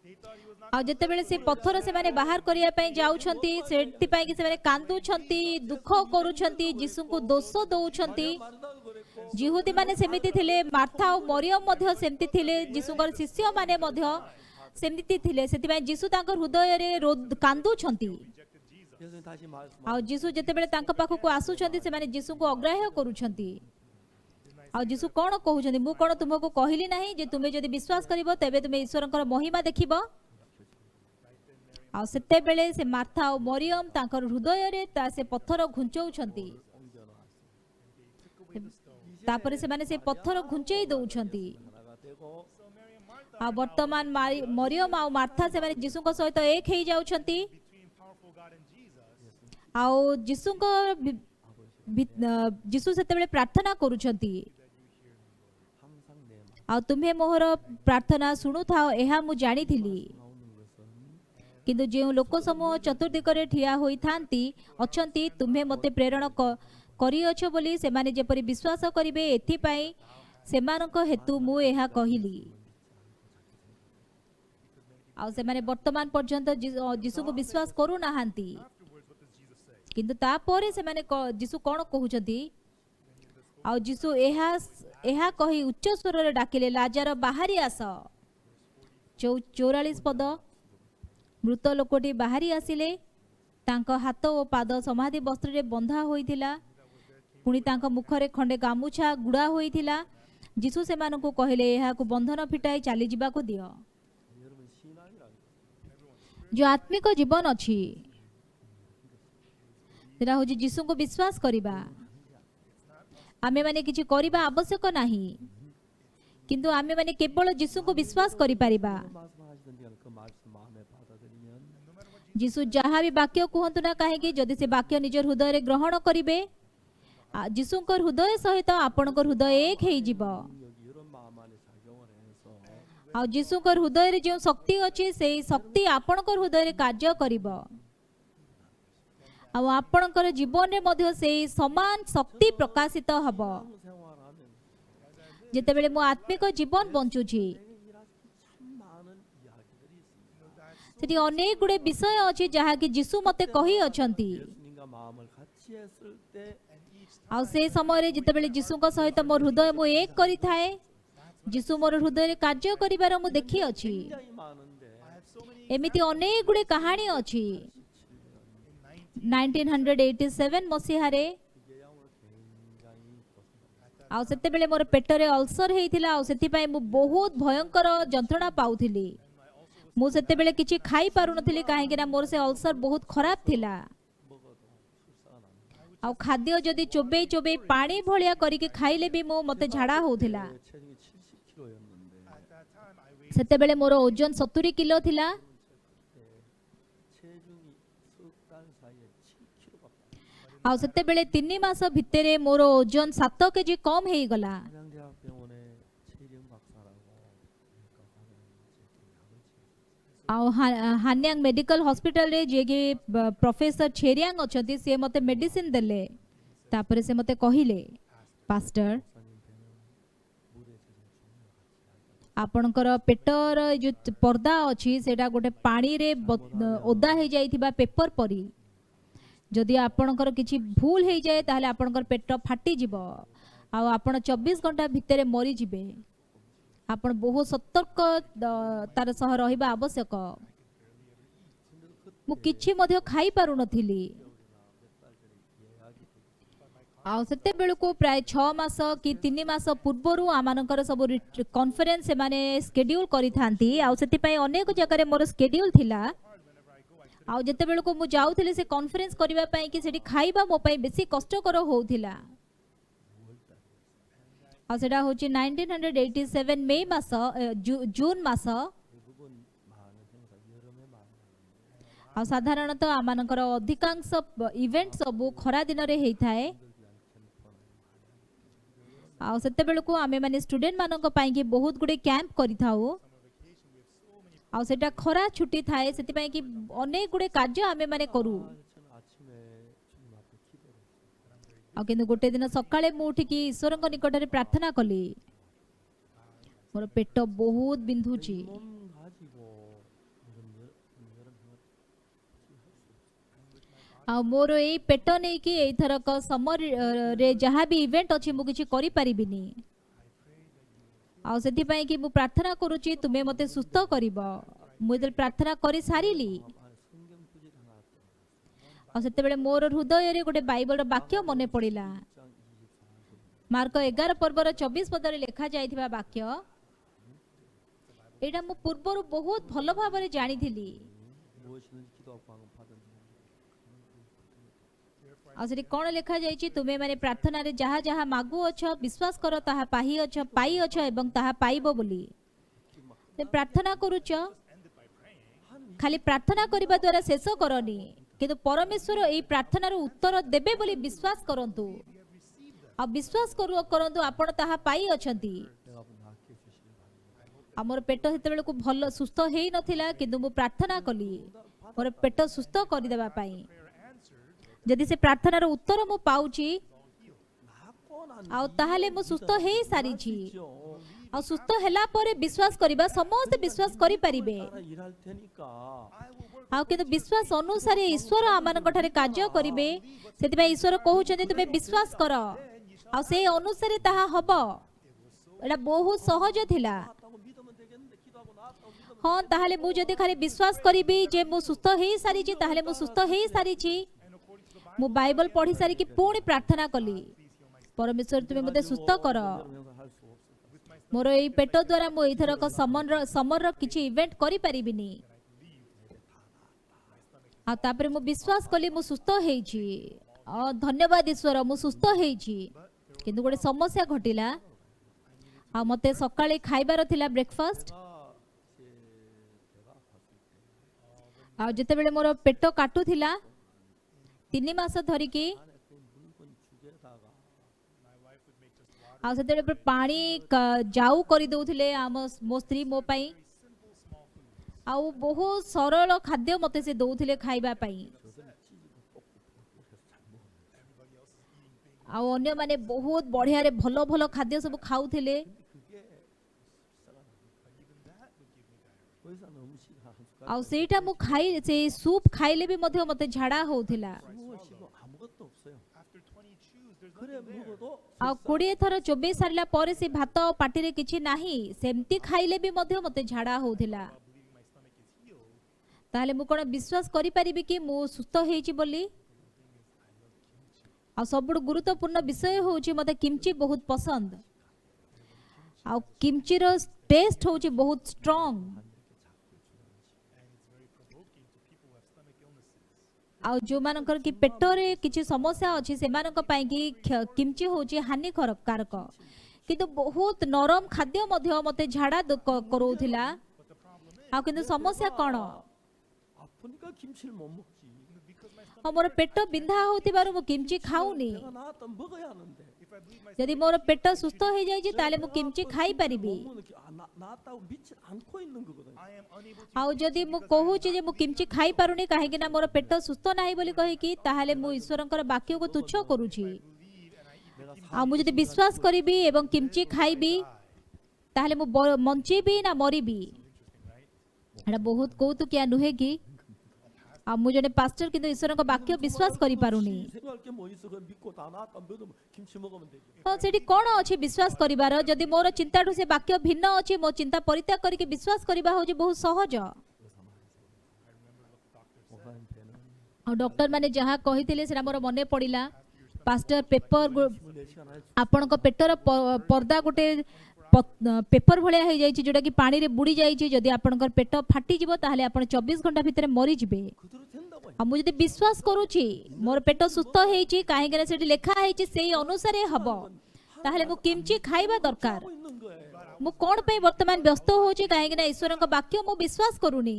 they thought he was not ଆଉ ଯେତେବେଳେ ସେ ପଥର ସେମାନେ ବାହାର କରିବା ପାଇଁ ଯାଉଛନ୍ତି ସେଥିପାଇଁ କି ସେମାନେ କାନ୍ଦୁଛନ୍ତି, ଦୁଃଖ କରୁଛନ୍ତି, ଯୀଶୁଙ୍କୁ ଦୋଷ ଦଉଛନ୍ତି। 마르다도 그랬고 ଯିହୁଦୀ ମାନେ ସେମିତି ଥିଲେ, ମାର୍ଥା ଆଉ ମରିୟମ ମଧ୍ୟ ସେମିତି ଥିଲେ, ଯୀଶୁଙ୍କର ଶିଷ୍ୟମାନେ ମଧ୍ୟ ସେମିତି ଥିଲେ। ସେଥିପାଇଁ ଯୀଶୁ ତାଙ୍କ ହୃଦୟରେ କାନ୍ଦୁଛନ୍ତି। rejected Jesus. 예수님 다시 말씀 ଆଉ ଯୀଶୁ ଯେତେବେଳେ ତାଙ୍କ ପାଖକୁ ଆସୁଛନ୍ତି ସେମାନେ ଯୀଶୁଙ୍କୁ ଅଗ୍ରାହ୍ୟ କରୁଛନ୍ତି। ଆଉ ଯୀଶୁ କ'ଣ କହୁଛନ୍ତି? ମୁଁ କ'ଣ ତୁମକୁ କହିଲି ନାହିଁ ଯେ ତୁମେ ଯଦି ବିଶ୍ୱାସ କରିବ ତେବେ ତୁମେ ଈଶ୍ୱରଙ୍କର ମହିମା ଦେଖିବ? ଆଉ ସେତେବେଳେ ସେ ମାର୍ଥା ଆଉ ମରିୟମ ତାଙ୍କର ହୃଦୟରେ ସେ ପଥର ଘୁଞ୍ଚଉଛନ୍ତି। 옮겨놨습니다. 이제 तापरे से माने से पत्थर घुंचेई दउछंती 하나가 되고 So Mary and Martha आ वर्तमान मरियम आ मार्था से माने यीशु को सहित एक हेई जाउछंती between powerful God and Jesus. आ यीशु को यीशु सेतेबेले प्रार्थना करूछंती 항상 내 आ तुम्हे मोहर प्रार्थना सुनु थाओ एहा मु जानिथिली 나오는 것은 किंतु जो लोक समूह चतुर्दिगरे ठिया होई थांती अछंती तुम्हे मते प्रेरण करिअछ बोली सेमाने जेपरि विश्वास करिवे एथि पई सेमानक हेतु मु एहा कहिली आ सेमाने वर्तमान पर्यंत यीशु को विश्वास करू नाहांती Afterwards, what does Jesus say? किंतु तापरे सेमाने यीशु कोन कहउछंती आ यीशु एहा एहा कहि उच्च स्वर रे डाकिले लाजार बाहरी आस 44 पद मृत लोकटी बाहरी आसिले तांको हाथ ओ पाद समाधि वस्त्र रे बंधा होइथिला पुणी तांको मुखरे खंडे गामुछा गुड़ा होइथिला यीशु सेमानकु कहिले एहाकु बंधन फिटाई चली जिबाकु दियो 여러분 신앙이라는 जो आत्मिक जीवन अछि सेटा होछि यीशु को विश्वास करिबा आमे माने किछि करिबा आवश्यक नाही किंतु आमे माने केवल यीशु को विश्वास करि परिबा 말씀하시던 그 말씀 마음에 받아들이면 यीशु जहाँ भी वाक्य कहतु ना कहीं जदि से वाक्य निज हृदय रे ग्रहण करिवे यीशु हृदय सहित आपण हृदय एक हेई जिवो 여기 이런 마음 안에 작용을 해서 आ यीशु हृदय रे जो शक्ति अछि सेही शक्ति आपण हृदय रे कार्य करिवो आ आपण जीवन रे मध्य सेही समान शक्ति प्रकाशित हबो 생활하면 जेतेबेले मो आत्मिक जीवन बंचुछि 참 많은 이야기들이 있습니다. सेठी अनेक गुडे विषय अछि जहा कि यीशु मते कहि अछंती 예수님과 마음을 같이 했을 때 आ से समय रे जेतेबेले यीशु को सहित मोर हृदय मु एक करि थाए यीशु मोर हृदय रे कार्य करिवार मु देखि अछि 굉장히 많은데 I have so many एमिति अनेक गुडे कहानी अछि 1987 मसीहा रे 뇌양으로 굉장히 컸습니다. आ सेते बेले मोर पेट रे अल्सर हेइथिला आ सेति पई मु बहुत भयंकर जंत्रणा पाउथिली मु सेते बेले किछि खाई पारु नथिली काहे कि ना मोर से अल्सर बहुत खराब थिला 먹어도 출사가 납니다. आ खाद्य जदि चोबे चोबे पानी भलिया करिके खाइले भी मु मते झाड़ा होउथिला 체중이 70kg였는데 at that time I weighed सेते बेले मोर ओजन 70 किलो थिला 체중이 석 달 사이에 7kg가 आ सेते बेले 3 मास भितरे मोर ओजन 7 केजी कम हेई गला 한양대학병원에 체령 박사라고 आ हान्यांग मेडिकल हॉस्पिटल रे जे के प्रोफेसर छेरियांग अछती से मते मेडिसिन देले तापरे से मते कहिले पास्टर आपणकर पेटर जो पर्दा अछि सेटा गोटे पानी रे ओदा हे जाइथिबा पेपर परी जदि आपणकर किछि भूल हे जाय ताहले आपणकर पेट फाटी जिवो आ आपण 24 घंटा भितरे मरि जिवे आपण बहुत सतर्क तार सह रहिबा आवश्यक मु किछि मध्ये खाई पारु नथिली आ सेते बेलको प्राय 6 मास कि 3 मास पूर्वरु आमानकर सब कॉन्फ्रेंस माने शेड्यूल करि थांती आ सेति पई अनेक जगह रे मोर शेड्यूल थिला आ जते बेलको मु जाउथिले से कॉन्फ्रेंस करिवा पई कि सेठी खाइबा मो पई बेसी कष्टकर होउथिला आ सेटा होची 1987 मई मास जून मास 대부분 많은 행사 여름에 많은 आ साधारणतः आमानकर अधिकांश इवेंट सब खरा दिन रे हेई थाए आ सेते बेलको आमे माने स्टूडेंट मानक पई कि बहुत गुडे कैंप करि थाउ आ सेटा खरा छुट्टी थाए सेति पई कि अनेक गुडे कार्य आमे माने करू 저는 아침에 주님 앞에 기도를 했어요. आ किंतु गोटे दिन सकाळे मु उठिकी ईश्वरଙ୍କ निकटरे प्रार्थना कली मोर पेट बहुत बिंधुची 몸 가지고 여러분 आ मोर एई पेट नै कि एई थरक समर रे जहा भी इवेंट अछि मु किछि करि परिबिनी आ सेति पई कि मु प्रार्थना करूची तुमे मते सुस्थ करिवो मु एदल प्रार्थना करि सारिली 성경 구절 하나 आ सेते बेले मोर हृदय रे गोटे बाइबल वाक्य मने पड़िला मार्क 11 पर्वर 24 पदरे लेखा जाइथिबा वाक्य एटा मु पूर्वरु बहुत भलो भाबरे जानिथिली 무엇이든지 기도하고 방언 받은 Therefore I ଆଉ ସେଠି କ'ଣ ଲେଖାଯାଇଛି? ତୁମେ ମାନେ ପ୍ରାର୍ଥନାରେ ଯାହା ଯାହା ମାଗୁଅଛ ବିଶ୍ୱାସ କର ତାହା ପାଇଅଛ ଏବଂ ତାହା ପାଇବ ବୋଲି। ତୁମେ ପ୍ରାର୍ଥନା କରୁଛ, ଖାଲି ପ୍ରାର୍ଥନା କରିବା ଦ୍ୱାରା ଶେଷ କରନି, କିନ୍ତୁ ପରମେଶ୍ୱର ଏହି ପ୍ରାର୍ଥନାର ଉତ୍ତର ଦେବେ ବୋଲି ବିଶ୍ୱାସ କରନ୍ତୁ। ଆଉ ବିଶ୍ୱାସ କରନ୍ତୁ ଆପଣ ତାହା ପାଇଅଛନ୍ତି। 내가 낳게 주시기 바랍니다. ଆମର ପେଟ ସେତେବେଳକୁ ଭଲ ସୁସ୍ଥ ହେଇନଥିଲା, କିନ୍ତୁ ମୁଁ ପ୍ରାର୍ଥନା କଲି ମୋର ପେଟ ସୁସ୍ଥ କରିଦେବା ପାଇଁ। ଯଦି ସେ ପ୍ରାର୍ଥନାର ଉତ୍ତର ମୁଁ ପାଉଛି 낳고 난 ଆଉ ତାହେଲେ ମୁଁ ସୁସ୍ଥ ହେଇ ସାରିଛି। 뒤죠. ଆଉ ସୁସ୍ଥ ହେଲା ପରେ ବିଶ୍ୱାସ କରିବା, ସମସ୍ତେ ବିଶ୍ୱାସ କରିପାରିବେ। 따라 일할 테니까 ଆଉ କିନ୍ତୁ ବିଶ୍ୱାସ ଅନୁସାରେ ଈଶ୍ୱର ଆମମାନଙ୍କ ଠାରେ କାର୍ଯ୍ୟ କରିବେ। ସେଥିପାଇଁ ଈଶ୍ୱର କହୁଛନ୍ତି ତୁମେ ବିଶ୍ୱାସ କର, ଆଉ ସେଇ ଅନୁସାରେ ତାହା ହବ। ଏଇଟା ବହୁତ ସହଜ ଥିଲା। 나았다고 믿으면 되겠는데 기도하고 나았다고 믿으면 ହଁ, ତାହେଲେ ମୁଁ ଯଦି ଖାଲି ବିଶ୍ୱାସ କରିବି ଯେ ମୁଁ ସୁସ୍ଥ ହେଇ ସାରିଛି, ତାହେଲେ ମୁଁ ସୁସ୍ଥ ହେଇ ସାରିଛି। ମୁଁ ବାଇବଲ ପଢି ସାରିକି ପୁଣି ପ୍ରାର୍ଥନା କଲି, ପରମେଶ୍ୱର ତୁମେ ମୋତେ ସୁସ୍ଥ କର। 할수 없을 ମୋର ଏଇ ପେଟ ଦ୍ୱାରା ମୁଁ ଏଇଥରକ ସମରର କିଛି ଇଭେଣ୍ଟ କରିପାରିବିନି। ଆଉ ତାପରେ ମୁଁ ବିଶ୍ୱାସ କଲି ମୁଁ ସୁସ୍ଥ ହେଇଛି। ଧନ୍ୟବାଦ ଈଶ୍ୱର, ମୁଁ ସୁସ୍ଥ ହେଇଛି। କିନ୍ତୁ ଗୋଟେ ସମସ୍ୟା ଘଟିଲା। ଆଉ ମୋତେ ସକାଳେ ଖାଇବାର ଥିଲା ବ୍ରେକଫାଷ୍ଟ। ଆଉ ଯେତେବେଳେ ମୋର ପେଟ କାଟୁଥିଲା 3 ମାସ ଧରିକି, 물건 죽에다가 ଆଉ ସେତେବେଳେ ପାଣି ଯାଉ କରିଦଉଥିଲେ ମୋ ସ୍ତ୍ରୀ ମୋ ପାଇଁ। ଆଉ ବହୁତ ସରଳ ଖାଦ୍ୟ ମୋତେ ସେ ଦଉଥିଲେ ଖାଇବା ପାଇଁ। ଆଉ ଅନ୍ୟମାନେ ବହୁତ ବଢିଆରେ ଭଲ ଭଲ ଖାଦ୍ୟ ସବୁ ଖାଉଥିଲେ। 더 이상 음식 한 숟가락 ଆଉ ସେଇଟା ମୁଁ ସେ ସୁପ୍ ଖାଇଲେ ବି ମଧ୍ୟ ମୋତେ ଝାଡ଼ା ହଉଥିଲା। 무엇이고 아무것도 없어요. 그래 먹어도 ଆଉ 20 ଥର ଚୋବେଇ ସାରିଲା ପରେ ସେ ଭାତ ଆଉ ପାଟିରେ କିଛି ନାହିଁ, ସେମିତି ଖାଇଲେ ବି ମଧ୍ୟ ମୋତେ ଝାଡ଼ା ହଉଥିଲା। ତାହେଲେ ମୁଁ କ'ଣ ବିଶ୍ୱାସ କରିପାରିବି କି ମୁଁ ସୁସ୍ଥ ହେଇଛି ବୋଲି? ଆଉ ସବୁଠୁ ଗୁରୁତ୍ୱପୂର୍ଣ୍ଣ ବିଷୟ ହେଉଛି ମୋତେ କିମ୍ଚି ବହୁତ ପସନ୍ଦ। ଆଉ କିମ୍ଚିର ଟେଷ୍ଟ ହେଉଛି ବହୁତ ଷ୍ଟ୍ରଙ୍ଗ। ଆଉ ଯେଉଁମାନଙ୍କର କି ପେଟରେ କିଛି ସମସ୍ୟା ଅଛି ସେମାନଙ୍କ ପାଇଁ କି କିମ୍ଚି ହେଉଛି ହାନିକାରକ। କିନ୍ତୁ ବହୁତ ନରମ ଖାଦ୍ୟ ମଧ୍ୟ ମୋତେ ଝାଡ଼ା କରଉଥିଲା। ଆଉ କିନ୍ତୁ ସମସ୍ୟା କ'ଣ? 아프니까 김치를 못 먹지. ଆଉ ମୋର ପେଟ ବିନ୍ଧା ହଉଥିବାରୁ ମୁଁ କିମ୍ଚି ଖାଉନି। 내가 나았다 먹어야 하는데. ଯଦି ମୋର ପେଟ ସୁସ୍ଥ ହେଇଯାଇଛି ତାହେଲେ ମୁଁ କିମ୍ଚି ଖାଇପାରିବି। 나았다고 믿지 않고 있는 거거든요. ଆଉ ଯଦି ମୁଁ କହୁଛି ଯେ ମୁଁ କିମ୍ଚି ଖାଇପାରୁନି କାହିଁକି ନା ମୋର ପେଟ ସୁସ୍ଥ ନାହିଁ ବୋଲି କହିକି, ତାହେଲେ ମୁଁ ଈଶ୍ୱରଙ୍କର ବାକ୍ୟକୁ ତୁଚ୍ଛ କରୁଛି। ଆଉ ମୁଁ ଯଦି ବିଶ୍ୱାସ କରିବି ଏବଂ କିମ୍ଚି ଖାଇବି, ତାହେଲେ ମୁଁ ବଞ୍ଚିବି ନା ମରିବି? ଏଇଟା ବହୁତ କୌତୁକିଆ ନୁହେଁ କି? ଆଉ ମୁଁ ଜଣେ ପାଷ୍ଟର, କିନ୍ତୁ ଈଶ୍ୱରଙ୍କ ବାକ୍ୟ ବିଶ୍ୱାସ କରିପାରୁନି। 생각할 게 뭐 있어? 그냥 믿고 다 나았다 믿으면 김치 먹으면 되지. ହଁ, ସେଠି କ'ଣ ଅଛି ବିଶ୍ୱାସ କରିବାର? ଯଦି ମୋର ଚିନ୍ତାଠୁ ସେ ବାକ୍ୟ ଭିନ୍ନ ଅଛି, ମୋ ଚିନ୍ତା ପରିତ୍ୟାଗ କରିକି ବିଶ୍ୱାସ କରିବା ହେଉଛି ବହୁତ ସହଜ। 목사님께는 ଆଉ ଡକ୍ଟର ମାନେ ଯାହା କହିଥିଲେ ସେଟା ମୋର ମନେ ପଡ଼ିଲା। ପାଷ୍ଟର ପେପର 24시간 할 ଆପଣଙ୍କ ପେଟର ପର୍ଦ୍ଦା ଗୋଟେ ପେପର ଭଳିଆ ହେଇଯାଇଛି, ଯୋଉଟାକି ପାଣିରେ ବୁଡ଼ି ଯାଇଛି। ଯଦି ଆପଣଙ୍କର ପେଟ ଫାଟିଯିବ ତାହେଲେ ଆପଣ 24 ଘଣ୍ଟା ଭିତରେ ମରିଯିବେ। 그대로 된다고 해. ଆଉ ମୁଁ ଯଦି ବିଶ୍ୱାସ କରୁଛି ମୋର ପେଟ ସୁସ୍ଥ ହେଇଛି, କାହିଁକିନା ସେଠି ଲେଖା ହେଇଛି ସେଇ ଅନୁସାରେ ହବ, ତାହେଲେ ମୁଁ କିମ୍ଚି ଖାଇବା ଦରକାର। 하고 있는 거예요. ମୁଁ କ'ଣ ପାଇଁ ବର୍ତ୍ତମାନ ବ୍ୟସ୍ତ ହେଉଛି? କାହିଁକିନା ଈଶ୍ୱରଙ୍କ ବାକ୍ୟ ମୁଁ ବିଶ୍ୱାସ କରୁନି।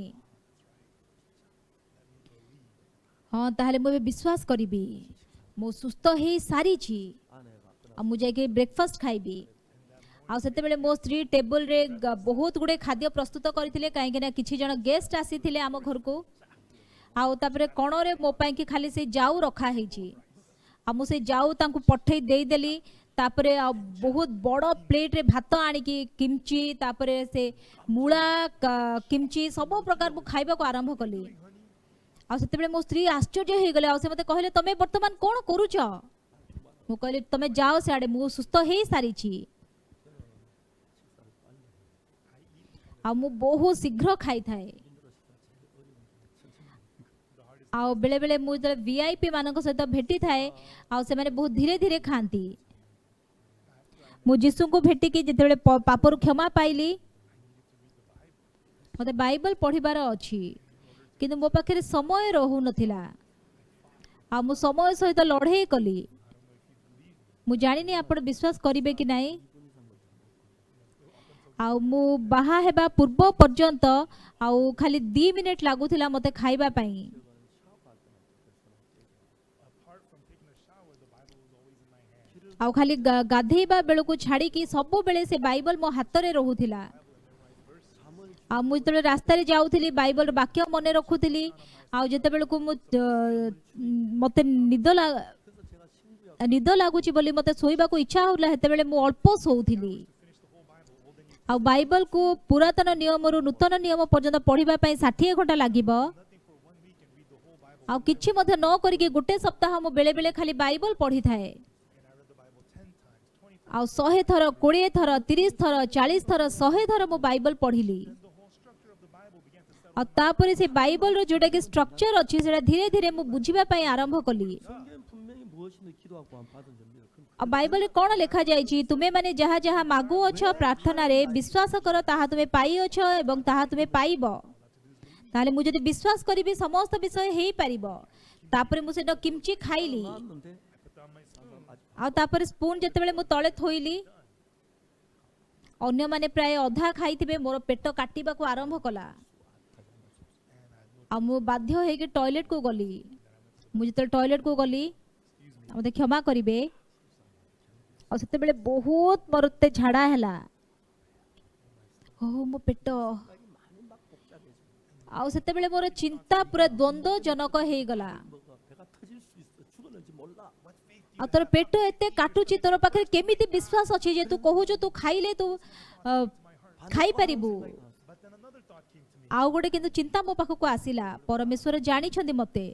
ହଁ, ତାହେଲେ ମୁଁ ଏବେ ବିଶ୍ୱାସ କରିବି ମୁଁ ସୁସ୍ଥ ହେଇ ସାରିଛି। 아내가 그날 ଆଉ ମୁଁ ଯାଇକି ବ୍ରେକଫାଷ୍ଟ ଖାଇବି। ଆଉ ସେତେବେଳେ ମୋ ସ୍ତ୍ରୀ ଟେବୁଲରେ ବହୁତ ଗୁଡ଼ିଏ ଖାଦ୍ୟ ପ୍ରସ୍ତୁତ କରିଥିଲେ, କାହିଁକିନା କିଛି ଜଣ ଗେଷ୍ଟ ଆସିଥିଲେ ଆମ ଘରକୁ। ଆଉ ତାପରେ କଣରେ ମୋ ପାଇଁ କି ଖାଲି ସେ ଯାଉ ରଖା ହେଇଛି। ଆଉ ମୁଁ ସେ ଯାଉ ତାଙ୍କୁ ପଠେଇ ଦେଇଦେଲି। ତାପରେ ଆଉ ବହୁତ ବଡ଼ ପ୍ଲେଟ୍ରେ ଭାତ ଆଣିକି କିମ୍ଚି, ତାପରେ ସେ ମୂଳା କିମ୍ଚି ସବୁ ପ୍ରକାର ମୁଁ ଖାଇବାକୁ ଆରମ୍ଭ କଲି। ଆଉ ସେତେବେଳେ ମୋ ସ୍ତ୍ରୀ ଆଶ୍ଚର୍ଯ୍ୟ ହେଇଗଲେ। ଆଉ ସେ ମୋତେ କହିଲେ, ତମେ ବର୍ତ୍ତମାନ କ'ଣ କରୁଛ? ମୁଁ କହିଲି, ତମେ ଯାଅ ସିଆଡ଼େ, ମୁଁ ସୁସ୍ଥ ହେଇ ସାରିଛି। ଆଉ ମୁଁ ବହୁତ ଶୀଘ୍ର ଖାଇଥାଏ। ଆଉ ବେଳେବେଳେ ମୁଁ ଯେତେବେଳେ VIP ମାନଙ୍କ ସହିତ ଭେଟିଥାଏ, ଆଉ ସେମାନେ ବହୁତ ଧୀରେ ଧୀରେ ଖାଆନ୍ତି। ମୁଁ ଯୀଶୁଙ୍କୁ ଭେଟିକି ଯେତେବେଳେ ପାପରୁ କ୍ଷମା ପାଇଲି, ମୋତେ ବାଇବଲ ପଢ଼ିବାର ଅଛି, କିନ୍ତୁ ମୋ ପାଖରେ ସମୟ ରହୁନଥିଲା। आ मु समय सहित लड़ाई कली मु जानिनी आपण विश्वास करिवे कि नाही आ मु बाहा हेबा पूर्व पर्यंत आ खाली 2 मिनिट लागुथिला मते खाइबा पई Apart from taking a shower, the Bible was always in my hand. आ खाली गाधेबा बेल को छाड़ी की सब बेले से बाइबल मो हाथ रे रहुथिला आ मु जतले रास्ता रे जाउथिली बाइबल वाक्य मने रखुथिली आ जते बेल को मते निद लागुची बोली मते सोइबा को इच्छा होला हेते बेले मु अल्प सोउथिली आ बाइबल को पुरातन नियम रु नूतन नियम पर्यंत पढ़िबा पई 60 घंटा लागिबो आ किछि मध्ये न करिके गोटे सप्ताह मु बेले बेले खाली बाइबल पढ़ी थाए आ 100 थर 20 थर 30 थर 40 थर 100 थर मु बाइबल पढ़िली आ तापरे से बाइबल रो जोटा के स्ट्रक्चर अछि सेटा धीरे धीरे मु बुझिबा पई आरंभ कली 성경 분명히 무엇인지 기도하고 안 받은 점이라 आ बाइबल रे कोन लिखा जाय छी तुमे माने जहा जहा मागु अछ प्रार्थना रे विश्वास कर ताहा तुमे पाई अछ एवं ताहा तुमे पाइबो ताले मु जदि विश्वास करिबी समस्त विषय हेई परिबो तापरे मु सेटा किमची खाइली 나왔는데 आ तापरे स्पून जते बेले मु तळे थोइली अन्य माने प्राय अधा खाइथिबे मोर पेट काटिबा को आरंभ कला आ मु बाध्य हे के टॉयलेट को गली मु जते टॉयलेट को गली मते क्षमा करिवे आ सेते बेले बहुत मरते झाड़ा हैला हो मो पेट आ सेते बेले मोर चिंता पूरा द्वंद्व जनक हे गला 배가 터질 수 있어 죽었는지 몰라 आ तोर पेट एते काटुची तोर पाखे केमिति विश्वास अछि जे तू कहू जो तू खाइले तू खाई परिबू But then another thought came to me. आउ गोटे किंतु चिंता मो पाखको आसिला परमेश्वर जानि छथि मते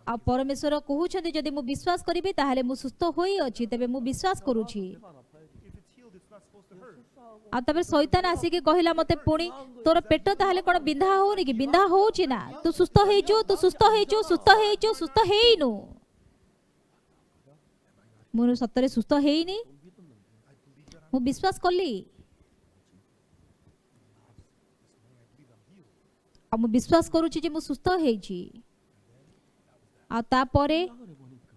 आ परमेश्वर कहू छथि जदि मु विश्वास करिबे ताहाले मु सुस्थ होई अछि तबे मु विश्वास करूछि If it's healed, it's not supposed to hurt. आ तबे शैतान आसी के कहिला मते पुणी तोर पेट ताहाले कोन बिंधा होनी कि बिंधा होउछि ना तू सुस्थ हेइजो तू सुस्थ हेइजो सुस्थ हेइजो सुस्थ हेइनु मोर सतरे सुस्थ हेइनी मु विश्वास कली आ मु विश्वास करूछि जे मु सुस्थ हेइछि आ तापरे 그래 보니까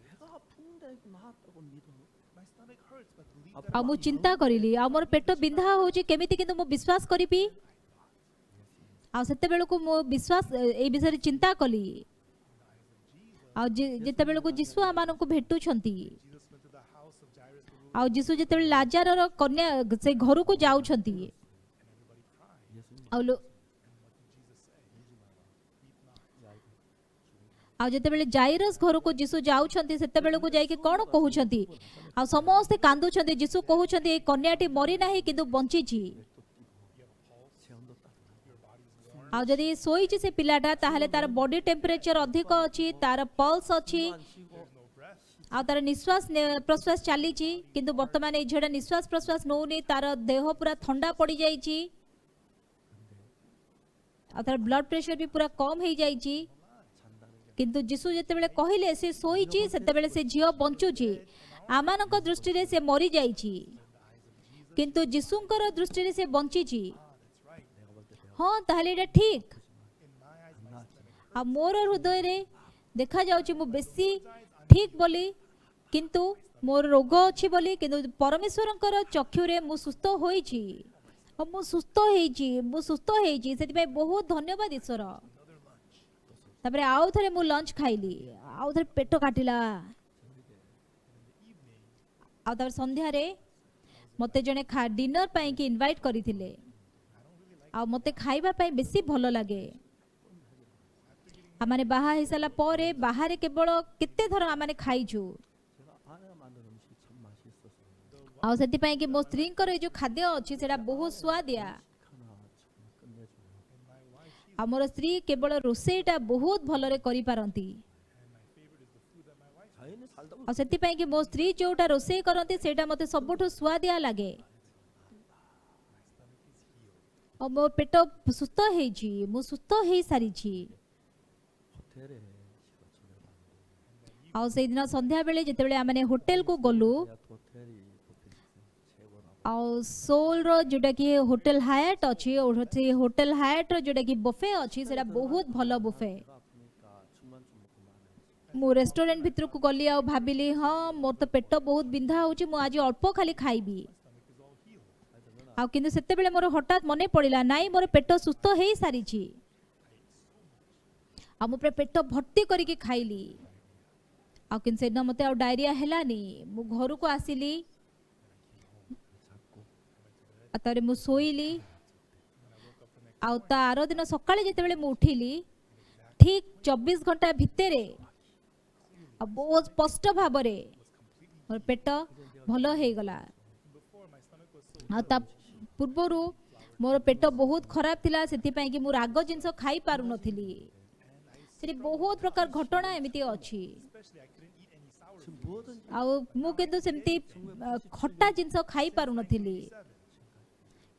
배가 아픈데 나았다고 믿어 My stomach hurts, but believe आ मु चिंता करिली आ मोर पेट बिंधा होछि केमिति किंतु मु विश्वास करिपी आ सेते बेलु को मु विश्वास ए विषय चिंता कली आ जेते बेलु को यीशु आमान को भेटु छंती Jesus went to the house of Jairus the ruler. आ यीशु जेते बेलु लाजार रो कन्या से घर को जाउ छंती आ आ जेते बेले जाइरस घर को यीशु जाउ छंती सेते बेलु को जाई के कोन कहू छंती आ समस्त कांदु छंती यीशु कहू छंती ए कन्याटी मरी नाही किंतु बंची छी आ जदि सोईची से पिलाटा ताहले तार बॉडी टेम्परेचर अधिक अछि तार पल्स अछि आ तार निश्वास प्रश्वास चाली छी किंतु वर्तमान ए झेडा निश्वास प्रश्वास नोनी तार देह पूरा ठंडा पड़ी जाई छी आ तार ब्लड प्रेशर भी पूरा कम हे जाई छी किंतु यीशु जेते बेले कहिले से सोईची सेते बेले से झियो बंचुची आमानक दृष्टि रे से मरी जाई छी किंतु यीशुंकर दृष्टि रे से बंची छी हां ताहले एटा ठीक आ मोर हृदय रे देखा जाउची मु बेसी ठीक बोली किंतु मोर रोग अछि बोली किंतु परमेश्वरंकर चक्षु रे मु सुस्थ होई छी आ मु सुस्थ हेई छी सेति भाई बहुत धन्यवाद ईश्वर तापरे आउ थरे मु लंच खाइली आउ थरे पेट काटिला आउ तापर संध्या रे मते जने डिनर पई कि इनवाइट करिथिले आ मते खाइबा पई बेसी भलो लागे आमाने बाहा हिसाला परे बाहरे केवल केते थर आमाने खाइछु 제가 아내가 만든 음식이 참 맛있었어요 आ सेति पई कि मो स्त्रींकर ए जो खाद्य अछि सेटा बहुत स्वादिया 하나 참 끝내줘요 हमर स्त्री केवल रोसेटा बहुत भलरे करि पारंती 자연히 살다 보면 आ सेति पई कि मो स्त्री जोटा रोसे करंती सेटा मते सबठो स्वादिया लागे आ मो पेट सुस्थ हेई छी मु सुस्थ हेई सारी छी 호텔에 제가 저녁을 आ से दिन संध्या बेले जेते बेले आमाने होटल को गलु 호텔이 호텔이 최고라고 ଆଉ सोल रो जोटा कि होटल हायट अछि से होटल हायट रो जोटा कि बुफे अछि सेटा बहुत भलो बुफे 배가 아프니까 춤만 좀 먹고 말아야지. मु रेस्टोरेंट भितर को गली आ भाबिली हाँ मोर तो पेट बहुत बिंधा होची मु आज अल्प खाली खाइबी आ किंतु सेते बेले मोर हठात मने पड़िला नाई मोर पेट सुस्थ हेई सारिछि आ मु पेट भर्ती करिके खाइली आ किंतु सेदिन मते आ डायरिया हेलानी मु घर को आसिली आ तारे मु सोइली आ ता आरो दिन सकाळे जेते बेले मु उठिली ठीक 24 घंटा भितरे आ बहुत स्पष्ट भाबरे मोर पेट भलो हे गला आ ता पूर्वरु मोर पेट बहुत खराब थिला सेति पई कि मु राग जिंस खाई पारु नथिली सेति बहुत प्रकार घटना एमिति अछि 지금 뭐든 आ मु केतो सेमति खट्टा जिंस खाई पारु नथिली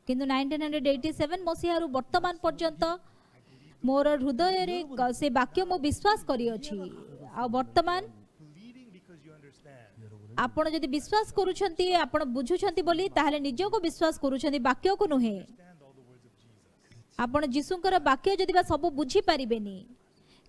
किंतु 1987 मसिहारु वर्तमान पर्यंत मोर हृदय रे से वाक्य मो विश्वास करी अछि आ वर्तमान believing because you understand. आपण जदि विश्वास करूछंती आपण बुझुछंती बोली ताहाले निजो को विश्वास करूछंती वाक्य को नुहे Understand all the words of Jesus. आपण यीशुंकर वाक्य जदि बा सब बुझी पारिबेनी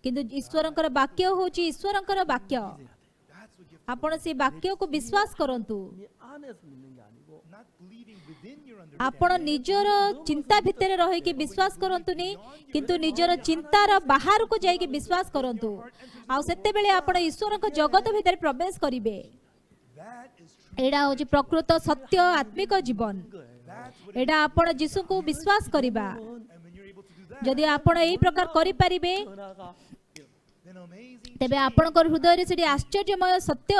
किंतु ईश्वरंकर वाक्य होची ईश्वरंकर वाक्य That's what gives आपण से वाक्य को विश्वास करंतु 네 안에서 믿는 게 아니고 not believing within your आपण understanding. निजर चिंता भितर रही कि विश्वास करंतुनी किंतु निजर चिंतार बाहर को जाई कि विश्वास करंतु आ सेते बेले आपण ईश्वरक जगत भितर प्रवेश करिवे That is true. एडा होची प्रकृत सत्य आत्मिक जीवन That's what एडा आपण यीशु को विश्वास करिबा and when you're able to do that, जदि आपण एई प्रकार करि परिबे 전화가 then amazing तेबे आपणकर हृदय रे सेठी आश्चर्यमय सत्य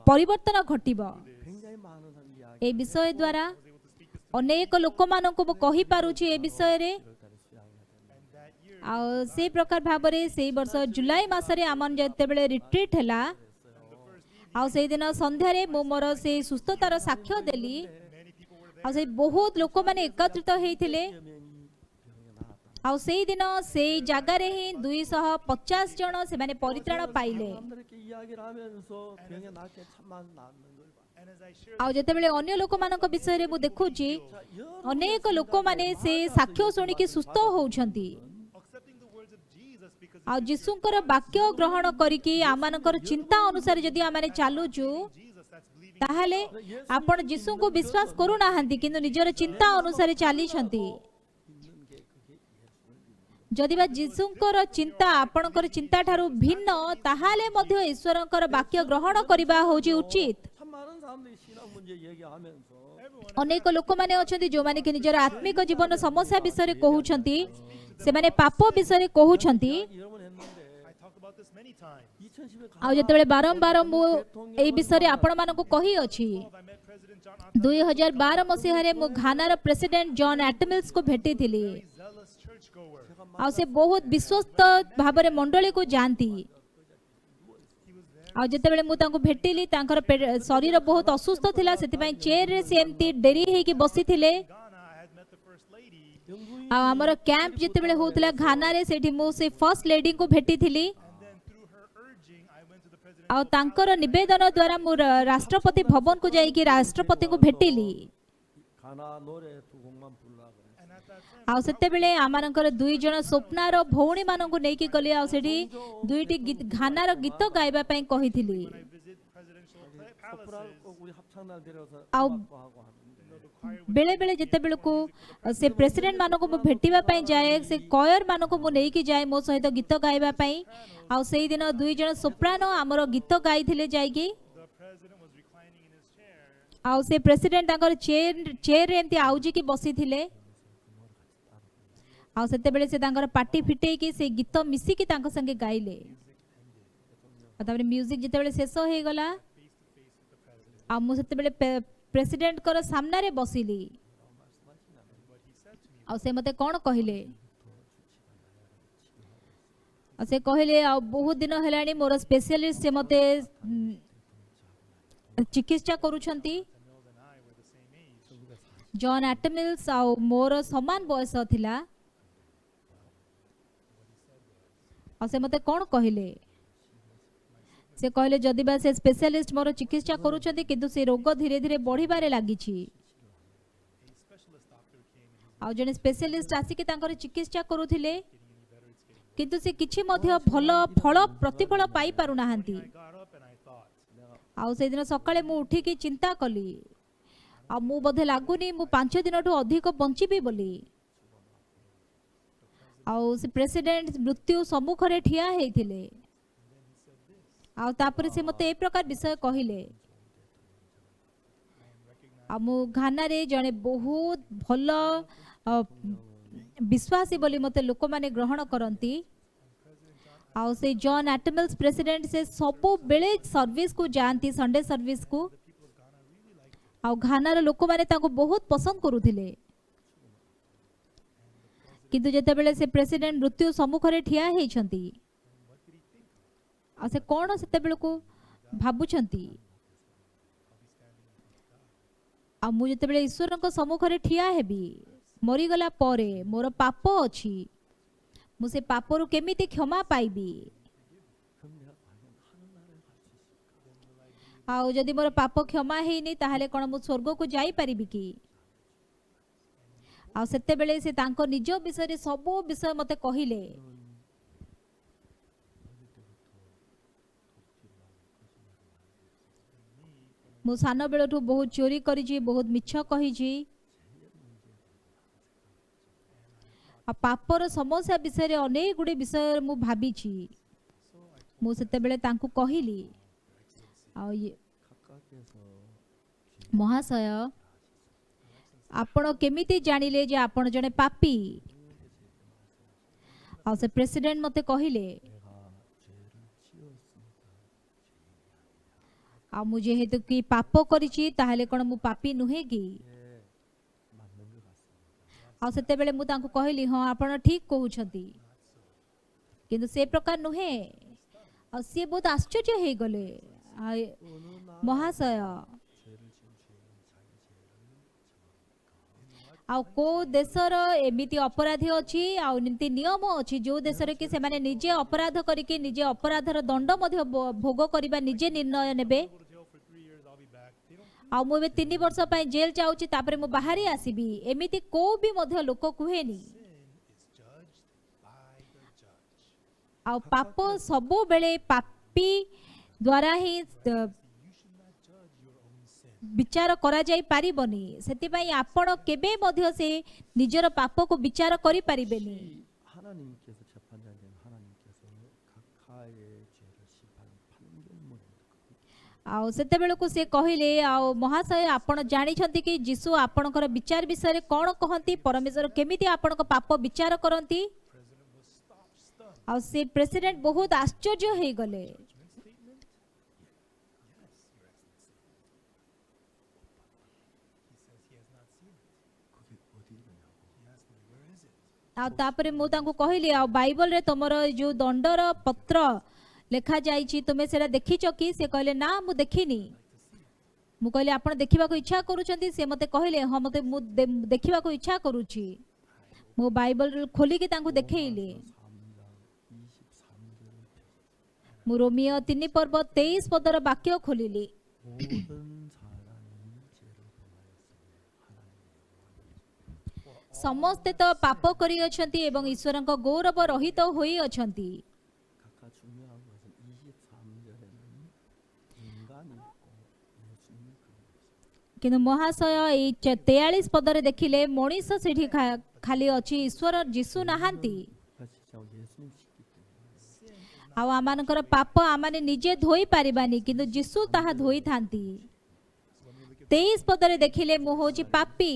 परिवर्तन घटिबो 굉장히 많은 사람 이야기 ए विषय द्वारा अनेक लोक माननको मु कहि पारुछि ए विषय रे 달에 수양해야 된다. and that year आ से प्रकार भाबरे सेई वर्ष जुलाई मासरे आमन जेते बेले रिट्रीट हैला आ सेई दिन संध्या रे मु मोर से सुस्थतार साक्ष्य देली many people were there. आ से बहुत लोक माने एकत्रित हेइथिले 명이 병에 나왔다. आ सेई दिन सेई जागा रे ही 250 जन से माने परित्राण पाइले 사람들에게 이야기를 하면서 병에 낫게 참만 낫는 걸 봐. And as I shared आ जेते बेले अन्य लोक मानक विषय रे मु देखुछि 자, 여러 अनेक लोक माने से साक्ष्य सुनि कि सुस्थ होउछंती accepting the words of Jesus because आ यीशुंकर वाक्य ग्रहण करिकि आमानकर चिंता अनुसार जदि आमाने चालुछु Jesus, that's believing. ताहाले आपण यीशु को विश्वास करू नाहंती किंतु निजर चिंता अनुसार चालिछंती 있는 게 그게 जदि बा यीशुंकर चिंता आपणकर चिंता ठारू भिन्न ताहाले मध्य ईश्वरंकर वाक्य ग्रहण करिबा होची उचित 참 많은 사람들이 신앙 문제 얘기하면서 अनेक लोक माने अछंती जो माने कि निजर आत्मिक जीवन समस्या विषय कहउछंती से माने पाप विषय कहउछंती 여러 번 했는데 I talked about this many times. 2010에 आ जेतेबेले बारंबार मु एई विषय आपण मानको कहि अछि I met President John Atta, 2012 मसिहारे मु घानार प्रेसिडेंट जॉन एटमिल्स को भेटिथिली zealous churchgoer. आ से बहुत विश्वस्त भाबरे मंडली को जानती आ जेतेबेले मु तांको भेटिली तांकर शरीर बहुत असुस्थ थिला सेति पई चेयर रे से एम्ति डेरी हेकी बसिथिले Ghana, I had met the first lady. 영부인 आ हमर कैंप जेतेबेले होतला घाना रे सेठी मु से फर्स्ट लेडी को भेटिथिली And then through her urging, I went to the president. आ तांकर निवेदन द्वारा मु राष्ट्रपति भवन को जाई कि राष्ट्रपति को भेटिली 가나 노래 두 곡만 부르라 그래. And at that time, आ सेतेबेले आमानकर दुई जण स्वप्नार भौणी माननको नेकी गली आ सेठी दुईटी घानार गीत गाइबा पई कहिथिली I visit presidential 소프라를 palaces. 꼭 우리 합창단 데려서 아우. 음악도 하고 하는데 The choir बेले बेले जेतेबेले को से प्रेसिडेंट मानको मु भेटिबा पई जाए से कयर मानको मु नेकी जाए मो सहित गीत गाइबा पई आ सेई दिन दुई जण सोप्रानो हमर गीत गाइथिले जाईकी the president was reclining in his chair. आ से प्रेसिडेंट तांकर चेयर रे एम्ति आउजी की बसिथिले आ सेतेबेले से तांकर पार्टी फिटेई की से गीत मिसी की तांको संगे गाइले आ तापर म्यूजिक जेतेबेले शेष हे गला आ मु सेतेबेले प्रेसिडेंट कर सामना रे बसिली आ से मते कोन कहिले आ से कहिले आ बहुत दिन हेलानी मोर स्पेशलिस्ट से मते चिकित्सा करूछंती जॉन एटमिल्स आ मोर समान बयस थिला आ से मते कोन कहिले से कहले जदि बा से स्पेशलिस्ट मोर चिकित्सा करूछंती किंतु से रोग धीरे धीरे बढ़िबारे लागिछि ଆଉ ଜଣେ ସ୍ପେଶାଲିଷ୍ଟ ଆସିକି ତାଙ୍କର ଚିକିତ୍ସା କରୁଥିଲେ କିନ୍ତୁ ସେ କିଛି ମଧ୍ୟ ଭଲ ଫଳ ପ୍ରତିଫଳ ପାଇ ପାରୁନାହାନ୍ତି। I got up and I thought, ଆଉ ସେଦିନ ସକାଳେ ମୁଁ ଉଠିକି ଚିନ୍ତା କଲି ଆଉ ମୁଁ ବୋଧେ ଲାଗୁନି ମୁଁ 5 ଦିନଠୁ ଅଧିକ ବଞ୍ଚିବି ବୋଲି। ଆଉ ସେ ପ୍ରେସିଡେଣ୍ଟ ମୃତ୍ୟୁ ସମ୍ମୁଖରେ ଠିଆ ହେଇଥିଲେ ଆଉ ତାପରେ ସେ ମୋତେ ଏ ପ୍ରକାର ବିଷୟ କହିଲେ ଆଉ ମୁଁ ଘାନାରେ ଜଣେ ବହୁତ ଭଲ ବିଶ୍ୱାସୀ ବୋଲି ମୋତେ ଲୋକମାନେ ଗ୍ରହଣ କରନ୍ତି। ଆଉ ସେ ଜନ୍ ଆଟମେଲ୍ସ ପ୍ରେସିଡେଣ୍ଟ ସେ ସବୁବେଳେ ସର୍ଭିସକୁ ଯାଆନ୍ତି, ସଣ୍ଡେ ସର୍ଭିସକୁ। ଆଉ ଘାନାର ଲୋକମାନେ ତାଙ୍କୁ ବହୁତ ପସନ୍ଦ କରୁଥିଲେ କିନ୍ତୁ ଯେତେବେଳେ ସେ ପ୍ରେସିଡେଣ୍ଟ ମୃତ୍ୟୁ ସମ୍ମୁଖରେ ଠିଆ ହେଇଛନ୍ତି ଆଉ ସେ କ'ଣ ସେତେବେଳକୁ ଭାବୁଛନ୍ତି ଆଉ ମୁଁ ଯେତେବେଳେ ଈଶ୍ୱରଙ୍କ ସମ୍ମୁଖରେ ଠିଆ ହେବି ମରିଗଲା ପରେ ମୋର ପାପ ଅଛି, ମୁଁ ସେ ପାପରୁ କେମିତି କ୍ଷମା ପାଇବି? 그럼 내가 과연 하늘나라에 갈 수 있을까? ଆଉ ଯଦି ମୋର ପାପ କ୍ଷମା ହେଇନି ତାହେଲେ କ'ଣ ମୁଁ ସ୍ୱର୍ଗକୁ ଯାଇପାରିବି କି? ଆଉ ସେତେବେଳେ ସେ ତାଙ୍କ ନିଜ ବିଷୟରେ ସବୁ ବିଷୟ ମୋତେ କହିଲେ। ମୁଁ ସାନ ବେଳଠୁ ବହୁତ ଚୋରି କରିଛି, ବହୁତ ମିଛ କହିଛି ଆଉ ପାପର ସମସ୍ୟା ବିଷୟରେ ଅନେକ ଗୁଡ଼ିଏ ବିଷୟ ମୁଁ ଭାବିଛି। ମୁଁ ସେତେବେଳେ ତାଙ୍କୁ କହିଲି ଆଉ 각각에서 ମହାଶୟ ଆପଣ କେମିତି ଜାଣିଲେ ଯେ ଆପଣ ଜଣେ ପାପୀ? ଆଉ ସେ ପ୍ରେସିଡେଣ୍ଟ ମୋତେ କହିଲେ 내가 죄를 지었으니까 ଆଉ ମୁଁ ଯେହେତୁ କି ପାପ କରିଛି ତାହେଲେ କ'ଣ ମୁଁ ପାପୀ ନୁହେଁ କି? 맞는 것 같습니다. ଆଉ ସେତେବେଳେ ମୁଁ ତାଙ୍କୁ କହିଲି ହଁ ଆପଣ ଠିକ କହୁଛନ୍ତି କିନ୍ତୁ ସେ ପ୍ରକାର ନୁହେଁ। ଆଉ ସିଏ ବହୁତ ଆଶ୍ଚର୍ଯ୍ୟ ହେଇଗଲେ। ଆଉ 어느 ମହାଶୟ 죄를 지은 죄인은 자기 죄를 ଆଉ କୋଉ ଦେଶର ଏମିତି ଅପରାଧୀ ଅଛି ଆଉ ଏମିତି ନିୟମ ଅଛି ଯୋଉ ଦେଶରେ କି ସେମାନେ ନିଜେ ଅପରାଧ କରିକି ନିଜେ ଅପରାଧର ଦଣ୍ଡ ମଧ୍ୟ ଭୋଗ କରିବା ନିଜେ ନିର୍ଣ୍ଣୟ ନେବେ। go to jail for 3 years, I'll be back. They don't ଆଉ ମୁଁ ଏବେ 3 ବର୍ଷ ପାଇଁ ଜେଲ ଯାଉଛି ତାପରେ ମୁଁ ବାହାରି ଆସିବି, ଏମିତି କୋଉ ବି ମଧ୍ୟ ଲୋକ କୁହେନି। sin is judged by the judge. ଆଉ ପାପ ସବୁବେଳେ ପାପୀ ଦ୍ୱାରା ହିଁ You should not judge your own sin. ବିଚାର କରାଯାଇ ପାରିବନି। ସେଥିପାଇଁ ଆପଣ କେବେ ମଧ୍ୟ ସେ ନିଜର ପାପକୁ ବିଚାର କରିପାରିବେନି। 하나님께서 재판장 된 하나님께서 각하의 죄를 심판하는 판결문입니다. ଆଉ ସେତେବେଳକୁ ସେ କହିଲେ ଆଉ ମହାଶୟ ଆପଣ ଜାଣିଛନ୍ତି କି ଯୀଶୁ ଆପଣଙ୍କର ବିଚାର ବିଷୟରେ କ'ଣ କହନ୍ତି? ପରମେଶ୍ୱର କେମିତି ଆପଣଙ୍କ ପାପ ବିଚାର କରନ୍ତି? President was stunned. ଆଉ ସେ ପ୍ରେସିଡେଣ୍ଟ ବହୁତ ଆଶ୍ଚର୍ଯ୍ୟ ହେଇଗଲେ। Judgment statement? Yes, Your Excellency. He says he has not seen it. 그게 어디 있느냐고. He asked me, where is it? ଆଉ ତାପରେ ମୁଁ ତାଙ୍କୁ କହିଲି ଆଉ ବାଇବଲରେ ତମର ଯୋଉ ଦଣ୍ଡର ପତ୍ର ଲେଖାଯାଇଛି ତୁମେ ସେଟା ଦେଖିଛ କି? ସେ କହିଲେ ନା ମୁଁ ଦେଖିନି। ମୁଁ କହିଲି ଆପଣ ଦେଖିବାକୁ ଇଚ୍ଛା କରୁଛନ୍ତି? ସେ ମୋତେ କହିଲେ ହଁ ମୋତେ ମୁଁ ଦେଖିବାକୁ ଇଚ୍ଛା କରୁଛି। ମୁଁ ବାଇବଲ ଖୋଲିକି ତାଙ୍କୁ ଦେଖେଇଲି। 3장 23절을 ମୁଁ ରୋମିଓ 3 ପର୍ବ 23 ପଦର ବାକ୍ୟ ଖୋଲିଲି। 모든 사람이 죄를 범하였으니 하나님의 ସମସ୍ତେ ତ ପାପ କରିଅଛନ୍ତି ଏବଂ ଈଶ୍ୱରଙ୍କ ଗୌରବ ରହିତ ହୋଇଅଛନ୍ତି। 각각 중요한 것은 23절에는 인간이 있고 예수님이 그리고 있습니다. କିନ୍ତୁ ମହାଶୟ ଏଇ 43 ପଦରେ ଦେଖିଲେ ମଣିଷ ସେଠି ଖାଲି ଅଛି, ଈଶ୍ୱର ଯୀଶୁ ନାହାନ୍ତି। 하시자고 예수님 씻기 때문에 ଆଉ ଆମମାନଙ୍କର ପାପ ଆମମାନେ ନିଜେ ଧୋଇ ପାରିବାନି କିନ୍ତୁ ଯୀଶୁ ତାହା ଧୋଇଥାନ୍ତି। 23 ପଦରେ ଦେଖିଲେ ମୁଁ ହଉଛି ପାପୀ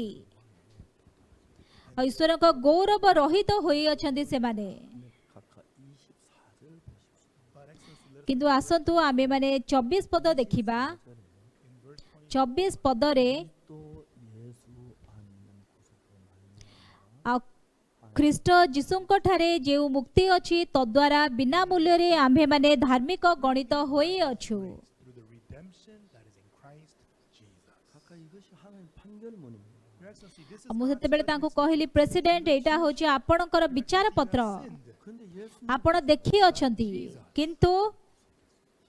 ଆଉ ଈଶ୍ୱରଙ୍କ ଗୌରବ ରହିତ ହୋଇଅଛନ୍ତି ସେମାନେ। 각각 24절을 보십시오. But Excellency, କିନ୍ତୁ ଆସନ୍ତୁ ଆମେମାନେ 24 ପଦ ଦେଖିବା। in verse 20, 24 ପଦରେ 또 예수 안는 구속으로 말미암아 ଆଉ ଖ୍ରୀଷ୍ଟ ଯୀଶୁଙ୍କ ଠାରେ ଯେଉଁ ମୁକ୍ତି ଅଛି ତଦ୍ୱାରା ବିନା ମୂଲ୍ୟରେ ଆମ୍ଭେମାନେ ଧାର୍ମିକ ଗଣିତ ହୋଇଅଛୁ। through the redemption that is in Christ Jesus. 각각 이것이 하나님 판결문입니다. Your Excellency, this is ମୁଁ God's ସେତେବେଳେ ତାଙ୍କୁ judgment କହିଲି ପ୍ରେସିଡେଣ୍ଟ ଏଇଟା ହେଉଛି ଆପଣଙ୍କର ବିଚାର ପତ୍ର, sinned. 근데 예수 ଆପଣ ଦେଖି ଅଛନ୍ତି କିନ୍ତୁ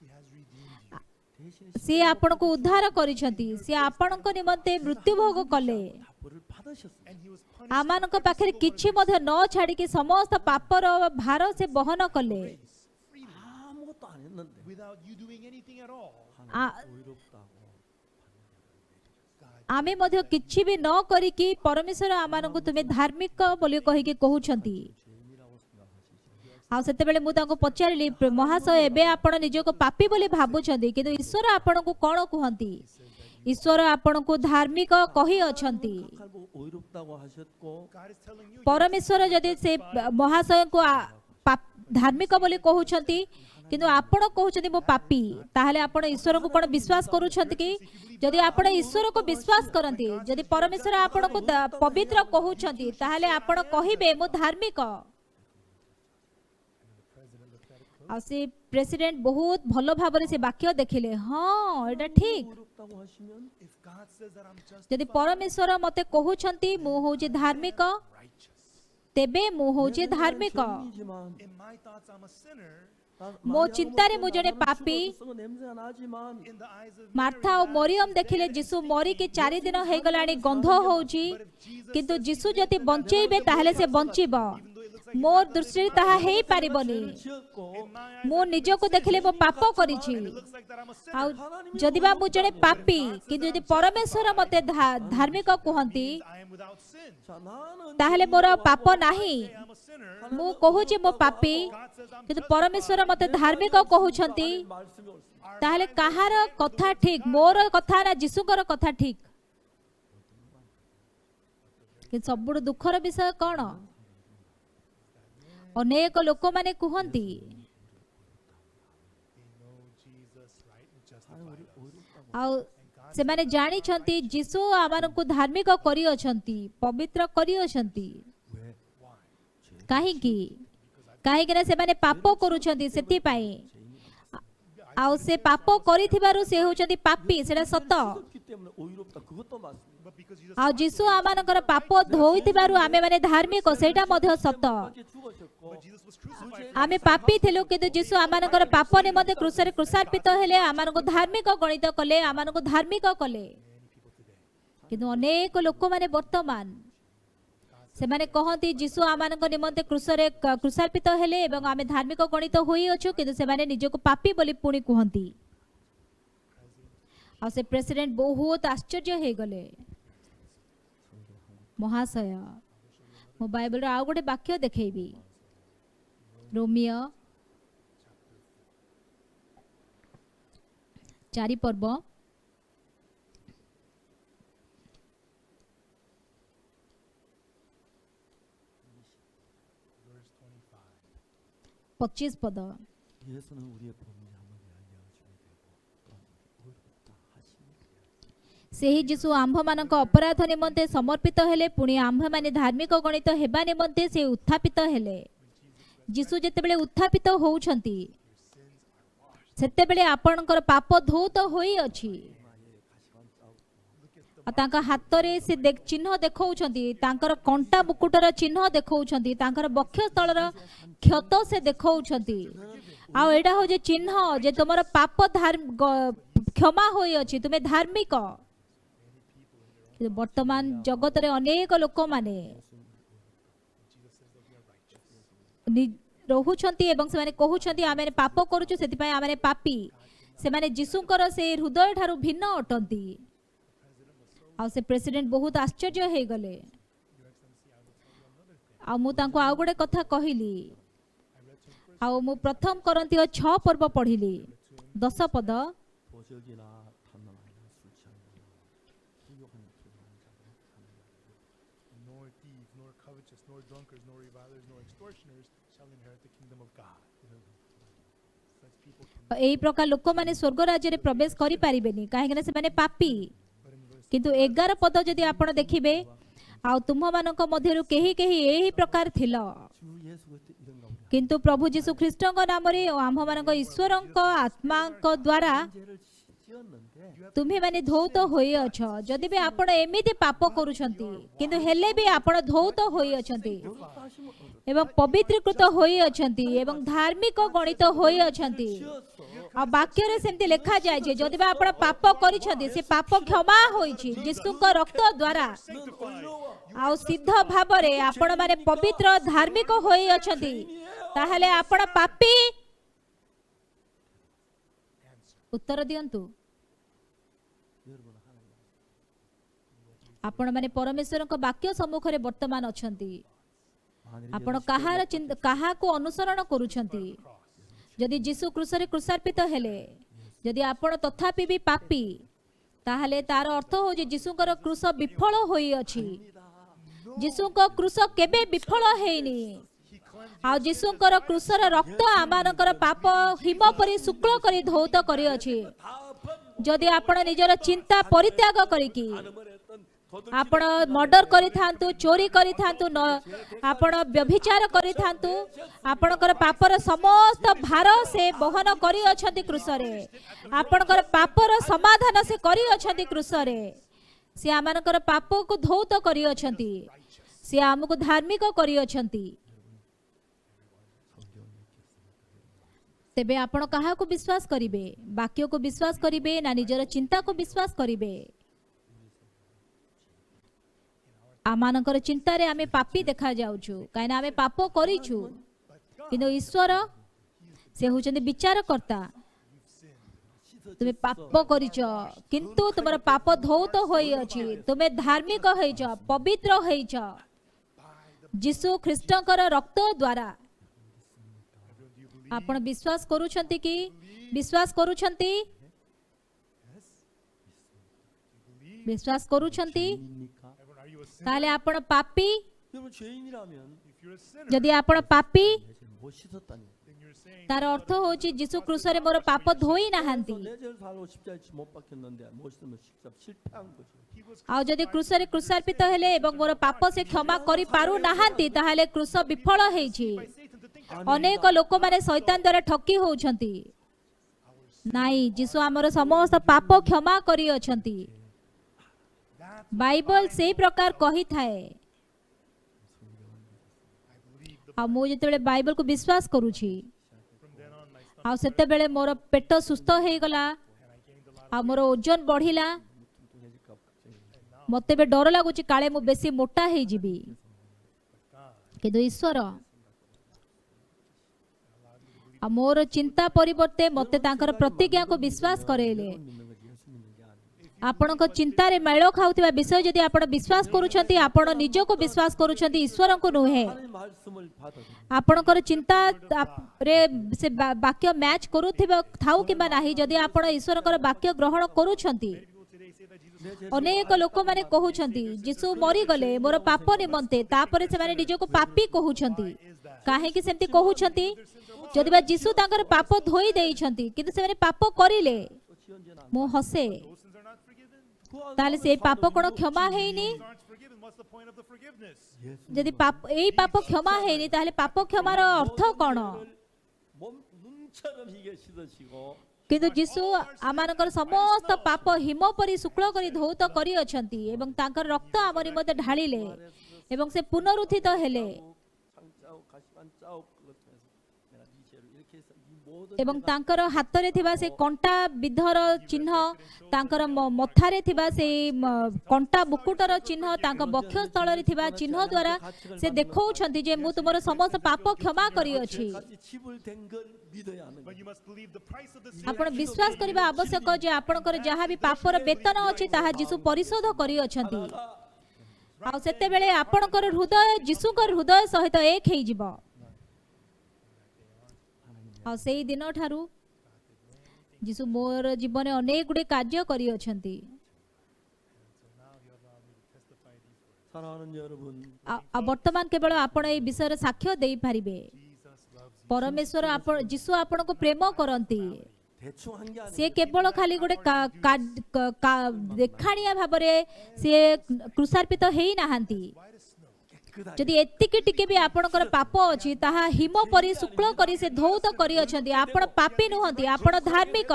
He has redeemed you. 대신에 ସିଏ ଆପଣଙ୍କୁ ଉଦ୍ଧାର କରିଛନ୍ତି, ସିଏ ଆପଣଙ୍କ ନିମନ୍ତେ ମୃତ୍ୟୁଭୋଗ କଲେ 답을 받 받으셨습니다. and he was punished ଆମମାନଙ୍କ for every ପାଖରେ single one of କିଛି his ମଧ୍ୟ ନ ଛାଡ଼ିକି ସମସ୍ତ ପାପର ଭାର ସେ ବହନ କଲେ। grace, freely, 아무것도 안 했는데 without you doing anything at all. 하나님 의롭다고 God, ଆମେ ମଧ୍ୟ କିଛି ବି ନ କରିକି ପରମେଶ୍ୱର ଆମମାନଙ୍କୁ ତୁମେ ଧାର୍ମିକ ବୋଲି କହିକି କହୁଛନ୍ତି। 죄인이라고 생각하시죠. ଆଉ ସେତେବେଳେ ମୁଁ ତାଙ୍କୁ ପଚାରିଲି ମହାଶୟ ଏବେ ଆପଣ ନିଜକୁ ପାପୀ ବୋଲି ଭାବୁଛନ୍ତି କିନ୍ତୁ ଈଶ୍ୱର ଆପଣଙ୍କୁ କ'ଣ କୁହନ୍ତି? ଈଶ୍ୱର ଆପଣଙ୍କୁ ଧାର୍ମିକ କହିଅଛନ୍ତି। 각하고 의롭다고 하셨고 God is telling you, ପରମେଶ୍ୱର ଯଦି ସେ ମହାଶୟଙ୍କୁ ଧାର୍ମିକ ବୋଲି କହୁଛନ୍ତି କିନ୍ତୁ ଆପଣ କହୁଛନ୍ତି ମୁଁ ପାପୀ, ତାହେଲେ ଆପଣ ଈଶ୍ୱରଙ୍କୁ କ'ଣ ବିଶ୍ୱାସ କରୁଛନ୍ତି କି? ଯଦି ଆପଣ ଈଶ୍ୱରକୁ ବିଶ୍ୱାସ କରନ୍ତି, ଯଦି ପରମେଶ୍ୱର ଆପଣଙ୍କୁ ପବିତ୍ର କହୁଛନ୍ତି ତାହେଲେ ଆପଣ କହିବେ ମୁଁ ଧାର୍ମିକ। ଆଉ ସେ ପ୍ରେସିଡେଣ୍ଟ ବହୁତ ଭଲ ଭାବରେ ସେ ବାକ୍ୟ ଦେଖିଲେ, ହଁ ଏଇଟା ଠିକ। 의롭다고 하시면 if God says that I'm ଯଦି justified, ପରମେଶ୍ୱର ମତେ କହୁଛନ୍ତି ମୁଁ ହଉଛି ଧାର୍ମିକ, righteous. ତେବେ ମୁଁ ହଉଛି ଧାର୍ମିକ। 죄인이지만 In my thoughts, I'm a sinner. ମୋ ଚିନ୍ତାରେ ମୁଁ ଜଣେ ପାପୀ। 냄새가 나지만 In the eyes of Martha Mary, ଆଉ Lazarus ମରିୟମ is ଦେଖିଲେ dead and ଯୀଶୁ stinking. ମରିକି 4 ଦିନ ହେଇଗଲାଣି, ଗନ୍ଧ ହଉଛି, But if Jesus କିନ୍ତୁ says ଯୀଶୁ he ଯଦି lives, then ବଞ୍ଚେଇବେ that ତାହେଲେ ସେ will ବଞ୍ଚିବ। even though it looks like he's ମୋ not gonna ଦୃଷ୍ଟିରେ live, ତାହା but ହେଇପାରିବନି। 지었고 in my eyes, ମୁଁ I commit ନିଜକୁ sin. ଦେଖିଲେ ମୁଁ ପାପ କରିଛି। And it looks like that I'm a sinner. ଆଉ ଯଦି ବା ମୁଁ ଜଣେ ପାପୀ କିନ୍ତୁ ଯଦି ପରମେଶ୍ୱର ମତେ ଧାର୍ମିକ କୁହନ୍ତି Means I am without sin. 자, 나는 ତାହେଲେ ମୋର ପାପ ନାହିଁ। Say I'm a sinner. ମୁଁ କହୁଛି ମୁଁ ପାପୀ God says I'm କିନ୍ତୁ justified. ପରମେଶ୍ୱର ମତେ ଧାର୍ମିକ କହୁଛନ୍ତି, 말씀이 옳습니다. ତାହେଲେ କାହାର କଥା ଠିକ? ମୋର କଥା ନା ଯୀଶୁଙ୍କର କଥା ଠିକ? କିନ୍ତୁ ସବୁଠୁ ଦୁଃଖର ବିଷୟ କ'ଣ? ଅନେକ ଲୋକମାନେ କୁହନ୍ତି They know Jesus, right, and justified us. ଆଉ ସେମାନେ ଜାଣିଛନ୍ତି ଯୀଶୁ ଆମମାନଙ୍କୁ ଧାର୍ମିକ କରିଅଛନ୍ତି, ପବିତ୍ର କରିଅଛନ୍ତି। 왜? କାହିଁକି? କାହିଁକି ନା ସେମାନେ ପାପ କରୁଛନ୍ତି ସେଥିପାଇଁ। ଆଉ ସେ ପାପ କରିଥିବାରୁ ସେ ହେଉଛନ୍ତି ପାପୀ, ସେଟା ସତ। 그렇기 때문에 의롭다. 그것도 맞습니다. But because Jesus ଆଉ ଯୀଶୁ ଆମମାନଙ୍କର ପାପ ଧୋଇଥିବାରୁ ଆମେମାନେ ଧାର୍ମିକ, ସେଇଟା ମଧ୍ୟ ସତ। 밖에 죽으셨고 Jesus was crucified. ଆମେ ପାପୀ ଥିଲୁ କିନ୍ତୁ ଯୀଶୁ ଆମମାନଙ୍କର ପାପ ନିମନ୍ତେ କ୍ରୁଶରେ କ୍ରୁଶାର୍ପିତ ହେଲେ, ଆମମାନଙ୍କୁ ଧାର୍ମିକ ଗଣିତ କଲେ, ଆମମାନଙ୍କୁ ଧାର୍ମିକ କଲେ। କିନ୍ତୁ ଅନେକ ଲୋକମାନେ ବର୍ତ୍ତମାନ ସେମାନେ କହନ୍ତି ଯୀଶୁ ଆମମାନଙ୍କ ନିମନ୍ତେ କ୍ରୁଶରେ କ୍ରୁଶାର୍ପିତ ହେଲେ ଏବଂ ଆମେ ଧାର୍ମିକ ଗଣିତ ହୋଇଅଛୁ, କିନ୍ତୁ ସେମାନେ ନିଜକୁ ପାପୀ ବୋଲି ପୁଣି କୁହନ୍ତି। ଆଉ ସେ ପ୍ରେସିଡେଣ୍ଟ ବହୁତ ଆଶ୍ଚର୍ଯ୍ୟ ହେଇଗଲେ। ମହାଶୟ, ମୁଁ ବାଇବଲର ଆଉ ଗୋଟେ ବାକ୍ୟ ଦେଖେଇବି। ରୋମିଓ 4 ପର୍ବ 25 ପଦ। 예수는 우리의 범죄함을 알려주시게 되고 또 의롭다 하시니 ସେହି ଯୀଶୁ ଆମ୍ଭମାନଙ୍କ ଅପରାଧ ନିମନ୍ତେ ସମର୍ପିତ ହେଲେ, ପୁଣି ଆମ୍ଭମାନେ ଧାର୍ମିକ ଗଣିତ ହେବା ନିମନ୍ତେ ସେ ଉତ୍ଥାପିତ ହେଲେ। ଯୀଶୁ ଯେତେବେଳେ ଉତ୍ଥାପିତ ହେଉଛନ୍ତି ସେତେବେଳେ ଆପଣଙ୍କର ପାପ ଧୌତ ହୋଇଅଛି। ଆଉ ତାଙ୍କ ହାତରେ ସେ ଚିହ୍ନ ଦେଖାଉଛନ୍ତି, ତାଙ୍କର କଣ୍ଟା ମୁକୁଟର ଚିହ୍ନ ଦେଖାଉଛନ୍ତି, ତାଙ୍କର ବକ୍ଷସ୍ଥଳର କ୍ଷତ ସେ ଦେଖାଉଛନ୍ତି। ଆଉ ଏଇଟା ହଉଛି ଚିହ୍ନ ଯେ ତୁମର ପାପ କ୍ଷମା ହୋଇଅଛି, ତୁମେ ଧାର୍ମିକ। କିନ୍ତୁ ବର୍ତ୍ତମାନ ଜଗତରେ ଅନେକ ଲୋକମାନେ ରହୁଛନ୍ତି ଏବଂ ସେମାନେ କହୁଛନ୍ତି ଆମେ ପାପ କରୁଛୁ ସେଥିପାଇଁ ଆମେ ପାପୀ। ସେମାନେ ଯୀଶୁଙ୍କର ସେ ହୃଦୟ ଠାରୁ ଭିନ୍ନ ଅଟନ୍ତି। ଆଉ ସେ ପ୍ରେସିଡେଣ୍ଟ ବହୁତ ଆଶ୍ଚର୍ଯ୍ୟ ହେଇଗଲେ। ଆଉ ମୁଁ ତାଙ୍କୁ ଆଉ ଗୋଟେ କଥା କହିଲି। ଆଉ ମୁଁ ପ୍ରଥମ କରନ୍ତୀୟ 6 ପର୍ବ ପଢିଲି 10 ପଦ। 도적이나 탐망하나 술 취하거나 불욕하는 기도하는 자들은 Nor thieves, nor covetous, nor drunkards, nor revilers, nor extortioners shall inherit the kingdom of God. Such people can, ଏହି ପ୍ରକାର ଲୋକମାନେ ସ୍ୱର୍ଗ ରାଜ୍ୟରେ ପ୍ରବେଶ କରିପାରିବେନି କାହିଁକି ନା ସେମାନେ ପାପୀ। but in verse କିନ୍ତୁ 11 ପଦ ଯଦି ଆପଣ ଦେଖିବେ, ଆଉ ତୁମମାନଙ୍କ ମଧ୍ୟରୁ କେହି କେହି ଏହି ପ୍ରକାର ଥିଲ, 주 예수 그때 이런가 보다. କିନ୍ତୁ ପ୍ରଭୁ ଯୀଶୁ ଖ୍ରୀଷ୍ଟଙ୍କ ନାମରେ ଓ ଆମ୍ଭମାନଙ୍କ ଈଶ୍ୱରଙ୍କ ଆତ୍ମାଙ୍କ ଦ୍ୱାରା 죄를 지었는데 ତୁମେମାନେ ଧୌତ ହୋଇଅଛ। ଯଦି ବି ଆପଣ ଏମିତି ପାପ କରୁଛନ୍ତି କିନ୍ତୁ ହେଲେ ବି ଆପଣ ଧୌତ ହୋଇଅଛନ୍ତି 의롭다 하시면 얻어. ଏବଂ ପବିତ୍ରୀକୃତ ହୋଇଅଛନ୍ତି ଏବଂ ଧାର୍ମିକ ଗଣିତ ହୋଇଅଛନ୍ତି। ଆଉ ବାକ୍ୟରେ ସେମିତି ଲେଖାଯାଏ ଯେ ଯଦି ବା ଆପଣ ପାପ କରିଛନ୍ତି ସେ ପାପ କ୍ଷମା ହୋଇଛି ଯୀଶୁଙ୍କ ରକ୍ତ ଦ୍ୱାରା। 넌 의로워. ଆଉ ସିଦ୍ଧ ଭାବରେ ଆପଣ ମାନେ ପବିତ୍ର ଧାର୍ମିକ ହୋଇ ଅଛନ୍ତି ତାହେଲେ ଆପଣ ପାପୀ ଉତ୍ତର ଦିଅନ୍ତୁ 여러분 하나님 ଆପଣ ମାନେ ପରମେଶ୍ୱରଙ୍କ ବାକ୍ୟ ସମ୍ମୁଖରେ ବର୍ତ୍ତମାନ ଅଛନ୍ତି 하늘이 ଆପଣ କାହାକୁ ଅନୁସରଣ କରୁଛନ୍ତି ଯଦି ଯୀଶୁ କ୍ରୁଶରେ କ୍ରୁଶାର୍ପିତ ହେଲେ ଯଦି ଆପଣ ତଥାପି ବି ପାପୀ ତାହେଲେ ତାର ଅର୍ଥ ହେଉଛି ଯୀଶୁଙ୍କର କ୍ରୁଶ ବିଫଳ ହୋଇଅଛି ଯୀଶୁଙ୍କ କ୍ରୁଶ କେବେ ବିଫଳ ହେଇନି ଆଉ ଯୀଶୁଙ୍କର କ୍ରୁଶର ରକ୍ତ ଆମମାନଙ୍କର ପାପ ହିମ ପରି ଶୁକ୍ଳ କରି ଧୌତ କରିଅଛି ଯଦି ଆପଣ ନିଜର ଚିନ୍ତା ପରିତ୍ୟାଗ କରିକି ଆପଣ ମର୍ଡର କରିଥାନ୍ତୁ ଚୋରି କରିଥାନ୍ତୁ ଆପଣ ବ୍ୟଭିଚାର କରିଥାନ୍ତୁ ଆପଣଙ୍କର ପାପର ସମସ୍ତ ଭାର ସେ ବହନ କରିଅଛନ୍ତି କ୍ରୁଶରେ ଆପଣଙ୍କର ପାପର ସମାଧାନ ସେ କରିଅଛନ୍ତି କ୍ରୁଶରେ ସେ ଆମମାନଙ୍କର ପାପକୁ ଧୌତ କରିଅଛନ୍ତି ସେ ଆମକୁ ଧାର୍ମିକ କରିଅଛନ୍ତି ତେବେ ଆପଣ କାହାକୁ ବିଶ୍ୱାସ କରିବେ ବାକ୍ୟକୁ ବିଶ୍ୱାସ କରିବେ ନା ନିଜର ଚିନ୍ତାକୁ ବିଶ୍ୱାସ କରିବେ ଆମମାନଙ୍କର ଚିନ୍ତାରେ ଆମେ ପାପୀ ଦେଖାଯାଉଛୁ କାହିଁକିନା ଆମେ ପାପ କରିଛୁ କିନ୍ତୁ ଈଶ୍ୱର ସେ ହେଉଛନ୍ତି ବିଚାରକର୍ତ୍ତା ତୁମେ ପାପ କରିଛ କିନ୍ତୁ ତୁମର ପାପ ଧୌତ ହୋଇଅଛି ତୁମେ ଧାର୍ମିକ ହେଇଛ ପବିତ୍ର ହେଇଛ ଯୀଶୁ ଖ୍ରୀଷ୍ଟଙ୍କର ରକ୍ତ ଦ୍ୱାରା ଆପଣ ବିଶ୍ୱାସ କରୁଛନ୍ତି କି ବିଶ୍ୱାସ କରୁଛନ୍ତି ବିଶ୍ୱାସ କରୁଛନ୍ତି 믿니까? ତାହେଲେ ଆପଣ ପାପୀ 여러분 죄인이라면 ଯଦି ଆପଣ ପାପୀ 대신 못 씻었다니 ତାର ଅର୍ଥ ହେଉଛି ଯୀଶୁ କ୍ରୁଶରେ ମୋର ପାପ ଧୋଇ ନାହାନ୍ତି 내 죄를 살고 십자가에 못 박혔는데 못 씻으면 실패한 거죠. ଆଉ ଯଦି କ୍ରୁଶରେ କ୍ରୁଶାର୍ପିତ ହେଲେ ଏବଂ ମୋର ପାପ ସେ କ୍ଷମା କରିପାରୁ ନାହାନ୍ତି ତାହେଲେ କ୍ରୁଶ ବିଫଳ ହେଇଛି ଅନେକ ଲୋକମାନେ ଶୈତାନ ଦ୍ୱାରା ଠକି ହେଉଛନ୍ତି ନାଇଁ ଯୀଶୁ ଆମର ସମସ୍ତ ପାପ କ୍ଷମା କରିଅଛନ୍ତି ବାଇବଲ ସେଇ ପ୍ରକାର କହିଥାଏ ଆଉ ମୁଁ ଯେତେବେଳେ ବାଇବଲକୁ ବିଶ୍ୱାସ କରୁଛି ଆଉ ସେତେବେଳେ ମୋର ପେଟ ସୁସ୍ଥ ହେଇଗଲା ଆଉ ମୋର ଓଜନ ବଢିଲା ମତେ ଏବେ ଡର ଲାଗୁଛି କାଳେ ମୁଁ ବେଶୀ ମୋଟା ହେଇଯିବି କିନ୍ତୁ ଈଶ୍ୱର ଆଉ ମୋର ଚିନ୍ତା ପରିବର୍ତ୍ତେ ମତେ ତାଙ୍କର ପ୍ରତିଜ୍ଞାକୁ ବିଶ୍ୱାସ କରାଇଲେ 믿는 거지 예수 믿는 게 아니에요. ଆପଣଙ୍କ ଚିନ୍ତାରେ ମେଳ ଖାଉଥିବା ବିଷୟ ଯଦି ଆପଣ ବିଶ୍ୱାସ କରୁଛନ୍ତି ଆପଣ ନିଜକୁ ବିଶ୍ୱାସ କରୁଛନ୍ତି ଈଶ୍ୱରଙ୍କୁ ନୁହେଁ 하나님 말씀을 받아들여 ଆପଣଙ୍କର ଚିନ୍ତାରେ ସେ ବାକ୍ୟ ମ୍ୟାଚ୍ କରୁଥିବା ଥାଉ କିମ୍ବା ନାହିଁ ଯଦି ଆପଣ ଈଶ୍ୱରଙ୍କର ବାକ୍ୟ ଗ୍ରହଣ କରୁଛନ୍ତି ଅନେକ ଲୋକମାନେ କହୁଛନ୍ତି ଯୀଶୁ ମରିଗଲେ ମୋର ପାପ ନିମନ୍ତେ ତାପରେ ସେମାନେ ନିଜକୁ ପାପୀ କହୁଛନ୍ତି କାହିଁକି ସେମିତି କହୁଛନ୍ତି ଯଦି ବା ଯୀଶୁ ତାଙ୍କର ପାପ ଧୋଇ ଦେଇଛନ୍ତି କିନ୍ତୁ ସେମାନେ ପାପ କରିଲେ ମୁଁ ହସେ ତାହେଲେ ସେଇ ପାପ କ'ଣ କ୍ଷମା ହେଇନି ଯଦି ଏଇ ପାପ କ୍ଷମା ହେଇନି ତାହେଲେ ପାପ କ୍ଷମାର ଅର୍ଥ କ'ଣ 몸 눈처럼 이게 씻으시고 କିନ୍ତୁ ଯୀଶୁ ଆମମାନଙ୍କର ସମସ୍ତ ପାପ ହିମ ପରି ଶୁକ୍ଳ କରି ଧୌତ କରିଅଛନ୍ତି ଏବଂ ତାଙ୍କର ରକ୍ତ ଆମ ନିମନ୍ତେ ଢାଳିଲେ ଏବଂ ସେ ପୁନରୁତ୍ଥିତ ହେଲେ 창자옥 가시관 자옥 그것에서 내가 네 죄를 이렇게 해서 네 모든 ଏବଂ ତାଙ୍କର ହାତରେ ଥିବା ସେ କଣ୍ଟା ବିଧର ଚିହ୍ନ ତାଙ୍କର ମଥାରେ ଥିବା ସେଇ କଣ୍ଟା ମୁକୁଟର ଚିହ୍ନ ତାଙ୍କ ବକ୍ଷସ୍ଥଳରେ ଥିବା ଚିହ୍ନ ଦ୍ୱାରା ସେ ଦେଖାଉଛନ୍ତି ଯେ ମୁଁ ତୁମର ସମସ୍ତ ପାପ କ୍ଷମା କରିଅଛି 죄까지 지불된 걸 믿어야 하는 거예요. ଆପଣ ବିଶ୍ୱାସ କରିବା ଆବଶ୍ୟକ ଯେ ଆପଣଙ୍କର ଯାହା ବି ପାପର ବେତନ ଅଛି ତାହା ଯୀଶୁ ପରିଶୋଧ କରିଅଛନ୍ତି ଆଉ ସେତେବେଳେ ଆପଣଙ୍କର ହୃଦୟ ଯୀଶୁଙ୍କର ହୃଦୟ ସହିତ ଏକ ହେଇଯିବ ଆଉ ସେଇ ଦିନଠାରୁ ଯୀଶୁ ମୋର ଜୀବନରେ ଅନେକ ଗୁଡ଼ିଏ କାର୍ଯ୍ୟ କରିଅଛନ୍ତି 사랑하는 여러분 ଆଉ ବର୍ତ୍ତମାନ କେବଳ ଆପଣ ଏଇ ବିଷୟରେ ସାକ୍ଷ୍ୟ ଦେଇପାରିବେ ପରମେଶ୍ୱର ଯୀଶୁ ଆପଣଙ୍କୁ ପ୍ରେମ କରନ୍ତି 대충 한 게 ସିଏ କେବଳ ଖାଲି ଗୋଟେ ଦେଖାଣିଆ ଭାବରେ ସିଏ କୃଷାର୍ପିତ ହେଇନାହାନ୍ତି 깨끗하게 ଯଦି ଏତିକି ଟିକେ ବି ଆପଣଙ୍କର ପାପ ଅଛି ତାହା ହିମ ପରି ଶୁକ୍ଳ କରି ସେ ଧୌତ କରିଅଛନ୍ତି ଆପଣ ପାପୀ ନୁହନ୍ତି ଆପଣ ଧାର୍ମିକ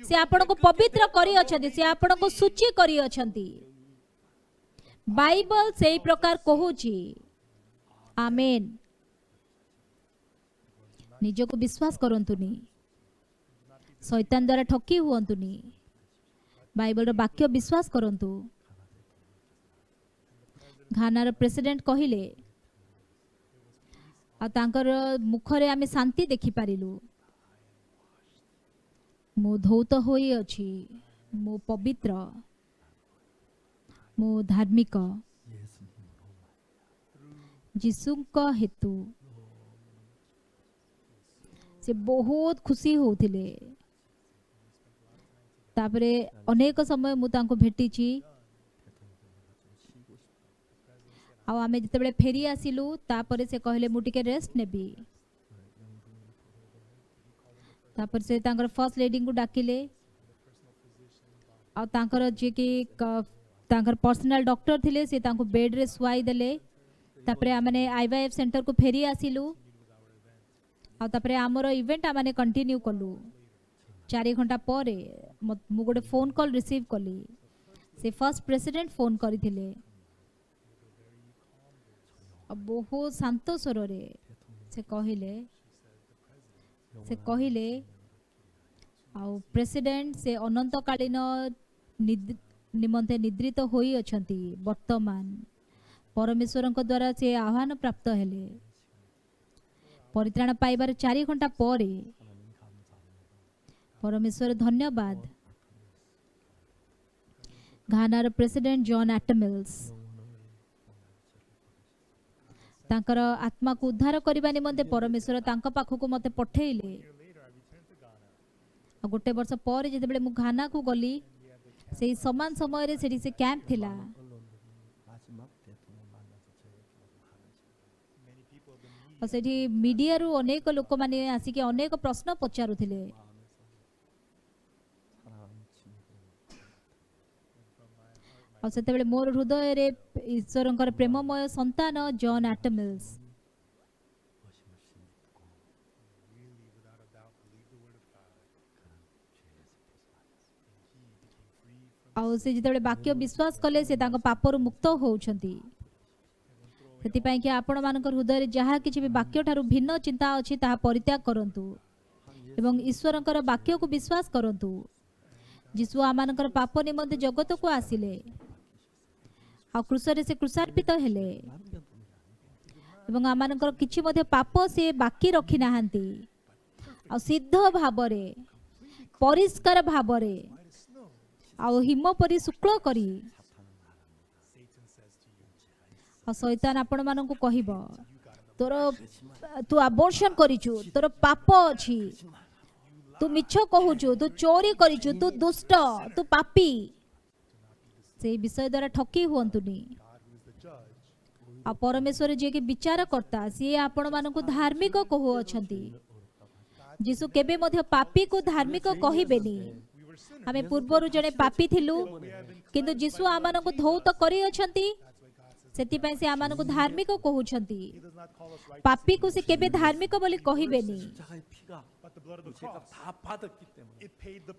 ସେ ଆପଣଙ୍କୁ ପବିତ୍ର କରିଅଛନ୍ତି ସେ ଆପଣଙ୍କୁ ସୂଚି କରିଅଛନ୍ତି ବାଇବଲ ସେଇ ପ୍ରକାର କହୁଛି ଆମେନ୍ ନିଜକୁ ବିଶ୍ୱାସ କରନ୍ତୁନି ଶୈତାନ ଦ୍ୱାରା ଠକି ହୁଅନ୍ତୁନି ବାଇବଲର ବାକ୍ୟ ବିଶ୍ୱାସ କରନ୍ତୁ घानार प्रेसिडेंट कहिले आ तांकर मुखरे आमे शांति देखि पारिलु मो धौत होई अछि मो पवित्र मो धार्मिक जीसुक हेतु से बहुत खुशी होथिले तापरे अनेक समय मु तांको भेटिची आ आमे जतेबेले फेरी आसिलु तापरे से कहले मु टिके रेस्ट नेबी तापर से तांकर फर्स्ट लेडी को डाकिले आ तांकर जे कि तांकर पर्सनल डॉक्टर थिले से तांको बेड रे सुआई देले तापरे आमने आईवाईएफ सेंटर को फेरी आसिलु आ तापरे हमर इवेंट आमने कंटिन्यू कलु 4 घंटा परे मु गोटे फोन कॉल रिसीव कली से फर्स्ट प्रेसिडेंट फोन करथिले बहुत शांत स्वर रे से कहिले आ प्रेसिडेंट से अनंत कालीन निमंते निद्रित होई अछंती वर्तमान परमेश्वर द्वारा से आह्वान प्राप्त हेले परित्राण पाइबार 4 घंटा परे परमेश्वर धन्यवाद घानार प्रेसिडेंट जॉन एटमिल्स तांकर आत्मा को उद्धार करबा निमंते परमेश्वर तांक पाखु को मते पठेइले आ गोटे वर्ष पर जेतेबेले मु घाना को गली से समान समय रे सेठी से कैंप थिला आ सेठी मीडिया रु अनेक लोक माने आसी के अनेक प्रश्न पचारुथिले आ सेतेबेले मोर हृदय रे ईश्वरंकर प्रेममय संतान जॉन एटमिल्स आ से जेतेबेले वाक्य विश्वास कले से तांको पापरु मुक्त होउछंती सेति पई कि आपण मानकर हृदय रे जहा किछि भी वाक्य ठारू भिन्न चिंता अछि ताहा परित्याग करंतु एवं ईश्वरंकर वाक्य को विश्वास करंतु जिसु आमानकर पाप निमंते जगत को आसिले आ क्रूसरे से क्रूसार्पित हेले एवं आमानकर किछि मध्ये पाप से बाकी रखि नाहंती आ सिद्ध भाबरे परिष्कार भाबरे आ हिम परि शुक्ल करी आ शैतान आपण मानकु कहिबो तोर तू अबॉर्शन करिछु तोर पाप अछि तू मिछ कहूछु तू चोरी करिछु तू दुष्ट तू पापी से विषय द्वारा ठकी हुअंतुनी आ परमेश्वर जे के विचार करता सी आपण मानकु धार्मिक कहू अछंती जीसु केबे मध्ये पापी को धार्मिक कहिबेनी हमें पूर्वरु जने पापी थिलु किंतु जीसु आमानकु धौत करी अछंती सेति पई से आमानकु धार्मिक कहूछंती पापी को से केबे धार्मिक बोली कहिबेनी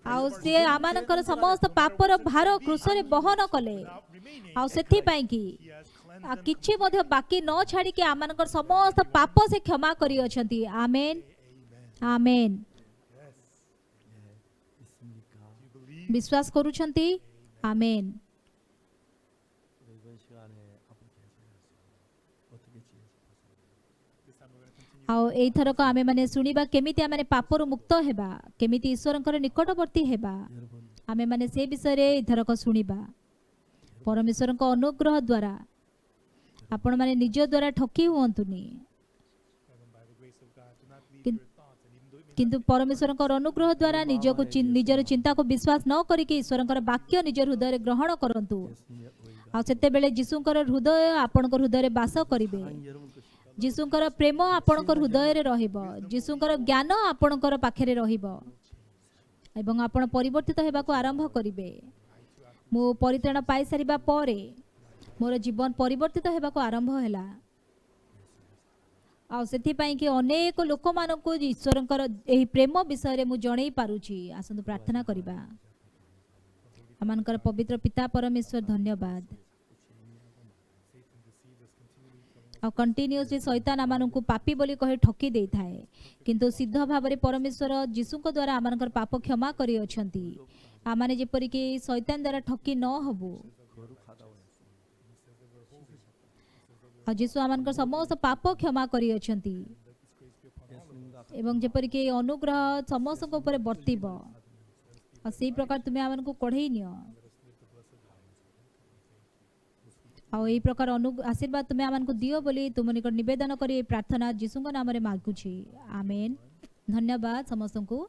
आउ से आमानकर समस्त पापर भार क्रूसरे बहन कले आउ सेथि पई कि आ किछि मध्ये बाकी न छाडी के आमानकर समस्त पाप से क्षमा करी अछंती आमेन आमेन विश्वास करूछंती आमेन आउ एई थरक आमे माने सुनिबा केमिति आमे पापरु मुक्त हेबा केमिति ईश्वरंकर निकटवर्ती हेबा आमे माने से विषय रे एई थरक सुनिबा परमेश्वरंक अनुग्रह द्वारा आपण माने निज द्वारा ठकी हुअंतुनी किंतु परमेश्वरंकर अनुग्रह द्वारा निजको निजर चिंता को विश्वास न करी कि ईश्वरंकर वाक्य निज हृदय रे ग्रहण करंतु आ सेते बेले यीशुंकर हृदय आपणकर हृदय रे वास करिवे जीशुंकर प्रेम आपणकर हृदय रे रहिबो जीशुंकर ज्ञान आपणकर पाखे रे रहिबो एवं आपण परिवर्तित हेबा को आरंभ करिवे मो परित्राण पाई सारिबा परे मोर जीवन परिवर्तित हेबा को आरंभ होला आ सेथि पई कि अनेक लोक मानको ईश्वरंकर एही प्रेम विषय रे मु जणै पारुची आसंतु प्रार्थना करिबा हमनकर पवित्र पिता परमेश्वर धन्यवाद आ कंटिन्यूअसली शैतान आमानकु पापी बोली कहे ठकी देई थाए किंतु सिद्ध भाबरे परमेश्वर जीसुक द्वारा आमानकर पाप क्षमा करी अछंती आमाने जेपरि कि शैतान द्वारा ठकी न हबो ଆଉ ଯୀଶୁ ଆମମାନଙ୍କର ସମସ୍ତ ପାପ କ୍ଷମା କରିଅଛନ୍ତି 예수님과 ଏବଂ ଯେପରିକି ଏହି ଅନୁଗ୍ରହ ସମସ୍ତଙ୍କ ଉପରେ ବର୍ତ୍ତିବ ଆଉ ସେଇ ପ୍ରକାର ତୁମେ ଆମମାନଙ୍କୁ କଢ଼େଇ ନିଅ ଆଉ ଏହି ପ୍ରକାର ଆଶୀର୍ବାଦ ତୁମେ ଆମମାନଙ୍କୁ ଦିଅ ବୋଲି ତୁମ ନିକଟ ନିବେଦନ କରି ଏହି ପ୍ରାର୍ଥନା ଯୀଶୁଙ୍କ ନାମରେ ମାଗୁଛି ଆମେନ୍ ଧନ୍ୟବାଦ ସମସ୍ତଙ୍କୁ।